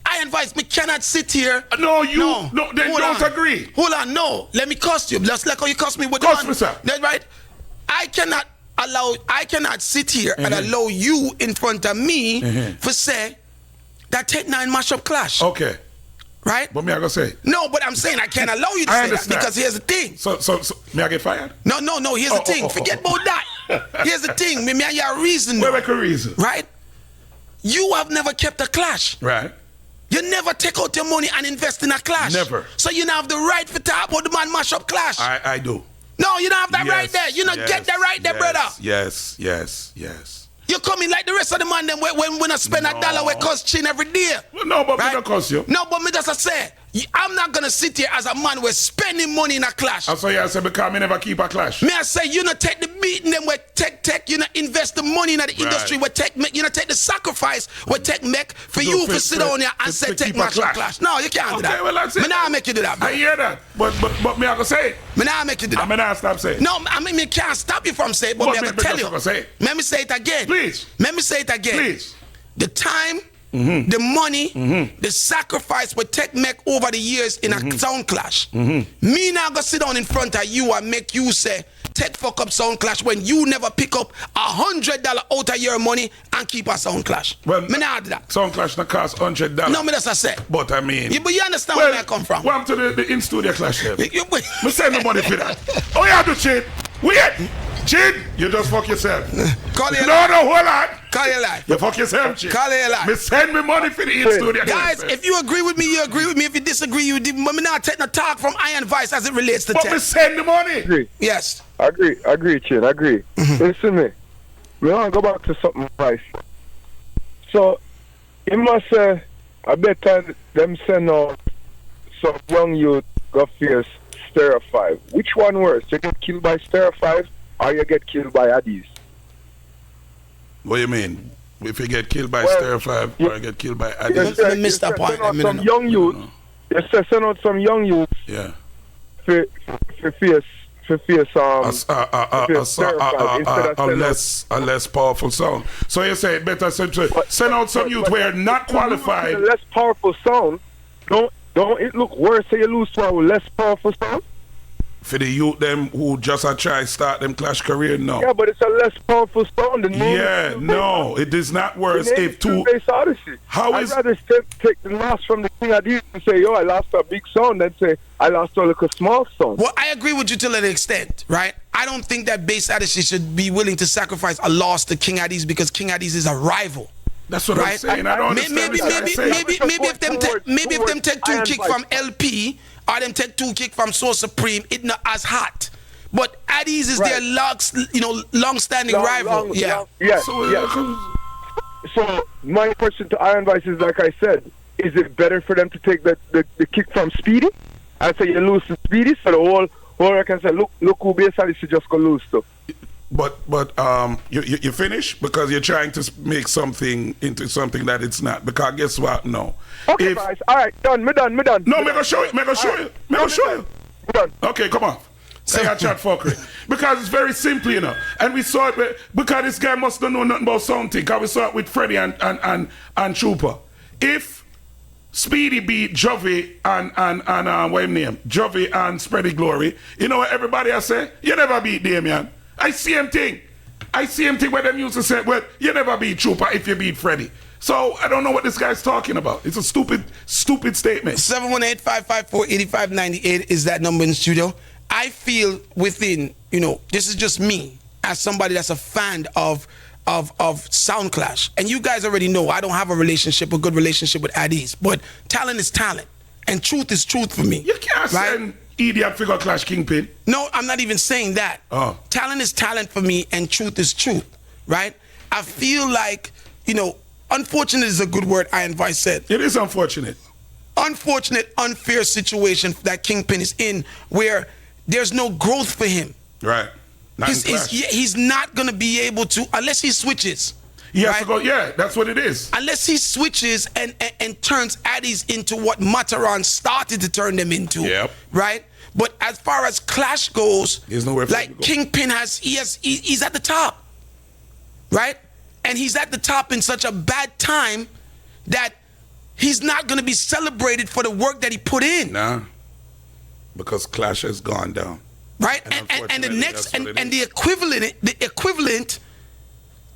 I advise me cannot sit here. No, they don't agree. Hold on, no. Let me cost you. Just like how you cost me with cost me, sir. That's right. I cannot sit here and allow you in front of me for say that Tech 9 mash up Clash. Okay. Right? But me I gonna say. No, but I'm saying I can't allow you to say that because here's the thing. So me I get fired? No, here's the thing. Forget about that. Here's the thing. Me I have a reason. Where make a reason? Right? You have never kept a Clash. Right. You never take out your money and invest in a clash. Never. So you don't have the right to talk about the man mash up clash. I do. No, you don't have that Yes, right there. You don't get that right there, brother. Yes. You come in like the rest of the man them when I spend $1 we cost chin every day. Well, no, but me don't cost you. No, but me just I say, I'm not gonna sit here as a man we're spending money in a clash. I saw you say because me never keep a clash. Me I say you not take the beating them we take you not invest the money in the industry we take you not take the sacrifice we take make for you to sit down here and say take match clash. No, you can't do that. Well, that's it. Me now make you do that, bro. I hear that, but me I go say it. Me now make you do that. I mean I stop saying. No, I mean me can't stop you from saying, but me I go tell you. Let me say it again. Please. Let me say it again. Please. The time, the money, the sacrifice we take make over the years in a sound clash. Me now go sit down in front of you and make you say, take fuck up sound clash when you never pick up $100 out of your money and keep a sound clash. Well, me not do that. Sound clash not cost $100. No, me that's I say. But I mean, but you understand where I come from. Welcome to the in-studio clash here. Me send the money for that. Oh yeah, do cheat. Wait. Cheat, you just fuck yourself. Call it no, hold on. Call it life. You fuck yourself, Cheat. Call it life. Me send me money for the in-studio. Guys, if you agree with me, you agree with me. If you disagree, you did. But me not take no talk from Iron Vice as it relates to but me send the money. Agree. Yes. Agree, Chin. Agree. Listen me. We want to go back to something Vice. So, you must say, I bet them send out some young youth go face Stereo 5. Which one worse? You get killed by Stereo 5 or you get killed by Addies? What do you mean? If you get killed by Stereo 5 or you get killed by Addies? You missed that point. Some young youth. You say send out some young youth. Yeah. For face a less powerful sound. So you say it better send out some youth where not qualified. A less powerful sound. Don't it look worse so you lose to a less powerful sound? For the youth them who just a try start them clash career, no. Yeah, but it's a less powerful sound than no, it is not worse if two. Bass Odyssey. I'd rather take the loss from the King Addies and say, yo, I lost a big sound than say I lost a little small sound. Well, I agree with you to an extent, right? I don't think that Bass Odyssey should be willing to sacrifice a loss to King Addies because King Addies is a rival. That's what I'm saying. I don't understand. Maybe if them take two kick from LP or them take two kick from Soul Supreme, it's not as hot. But Addies is their long-standing rival. So my question to Iron Vice is, like I said, is it better for them to take the kick from Speedy? I say you lose to Speedy, so the whole I can say, look who Bass Odyssey just gonna lose to. But you finish because you're trying to make something into something that it's not. Because guess what? No. Okay, guys. All right, done. Me done. No, me go show you. Done. Okay, come on. Say a chat fuckery. Because it's very simple, you know. And we saw it because this guy must not know nothing about something. Because we saw it with Freddie and Trooper. If Speedy beat Jovi and what his name? Jovi and Spready Glory. You know what everybody I say? You never beat Damien. I see him thing where them used to say, well, you never beat Trooper if you beat Freddie. So I don't know what this guy's talking about. It's a stupid statement. 718-554-8598 is that number in the studio. I feel within, this is just me as somebody that's a fan of Sound Clash. And you guys already know I don't have a good relationship with Addies, but talent is talent. And truth is truth for me. You can't send idiot figure clash Kingpin. No, I'm not even saying that. Oh. Talent is talent for me and truth is truth, right? I feel like, unfortunate is a good word Iron Vice said. It is unfortunate. Unfortunate, unfair situation that Kingpin is in where there's no growth for him. Right. He's not going to be able to, unless he switches. He has to go, that's what it is. Unless he switches and turns Addies into what Mataran started to turn them into, right? But as far as Clash goes, there's nowhere for him to go. Kingpin he's at the top, right? And he's at the top in such a bad time that he's not going to be celebrated for the work that he put in. Nah, because Clash has gone down, right? And the next and the equivalent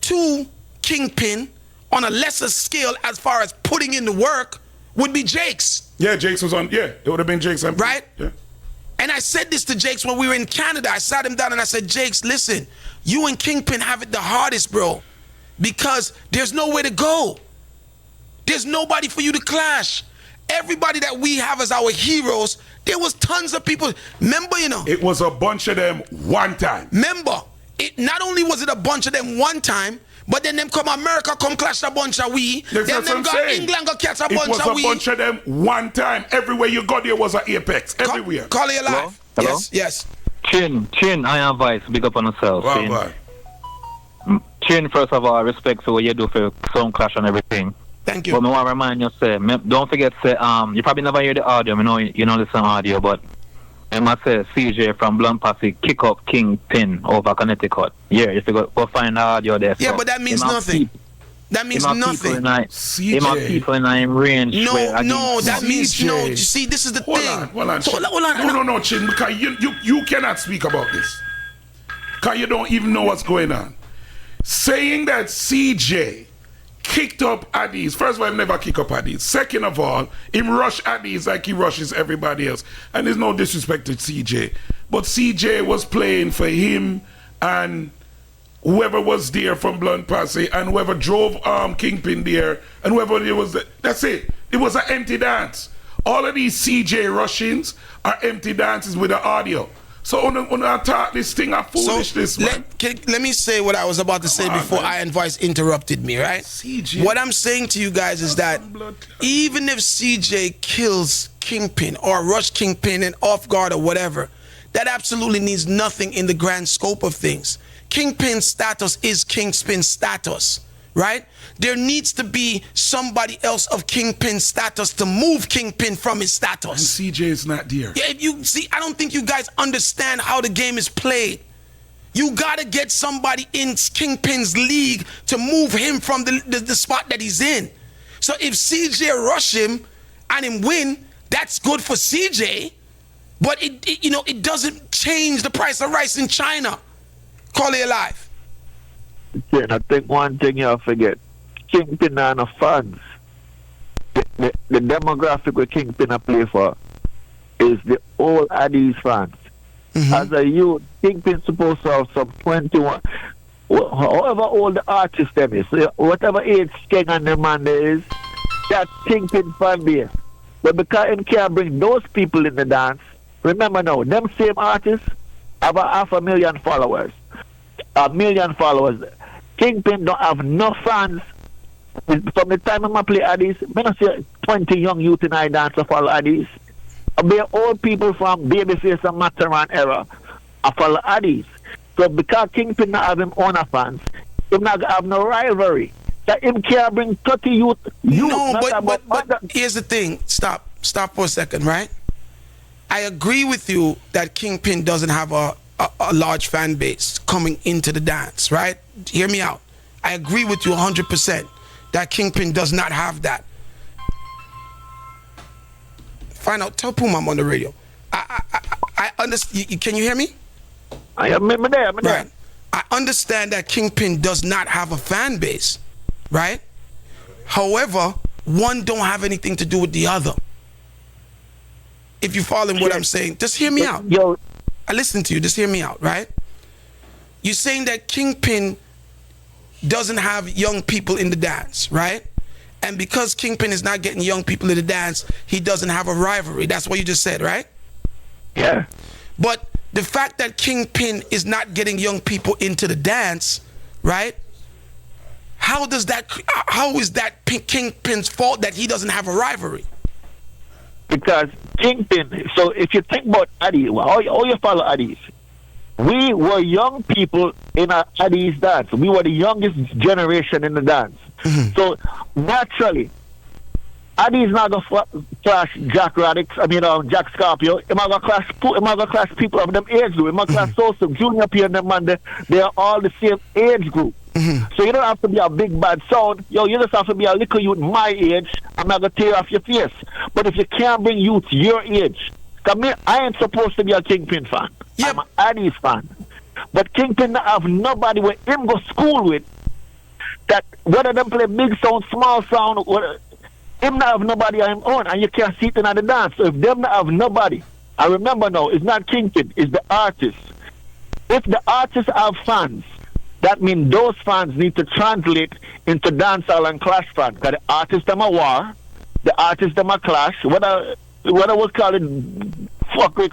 to Kingpin on a lesser scale as far as putting in the work would be Jakes. Yeah, Jakes was on. Yeah, it would have been Jakes. Right? Yeah. And I said this to Jakes when we were in Canada. I sat him down and I said, Jakes, listen, you and Kingpin have it the hardest, bro, because there's nowhere to go. There's nobody for you to clash. Everybody that we have as our heroes, there was tons of people. Remember, you know. It was a bunch of them one time. Remember, not only was it a bunch of them one time, but then them come America come clash a bunch of we. Then them got England go catch a bunch of we. It was a bunch of them one time. Everywhere you go there was an apex. Everywhere. Call it alive. Hello? Yes. Chin, I am Vice. Big up on yourself. Chin, first of all, respect for what you do for Sound Clash and everything. Thank you. But I want to remind you, say, don't forget, say, you probably never hear the audio. I know you don't listen to audio, but I must say, CJ from Blunt Posse kick up Kingpin over Connecticut. Yeah, if you go find the audio there. Yeah, so, but that means nothing. That means nothing. CJ. My people in range. No, that means no. You see, this is the thing. Hold on. No, Chin, because you cannot speak about this. Because you don't even know what's going on. Saying that CJ kicked up Addies. First of all, I've never kicked up Addies. Second of all, him rush Addies like he rushes everybody else. And there's no disrespect to CJ. But CJ was playing for him and whoever was there from Blunt Posse and whoever drove Kingpin there and whoever it was. That's it. It was an empty dance. All of these CJ rushings are empty dances with the audio. So when I talk this thing of foolishness, so let me say what I was about to say before Iron Voice interrupted me, right? CJ. What I'm saying to you guys is that even if CJ kills Kingpin or rush Kingpin and off guard or whatever, that absolutely means nothing in the grand scope of things. Kingpin's status is Kingpin's status, right? There needs to be somebody else of Kingpin's status to move Kingpin from his status. And CJ is not there. Yeah, if you see, I don't think you guys understand how the game is played. You gotta get somebody in Kingpin's league to move him from the spot that he's in. So if CJ rush him and him win, that's good for CJ, but it doesn't change the price of rice in China. Call it alive. Yeah, I think one thing you forget. Kingpin and fans. The demographic where Kingpin play for is the old Addies fans. As a youth, Kingpin supposed to have some 21, however old the artist them is, whatever age King and the man there is, that Kingpin fan base. But because him can't bring those people in the dance, remember now, them same artists have 500,000 followers. 1 million followers. Kingpin don't have no fans. From the time I play Addies, I don't see 20 young youth in I dance to follow Addies. Be old people from Babyface and Mataran era I follow Addies. So because Kingpin not have him own fans, him not have no rivalry. That him can't bring 30 youth. No, but here's the thing. Stop for a second, right? I agree with you that Kingpin doesn't have a large fan base coming into the dance, right? Hear me out. I agree with you 100% that Kingpin does not have that. Find out. Tell Puma I'm on the radio. I understand. Can you hear me? I'm there. Right. I understand that Kingpin does not have a fan base, right? However, one don't have anything to do with the other. If you follow what I'm saying, just hear me out. I listen to you. Just hear me out, right? You're saying that Kingpin doesn't have young people in the dance, right? And because Kingpin is not getting young people in the dance, he doesn't have a rivalry. That's what you just said, right? Yeah. But the fact that Kingpin is not getting young people into the dance, right? How is that Kingpin's fault that he doesn't have a rivalry? Because Kingpin, so if you think about Addies, all you follow Addies, we were young people in our Addies dance. We were the youngest generation in the dance. So naturally, Addies not gonna clash Jack Radix, Jack Scorpio. Am I gonna clash people of them age group? Am I clash Sosa, Junior P and them man? They are all the same age group. So you don't have to be a big bad sound. You just have to be a little youth my age. I'm not gonna tear off your face. But if you can't bring youth your age, I ain't supposed to be a Kingpin fan. I'm an Addies fan. But Kingpin not have nobody where him go school with. That whether them play big sound, small sound, him not have nobody on him own, and you can't see it in the dance. So if them not have nobody, I remember now, it's not Kingpin, it's the artist. If the artists have fans, that means those fans need to translate into dancehall and clash fans. Because the artists them are war, the artists them are clash. Whether was called it fuck with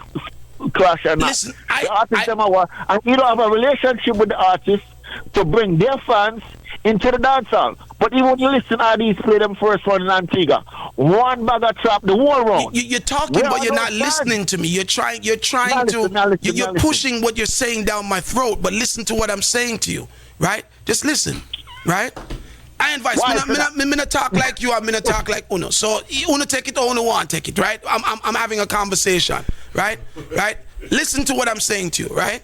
clash or not. Listen, the artists them are war, and you don't have a relationship with the artists to bring their fans into the dancehall. But even when you listen to Addies play them first one in Antigua, one bag of trap the whole round. You're talking, but you're not listening to me. You're trying you're pushing what you're saying down my throat, but listen to what I'm saying to you, right? Just listen, right? I advise me not talk like you, I'm gonna talk like Uno. So Uno take it or Uno want take it, right? I'm having a conversation, right? Right? Listen to what I'm saying to you, right?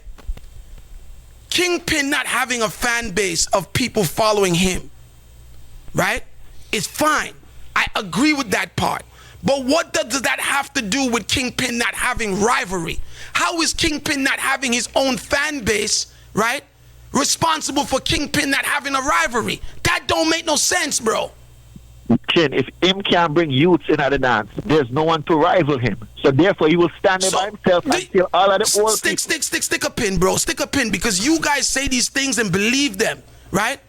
Kingpin not having a fan base of people following him, right, is fine. I agree with that part. But what does that have to do with Kingpin not having rivalry? How is Kingpin not having his own fan base, right, responsible for Kingpin not having a rivalry? That don't make no sense, bro. Chin, if him can't bring youths in at the dance, there's no one to rival him. So therefore, he will stand there by himself until all of the old stick a pin, bro. Stick a pin, because you guys say these things and believe them, right?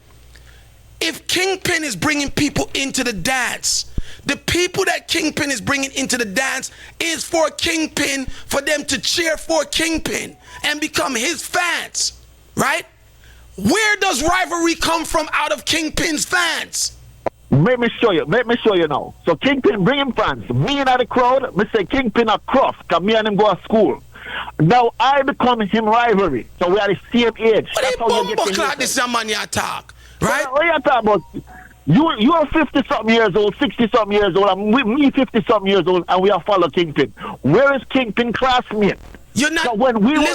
If Kingpin is bringing people into the dance, the people that Kingpin is bringing into the dance is for Kingpin, for them to cheer for Kingpin and become his fans, right? Where does rivalry come from out of Kingpin's fans? Let me show you now. So Kingpin bring him fans. Me in the crowd, me say Kingpin a cross, because me and him go to school. Now I become him rivalry. So we are the same age. But that's how you get this man you talk, right? What you talk about? You are 50-something years old, 60-something years old, and me 50-something years old, and we are follow Kingpin. Where is Kingpin classmate? You're not. So when we you're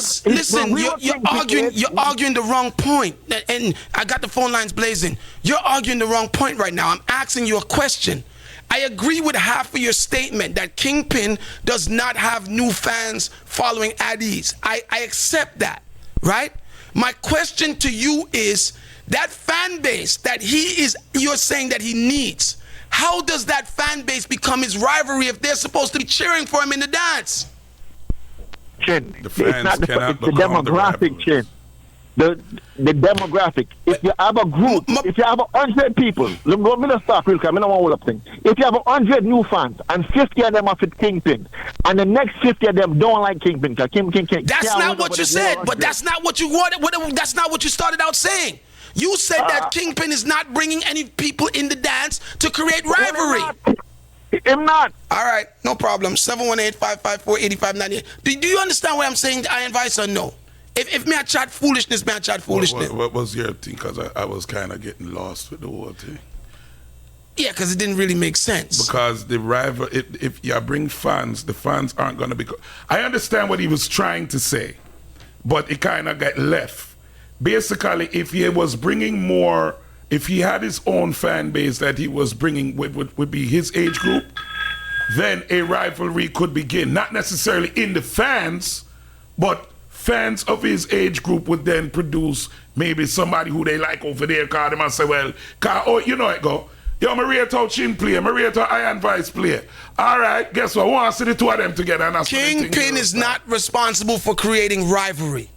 arguing the wrong point, and I got the phone lines blazing. You're arguing the wrong point right now. I'm asking you a question. I agree with half of your statement that Kingpin does not have new fans following Addies. I accept that, right? My question to you is that fan base that you're saying that he needs. How does that fan base become his rivalry if they're supposed to be cheering for him in the dance? Chin, it's not the demographic, Chin. The demographic. If you have a group, if you have 100 people, let me just start real quick. I don't want to hold up thing. If you have 100 new fans and 50 of them are fit Kingpin, and the next 50 of them don't like Kingpin, because Kingpin. That's not what you said, but that's not what you wanted. That's not what you started out saying. You said that Kingpin is not bringing any people in the dance to create rivalry. I'm not. All right, no problem. 718-554-8598. Do you understand what I'm saying? I advise or no? If me I chat foolishness, me I chat foolishness. What was your thing? Because I was kind of getting lost with the whole thing. Yeah, because it didn't really make sense. Because the rival, if you bring fans, the fans aren't going to be. I understand what he was trying to say, but it kind of got left. Basically, if he was bringing more. If he had his own fan base that he was bringing would be his age group, then a rivalry could begin. Not necessarily in the fans, but fans of his age group would then produce maybe somebody who they like over there, call them and say, well, you know it go. Yo, Maria Tau Chin play, Maria Tau Iron Vice play. All right, guess what? We want to see the two of them together. And Kingpin is not responsible for creating rivalry.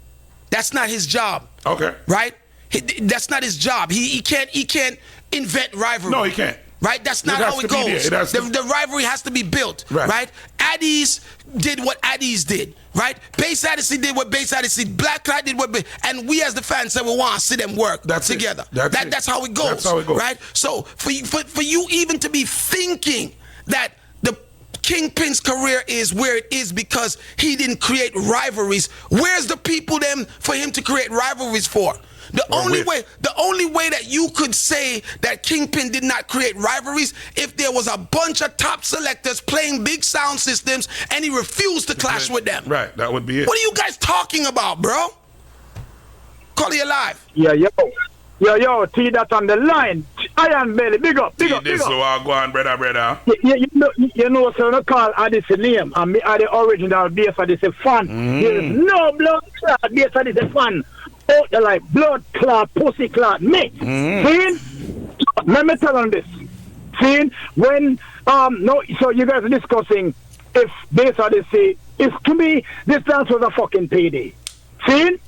That's not his job. Okay. Right? That's not his job. He can't invent rivalry. No, he can't. Right? That's not how it goes. The rivalry has to be built. Right? Addies did what Addies did. Right? Bass Odyssey did what Bass Odyssey. Black Cloud did what. And we as the fans said we want to see them work together. That's how it goes. That's how it goes. Right? So for you even to be thinking that the Kingpin's career is where it is because he didn't create rivalries, where's the people then for him to create rivalries for? The only way that you could say that Kingpin did not create rivalries if there was a bunch of top selectors playing big sound systems and he refused to clash with them. Right, that would be it. What are you guys talking about, bro? Call you live. Yeah, yo, T that on the line. Iron Belly, big up. So I'll go on, brother. You know, so I call Addies name, and me are the original Bass Odyssey fan. There is no blood clot Bass Odyssey fan. Out there like blood clot, pussy clot, me. See? Let me tell you this. See? When, so you guys are discussing if Bass Odyssey, to me, this dance was a fucking payday. See?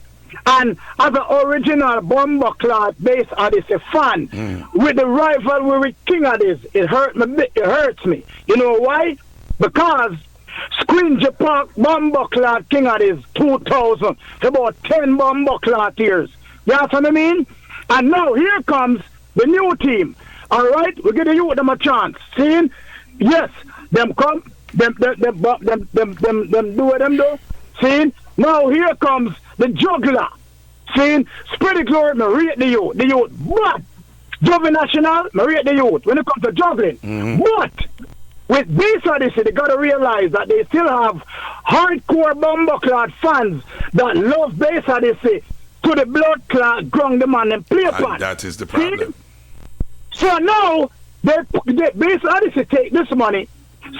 And as an original Bumbleclad Bass Odyssey fan, with the rivalry with King Addies, it hurts me. You know why? Because Squingy Park Bumbleclad King Addies 2000, about 10 Bumbleclad years. You know what I mean? And now here comes the new team. All right, we're gonna give them a chance. See? Yes, them come, them do what them do. See? Now here comes the juggler. See? Spread the glory, me rate the youth. But Juve National, me rate the youth when it comes to juggling. But with Bass Odyssey, they gotta realize that they still have hardcore Bumbleclad fans that love Bass Odyssey to the blood clot ground the man and play upon. That is the problem. So now they Bass Odyssey take this money.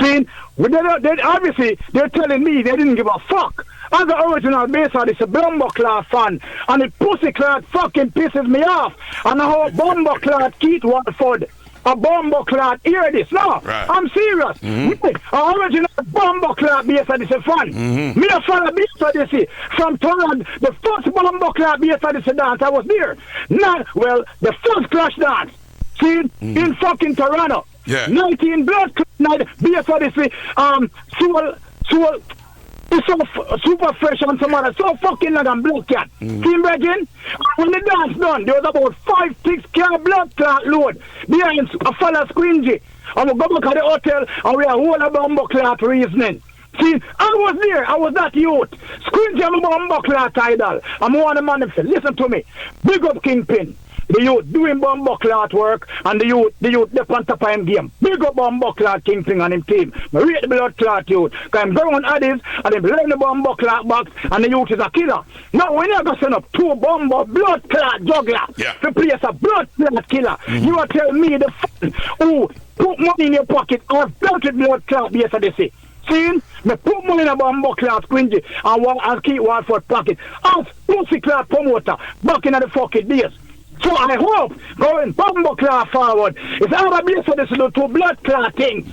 See, obviously they're telling me they didn't give a fuck. As the original Bass Odyssey Bumbleclad fan, and the Pussyclad fucking pisses me off. And the whole Bumbleclad Keith Watford, a Bumbleclad hear this. No, right. I'm serious. Me, an original Bumbleclad Bass Odyssey fan. Me a fan of Bass Odyssey from Thailand. The first Bumbleclad Bass Odyssey dance I was there. The first Clash dance. See, in fucking Toronto. Yeah. 19 blood night Bass Odyssey. It's so super fresh and some other so fucking like a blood cat. See, Bregin? When the dance done, there was about 5-6 car blood clot load behind a fella Squingy. And we go back to the hotel and we are whole of Bumbleclad reasoning. See, I was there, I was that youth. Squingy and Bumbleclad idol. I'm one of the man say, listen to me. Big up Kingpin. The youth doing Bumbleclad work and the youth the on top of him game. Big up Bumbleclad Kingpin and him team. I rate the blood clot youth. Because I'm going on Addies and them learn the Bumbleclad box and the youth is a killer. Now when you're going to send up two blood clot juggler to place a blood clot killer, you are telling me the fan who put money in your pocket or built with blood clot Bass Odyssey. See? Me put money in a Bumbleclad Squingy and keep Watford pocket. As Pussyclad promoter back in the fucking days. So I hope going Bumbleclad forward is either Bass Odyssey to two blood clot things.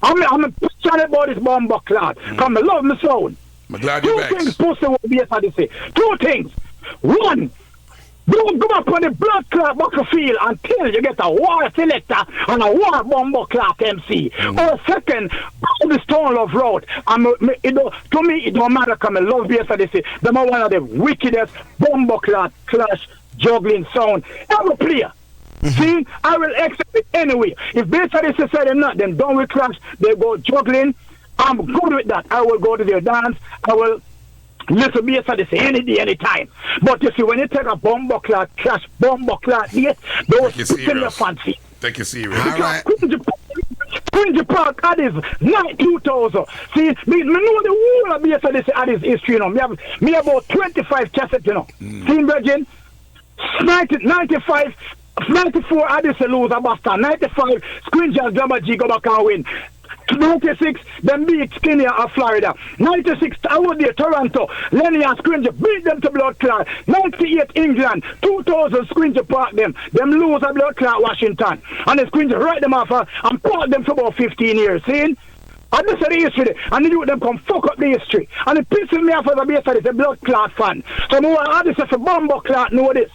I'm passionate about this Bumbleclad because I love my sound. I'm glad you're back. Two things Pussy will Bass Odyssey. Two things. One, don't go up on the blood clot battlefield until you get a war selector and a war Bumbleclad MC. Or second, on the Stone Love Road. To me, it don't matter because I love Bass Odyssey. Them are one of the wickedest Bumbleclad clash juggling sound ever player. See, I will accept it anyway. If Bass Odyssey said them not, then don't we clash, they go juggling. I'm good with that. I will go to their dance. I will listen to Bass Odyssey any day, anytime. But you see, when you take a Bumbleclad clash, Bumbleclad, yes, those put in your fancy. Take it serious. All right. Squingy Park Addies, 2000. See, me know the whole of Bass Odyssey Addies history, you know. Me have about 25 cassettes, you know. See, Virgin? 94 Addies lose a Boston. 95 Squingy and Drama G go back and win. 96 them beat Skinny of Florida. 96 I was there Toronto. Lenny and Squingy beat them to blood clot. 98 England. 2000 Squingy park them. Them lose a blood clot Washington. And the Squingy write them off and park them for about 15 years. See? And this is the history. And the youth them come fuck up the history. And it pisses me off as a Bass Odyssey blood clot fan. So I want to say for Bumbleclad know this.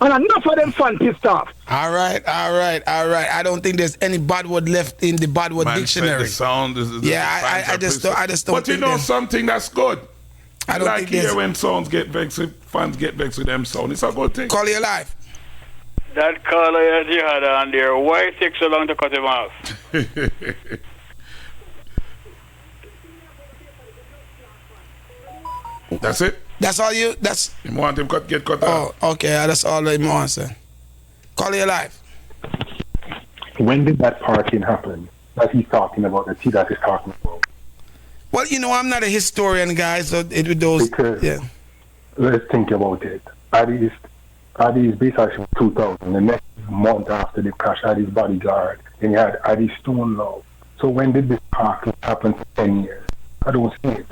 And enough of them fans pissed off. All right. I don't think there's any bad word left in the bad word dictionary. The sound is I just don't. But you know something that's good. I don't like think here when sounds get vexed, fans get vexed with them sound. It's a good thing. Call you live. That caller you had on there, why it take so long to cut him off? That's it. That's all you. That's. You want him get cut off? Oh, okay. That's all I want, sir. Call you live. When did that parking happen? That he's talking about. That he's talking about. Well, you know, I'm not a historian, guys. So it those. Because let's think about it. Addies Bass Odyssey 2000. The next month after the crash, Addies Bodyguard. Then you had Addies Stone Love. So when did this parking happen for 10 years? I don't see it.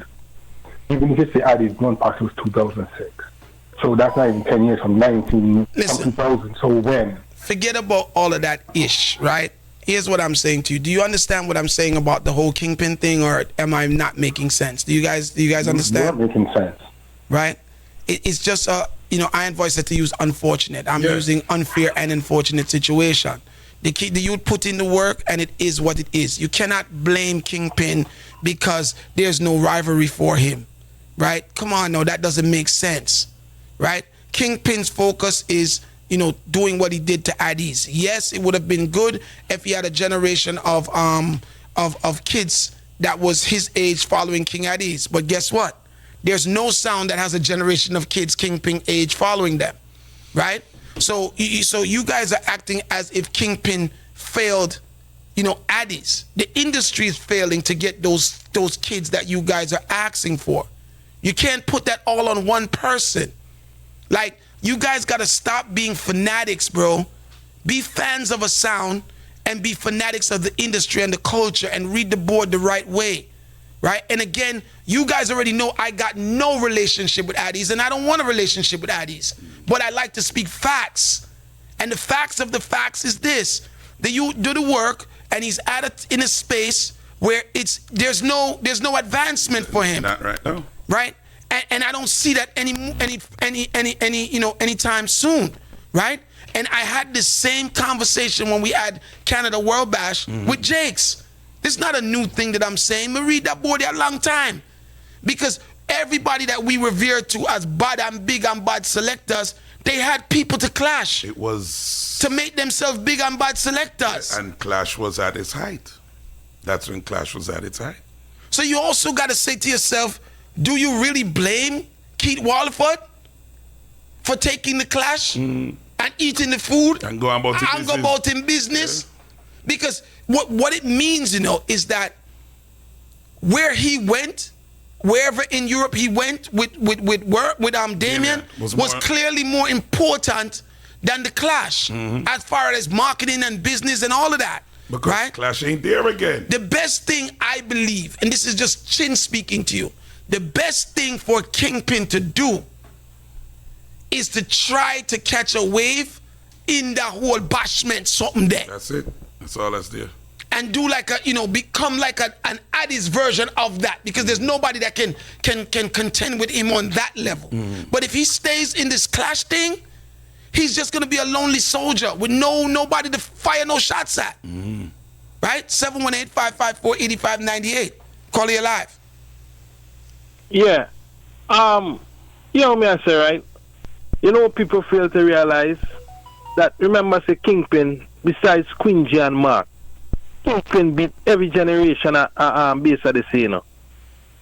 Even if you say Addies Gun Pass was 2006. So that's not even 10 years from 2000. So when? Forget about all of that ish, right? Here's what I'm saying to you. Do you understand what I'm saying about the whole Kingpin thing, or am I not making sense? Do you guys understand? You're not making sense. Right? It's just Iron Voice said to use unfortunate. I'm using unfair and unfortunate situation. The youth put in the work, and it is what it is. You cannot blame Kingpin because there's no rivalry for him, right? Come on, no, that doesn't make sense, right? Kingpin's focus is, doing what he did to Addies. Yes, it would have been good if he had a generation of kids that was his age following King Addies. But guess what? There's no sound that has a generation of kids Kingpin age following them, right? So you guys are acting as if Kingpin failed, Addies. The industry is failing to get those kids that you guys are asking for. You can't put that all on one person. Like, you guys got to stop being fanatics, bro. Be fans of a sound and be fanatics of the industry and the culture and read the board the right way, right? And again, you guys already know I got no relationship with Addies, and I don't want a relationship with Addies. But I like to speak facts. And the facts of the facts is this. That you do the work, and he's in a space where there's no advancement for him. Not right now. Right? And I don't see that anytime soon, right? And I had the same conversation when we had Canada World Bash with Jakes. This is not a new thing that I'm saying. We read that board a long time. Because everybody that we revered to as bad and big and bad selectors, they had people to clash. It was... to make themselves big and bad selectors. And Clash was at its height. That's when Clash was at its height. So you also got to say to yourself, do you really blame Keith Walford for taking the Clash and eating the food and going about in business? Yeah. Because what it means, is that where he went, wherever in Europe he went with Damien, was clearly more important than the Clash as far as marketing and business and all of that. Because right? Clash ain't there again. The best thing I believe, and this is just Chin speaking to you, the best thing for Kingpin to do is to try to catch a wave in the whole bashment something there. That's it. That's all that's there. And do like become like an Addies version of that, because there's nobody that can contend with him on that level. But if he stays in this Clash thing, he's just gonna be a lonely soldier with nobody to fire no shots at. Right? 718-554-8598. Call you live. Yeah. Me I say, right? People fail to realize that, remember, say Kingpin, besides Quincy and Mark, Kingpin beat every generation at Bass Odyssey,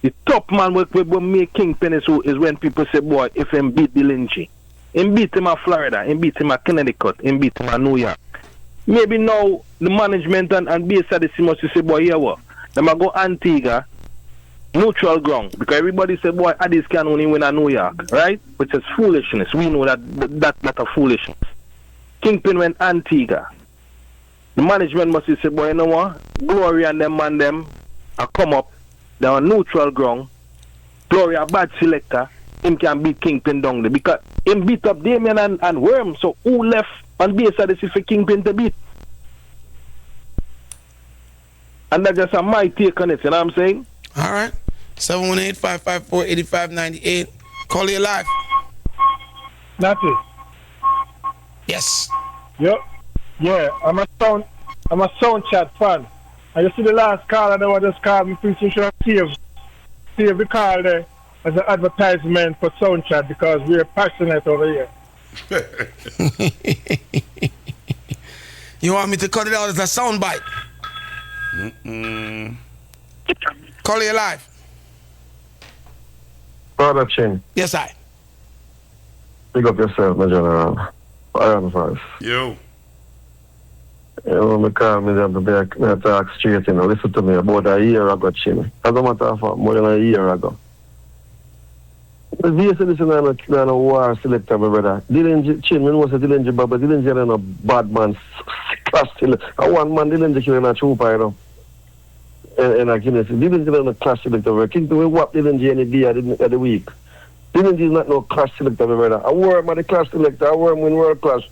The top man what make Kingpin is when people say, boy, if him beat the Lynchy. Him beat him at Florida, him beat him at Connecticut, him beat him at New York. Maybe now the management and Bass Odyssey must say, boy, here what? Them a go Antigua, neutral ground, because everybody say, boy, Addies can only win at New York, right? Which is foolishness. We know that's a foolishness. Kingpin went Antigua. The management must say, boy, you know what? Glory and them man them are come up. They're on neutral ground. Glory a bad selector. Him can beat Kingpin down there, because him beat up Damien and Worm. So who left on Bass Odyssey for Kingpin to beat? And that's just my take on it, you know what I'm saying? All right. 718-554-8598. Call you live. That's it. Yes. Yep. Yeah, I'm a sound chat fan. And you see the last caller that was just called me, please you should save the call there as an advertisement for sound chat, because we're passionate over here. You want me to cut it out as a sound bite? Call you live. Brother Chin. Yes, I. Pick up yourself, my general. I am first. You. Me call me to talk straight, Listen to me about a year ago, Chin. As a matter of fact, more than a year ago. The VS is not a war selector, my brother. Chin, me know say Dillinger, but Dillinger is a bad man. Class selector. One man Dillinger killing a trooper, And I can say, Dillinger is a class selector. Kingpin will whap Dillinger any day of the week. Dillinger is not no class selector, my brother. I worm at the class selector. I worm in world class.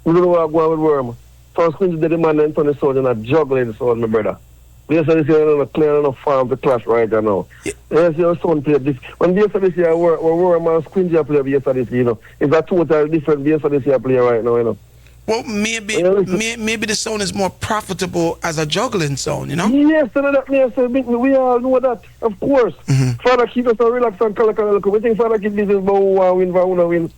We don't know what I'm going with worm. First Quincy did the man and Tony Sword and a juggling sword, my brother. Bass Odyssey are clear enough farm to clash right now. Yes, your son played this. When Bass Odyssey were man Squingy play Bass Odyssey, you know. It's a total different Bass Odyssey player right now, you know. Well, maybe the sound is more profitable as a juggling sound, you know? Yes, we all know that, of course. Father keep us relax and color. We think Father keep this is about who want win.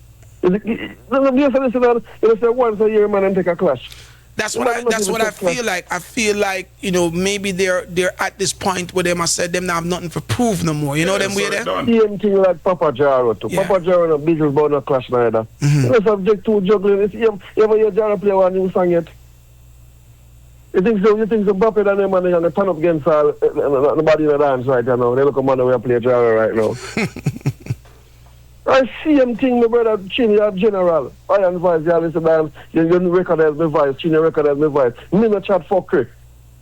Bass Odyssey, you say once a year, man, and take a clash. That's what I feel like. I feel like, you know, maybe they're at this point where them I said them now have nothing to prove no more. You know them way there? Same thing like Papa Jaro too. Papa Jaro no business about no clash neither. You subject to juggling. You ever hear Jaro play one new song yet? You think so Bappe than them and they're gonna turn up against nobody in the dance right now. They look a man who play Jaro right now. I see him thing, my brother, Chinny, general. I advise you, listen, man, you recognize my voice, Chinny recognize my voice. Me no chat fuckery.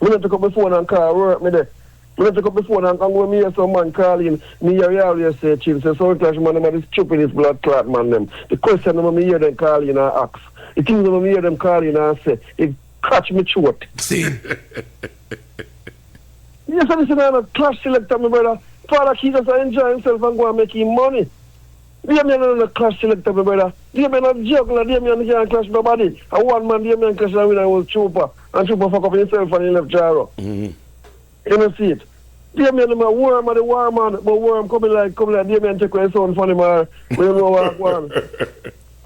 Me no take up my phone and call, work me there. Me no take up my phone and when me hear some man calling, me hear you always say, Chin, say, so clash, man, them are the stupidest blood clot, man, them. The question them, me hear them calling and ask. The things them, me hear them calling and say, it catch me short. See? Yes, I listen, I'm a clash selector, my brother. Father, he just enjoy himself and go and make him money. They may not clash selector, my brother. They may not juggler, they may not clash nobody. And one man, they may clash and win and was Trooper. And Trooper fuck up himself and he left Jaro. You don't see it. They may not warm and the warm man, but warm coming like, they may take away his son for him or we don't know what one.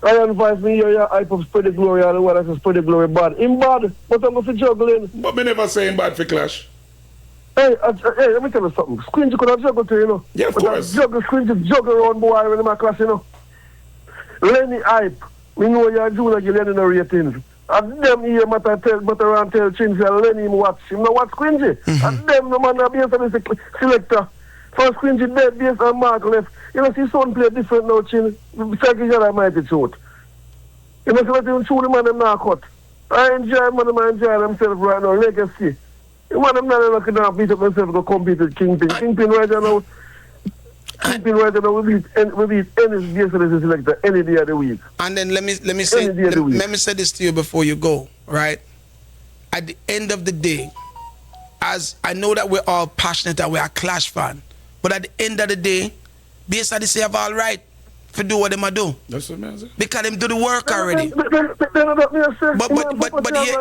I advise me here, I hype up spread the glory and what I say spread the glory bad. In bad, but I'm not juggling. But me never saying bad for clash. Hey, let me tell you something. Squingy could have juggled too, you know. Yeah, of course. Squingy juggle around boy when in my class, you know. Lenny hype. We know you're doing like you're Lenny no ratings. And them here, matter around tell Chin, say Lenny him watch. Him no watch Squingy. And them, no man, be a selector. So Squingy dead, Bass and Mark left. You know, see son play different now, Chin. Besides each other, mighty shoot. You know, so let him shoot the man, them not cut. I enjoy themselves right now, legacy. Man, I'm not looking to beat up myself to compete with Kingpin. Kingpin right now will beat any Bass Odyssey selector any day of the week. And then let me say this to you before you go, right? At the end of the day, as I know that we're all passionate and we're a Clash fan, but at the end of the day, Bass Odyssey have all right to do what they do. That's amazing. Because them do the work already. But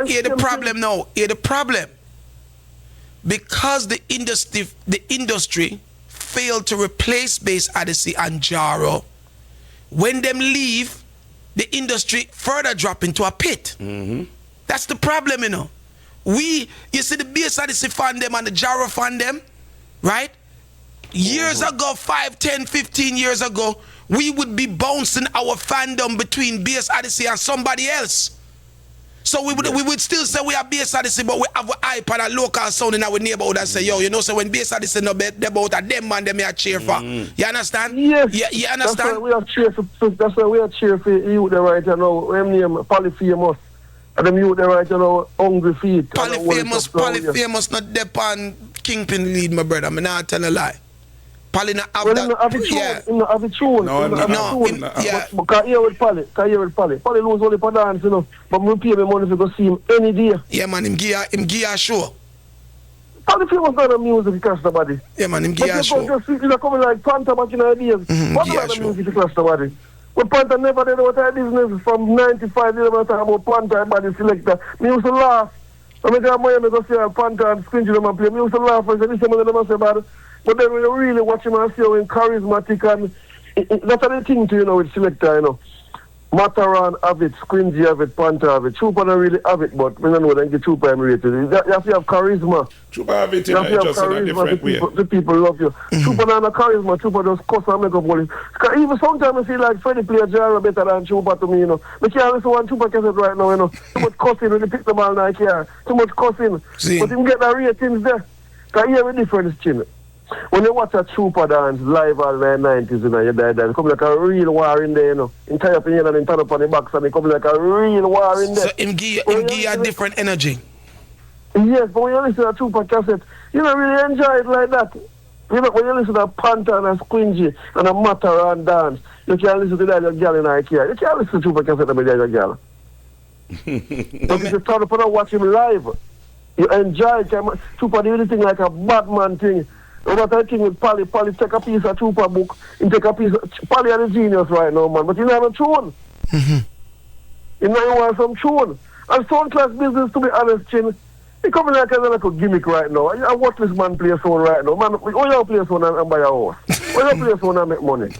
here the problem now. Here the problem. Because the industry failed to replace Bass Odyssey and Jaro, when them leave, the industry further drop into a pit. That's the problem, you know. You see the Bass Odyssey fan them and the Jaro fan them, right? Years ago, 5, 10, 15 years ago, we would be bouncing our fandom between Bass Odyssey and somebody else. So we would still say we are Bass Odyssey, but we have an iPad and local sound in our neighborhood and say, yo, you know, so when Bass Odyssey no bet about a them man them here cheer for. You understand? Yes. You understand? That's why we are cheer for you the right, you know, them name Polyphamous. And them you the right, you know, Hungry Feet. Polyphamous not dep on Kingpin lead, my brother. I'm not telling a lie. Polly not have that. Yeah. Him not have a tune. Yeah. Because here with Polly. Polly lose only for dance, you know. But we pay me money to go see him any day. Yeah, man, him give a show. Polly famous not the music to clash the body. Yeah, man, him give a show. Just coming like Panther back in the days. What about the music to clash the body? But Panther never did what I business from 95 years ago about Panther and body selector. Me used to laugh. When I got money, I go see Panther and Squingy them and play. Me used to laugh and say, this is what I say bad. But then when you really watch him and see how charismatic and that's the thing to, you know, with selector, you know. Mataran have it, Squingy have it, Panther have it. Trooper don't really have it, but we don't know then get Trooper I'm rated. You have to have charisma. Trooper have it in just in a different way. The people love you. Trooper don't have charisma, Trooper just cuss and make up all this. Even sometimes I feel like Freddie play Jaro better than Trooper to me, you know. But can't listen to one Trooper cassette right now, you know. Too much cussing when they pick the ball now, here. Too much cussing. But him get the ratings there. Because here we different, Chin. When you watch a Trooper dance live all the 90s, you know, you die, it come like a real war in there, you know. In tie up in here and in turn up on the box, and it come like a real war in there. So him give a different energy. Yes, but when you listen to a Trooper cassette, you don't really enjoy it like that. You know, when you listen to a Panther and a Squingy and a Mataran dance, you can't listen to that your girl in IKEA. You can't listen to Trooper cassette and be your girl. But if you turn up and watch him live, You enjoy it. Trooper do anything like a Batman thing. What I think with Polly take a piece of Trooper book and take a piece of Polly are the genius right now, man. But you never tune. You know you want some tune. And sound class business, to be honest, Chin, it coming like a gimmick right now. I watch this man play sound right now. Man, why you play sound and buy a house? Why you play sound and make money?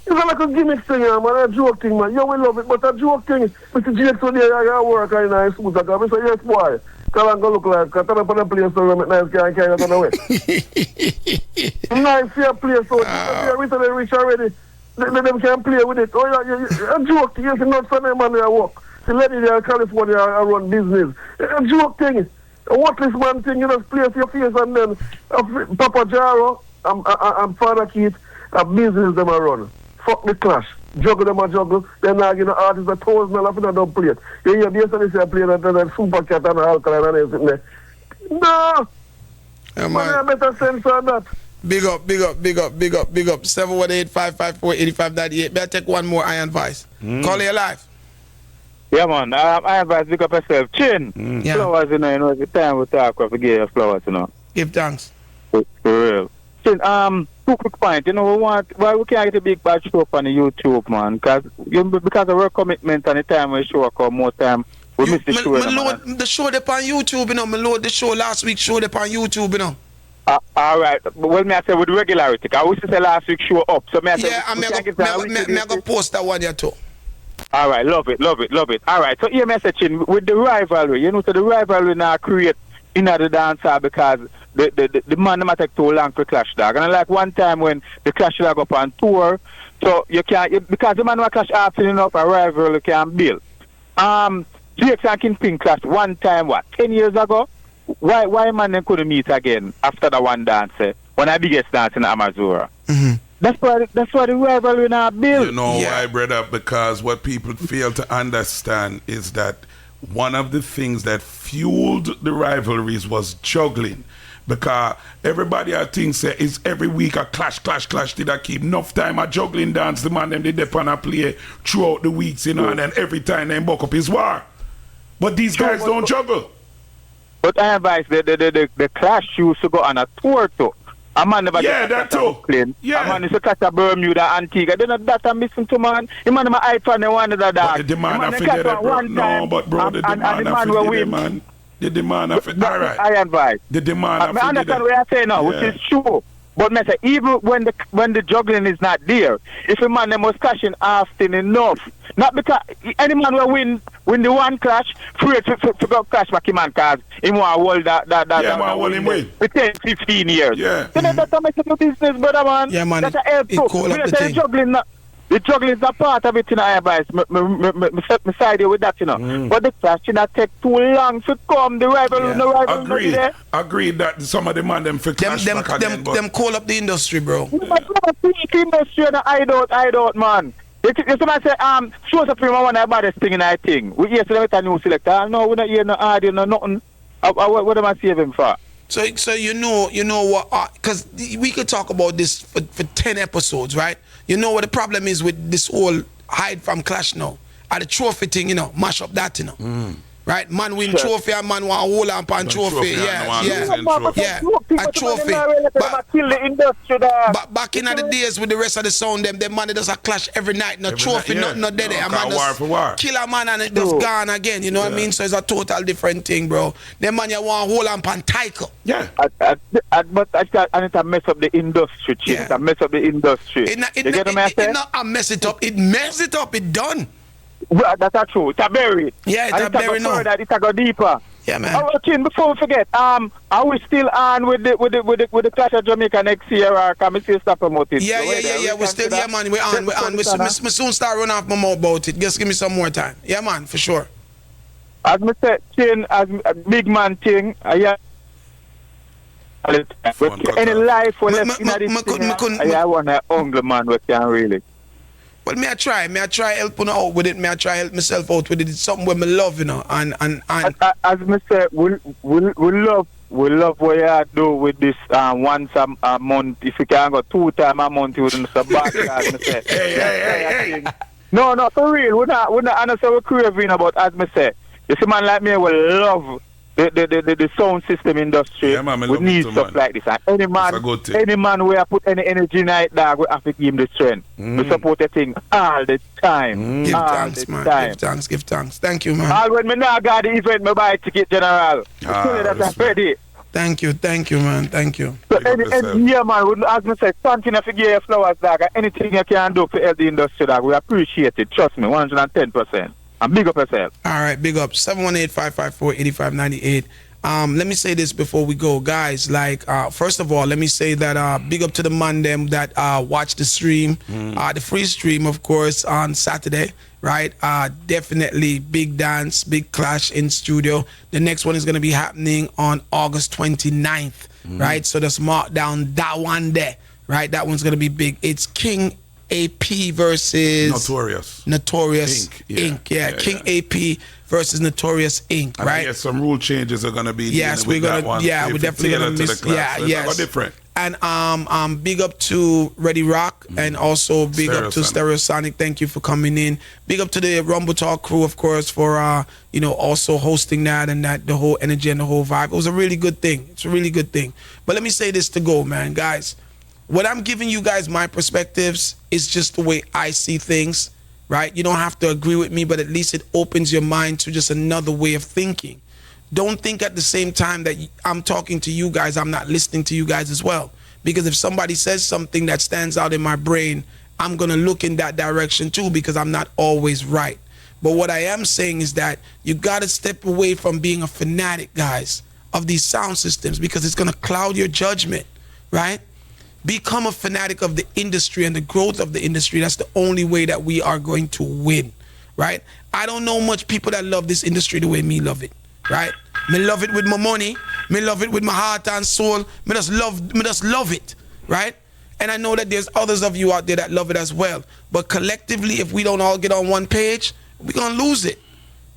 It's like a gimmick thing, man, a joke thing, man. You will love it, but a joke thing, Mr. Jake today, I got work and I smooth. I say, yes, boy. Come on, go look like, I turn up on a place so make nice guy and carry it on the way. Nice, yeah, place so, we say they rich already. Them can play with it. Oh, yeah, a joke thing, you see, not Sunday man there work. See, lady there in California, I run business. A joke thing. A worthless man thing, you just place your face and then Papa Jaro and Father Keith, a business them I run. Fuck the clash. Juggle them a juggle. Then I give the artist $1,000 for don't play it. You hear basically say I play that super cat and alkaline and everything there. No! Yeah, man. I better sense on that. Big up. 718-554-8598. Better take one more Iron Vice. Call you live. Yeah, man. Iron Vice, pick up yourself. Chin. Yeah. Flowers, you know, it's the time we talk, we forget your flowers, you know. Give thanks. For real. Chin, 2 quick points. You know, why we can't get a big bad show up on the YouTube, man? Because of our commitment and the time we show up, more time we miss the show. Load the show up on YouTube, you know. Me load the show last week, showed up on YouTube, you know. All right. Well, me I say with regularity. I wish to say last week show up. So me I say, yeah, I'm gonna post that one here too. All right, love it. All right, so here messaging with the rivalry. You know, so the rivalry now create in the dancer because the man them take too long for clash dog. And like one time when the clash dog up on tour, so you can't because the man who clash after enough a rivalry can build. Jakes and Kingpin clashed one time 10 years ago. Why man them couldn't meet again after the one dance? When I biggest dance in Amazura. That's why the rivalry now built. You know why, brother? Because what people fail to understand is that one of the things that fueled the rivalries was juggling. Because everybody I think say is every week a clash. Did I keep enough time a juggling dance? The man them did depend on play throughout the weeks, you know, and then every time they buck up his war. But these guys don't juggle. But I advise the clash used to go on a tour too. A man never that too. Yeah. A man is a catch a Bermuda, Antigua. Then that I'm missing to man. The man my iPhone and one of the dog. The man I forget it, bro. No, but bro, the demand I forget it, man. The demand I forget. All right. I advise. The demand I forget. I understand what you're saying now, which is true. But me say, even when the juggling is not there, if a man them was clashing often enough, not because any man will win the one clash, free to go clash back him man cause he want to hold that man hold him win. For 10, 15 years. Yeah. So that's a message of business, brother man. Yeah, man. That's a help too. The juggling is a part of it, you know, I advise. Me side here with that, you know. But the clash should not take too long to come. The rivalry, Agreed that some of the man them for clash back again. Them call up the industry, bro. Industry and I don't, man. If somebody say, shows up him one of the baddest thing in I think. We hear select a new selector. No, we're not hearing no audio, no nothing. What am I saving for? So you know what? Because we could talk about this for 10 episodes, right? You know what the problem is with this whole hide from clash now? The trophy thing, you know, mash up that, you know. Right? Man win trophy and man want to hold on upon trophy. Yeah. A trophy. But back in the days with the rest of the sound, them man does a clash every night. No trophy, nothing not dead. A man just kill a man and it just gone again. You know what I mean? So it's a total different thing, bro. Them man you want to hold on upon title. Yeah. But it's a mess up the industry, chief. It's a mess up the industry. It not a mess it up. It mess it up. It done. Well, that's true. It's a berry. Yeah, it's a berry now. It's a go deeper. Yeah, man. Chin, before we forget, are we still on with the Clash of Jamaica next year, or can we still stop promoting? Yeah. We're still, man. We're on. We soon start running off my mouth about it. Just give me some more time. Yeah, man, for sure. As me said, Chin, as a big man thing, yeah. Any life when I want an hungry man we can really. Well, may I try help you out with it. May I try help myself out with it. It's something where me love, you know. And as me say, we love what you do with this once a month. If you can go 2 times a month, you wouldn't so bad. As me say. Hey. No, for real. We're not honestly we're craving about as me say. You see man like me will love the sound system industry, we need stuff like this. And any man where I put any energy in it, dog, we have to give him the strength. We support the thing all the time. Give thanks, man. Give thanks. Thank you, man. All when me now got the event, me buy ticket general. That I'm ready. Thank you, man. Thank you. So yeah, man, as I said, continue to give your flowers, dog. Anything you can do for help the industry, dog, we appreciate it. Trust me, 110%. And big up yourself. All right, big up. 718-554-8598. Let me say this before we go, guys. Like, first of all, let me say that big up to the man them that watch the stream, the free stream, of course, on Saturday, right? Definitely big dance, big clash in studio. The next one is going to be happening on August 29th, right? So just mark down that one there, right? That one's going to be big. It's King AP versus Notorious Inc. Yeah. King AP versus Notorious Inc. And right? Yes, some rule changes are gonna be. Yes, we're gonna. We're definitely gonna miss. Yes. Different. And big up to Redi Roc and also big up to Stereosonic. Thank you for coming in. Big up to the Rumble Talk crew, of course, for also hosting that and that the whole energy and the whole vibe. It was a really good thing. It's a really good thing. But let me say this to go, man, guys. What I'm giving you guys, my perspectives, is just the way I see things, right? You don't have to agree with me, but at least it opens your mind to just another way of thinking. Don't think at the same time that I'm talking to you guys, I'm not listening to you guys as well. Because if somebody says something that stands out in my brain, I'm going to look in that direction too, because I'm not always right. But what I am saying is that you got to step away from being a fanatic, guys, of these sound systems, because it's going to cloud your judgment, right? Become a fanatic of the industry and the growth of the industry. That's the only way that we are going to win, right? I don't know much people that love this industry the way me love it, right? Me love it with my money. Me love it with my heart and soul. Me just love it, right? And I know that there's others of you out there that love it as well. But collectively, if we don't all get on one page, we're going to lose it,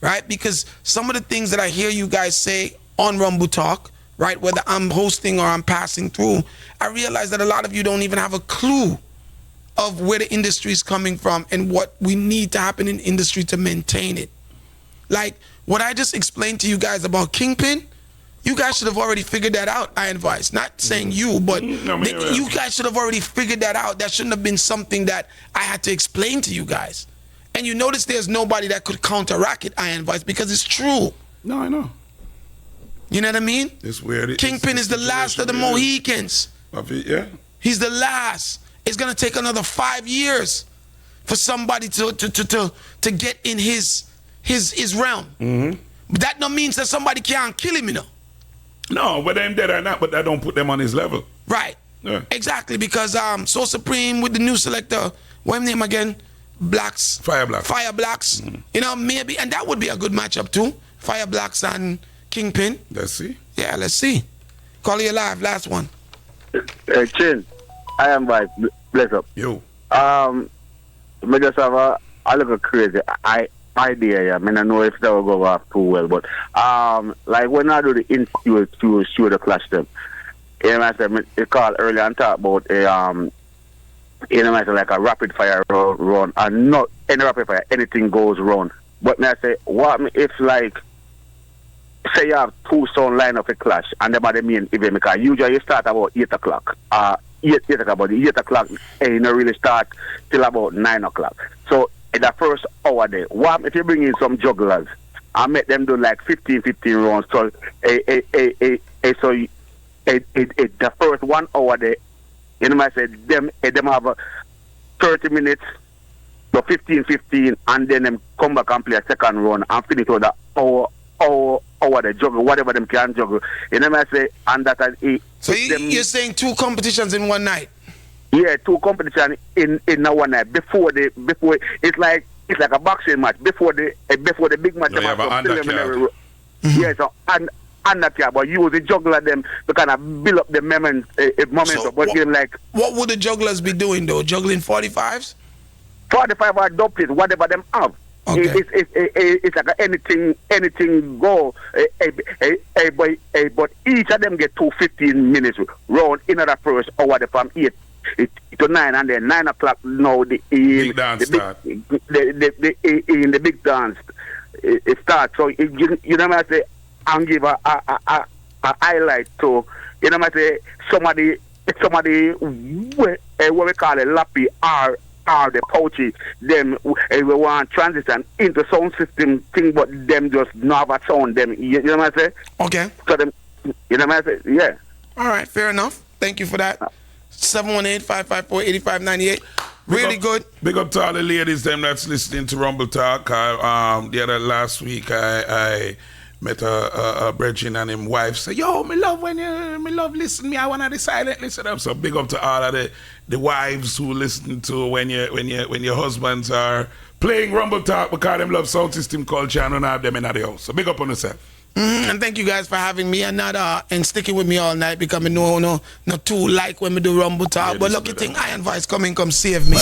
right? Because some of the things that I hear you guys say on Rumble Talk, right, whether I'm hosting or I'm passing through, I realize that a lot of you don't even have a clue of where the industry is coming from and what we need to happen in the industry to maintain it. Like what I just explained to you guys about Kingpin, you guys should have already figured that out, I advise. Not saying you, but you guys should have already figured that out. That shouldn't have been something that I had to explain to you guys. And you notice there's nobody that could counteract it, I advise, because it's true. No, I know. You know what I mean? It's weird. Kingpin is the last of the Mohicans. Yeah. He's the last. It's gonna take another 5 years for somebody to get in his realm. But that no means that somebody can't kill him, you know. No, whether I'm dead or not, but that don't put them on his level. Right. Yeah. Exactly, because So Supreme with the new selector, what's his name again? Blacks. Fire Blacks. Fire Blacks. You know, maybe, and that would be a good matchup too. Fire Blacks and Kingpin. Let's see. Yeah, let's see. Call you live, last one. Chin, I am right. Bless up. You. I just have a little crazy idea. Yeah. I mean, I know if that will go off too well, but like when I do the interview to show the clash them, you know, I said it called earlier and talk about a you know, I said like a rapid fire run, and not any rapid fire, anything goes wrong. But me I say, what if like say you have two sound line of a clash and them are the main event, because usually you start about 8 o'clock. 8 o'clock, but the 8 o'clock you don't really start till about 9 o'clock. So in the first hour there, what if you bring in some jugglers and make them do like 15 rounds? So the first 1 hour there, you know, I said them have 30 minutes, so 15, and then them come back and play a second round and finish with the hour they juggle, whatever them can juggle. You know what I say? And that so you're saying 2 competitions in one night? Yeah, 2 competitions in one night. Before it's like a boxing match. Before the big match, have an undercard. Yeah, so undercard, but use the juggler them to kind of build up the momentum. What would the jugglers be doing though? Juggling 45s? 45 are doubles, whatever them have. Okay. It's like anything go. But each of them get 2 15 minutes round in the first hour from 8 to 9, and then 9 o'clock now the big dance start. The big dance it starts. So you know what I say? and give a highlight to, you know, what I say, somebody what we call a lappy or the pouchy, them we want transition into sound system thing, but them just not have a sound them. You know what I say? Okay. So them, you know what I say? Yeah. All right, fair enough. Thank you for that. 718-554-8598. Really good. Big up to all the ladies them that's listening to Rumble Talk. The other last week I met a brethren and him wife say, yo, me love listen me. I wanna the silent listen up. So big up to all of the wives who listen to when your husbands are playing Rumble Talk because them love sound system culture and don't have them in the house. So big up on yourself. And thank you guys for having me and and sticking with me all night because I know not too like when we do Rumble Talk. But lucky thing Iron Voice come save me.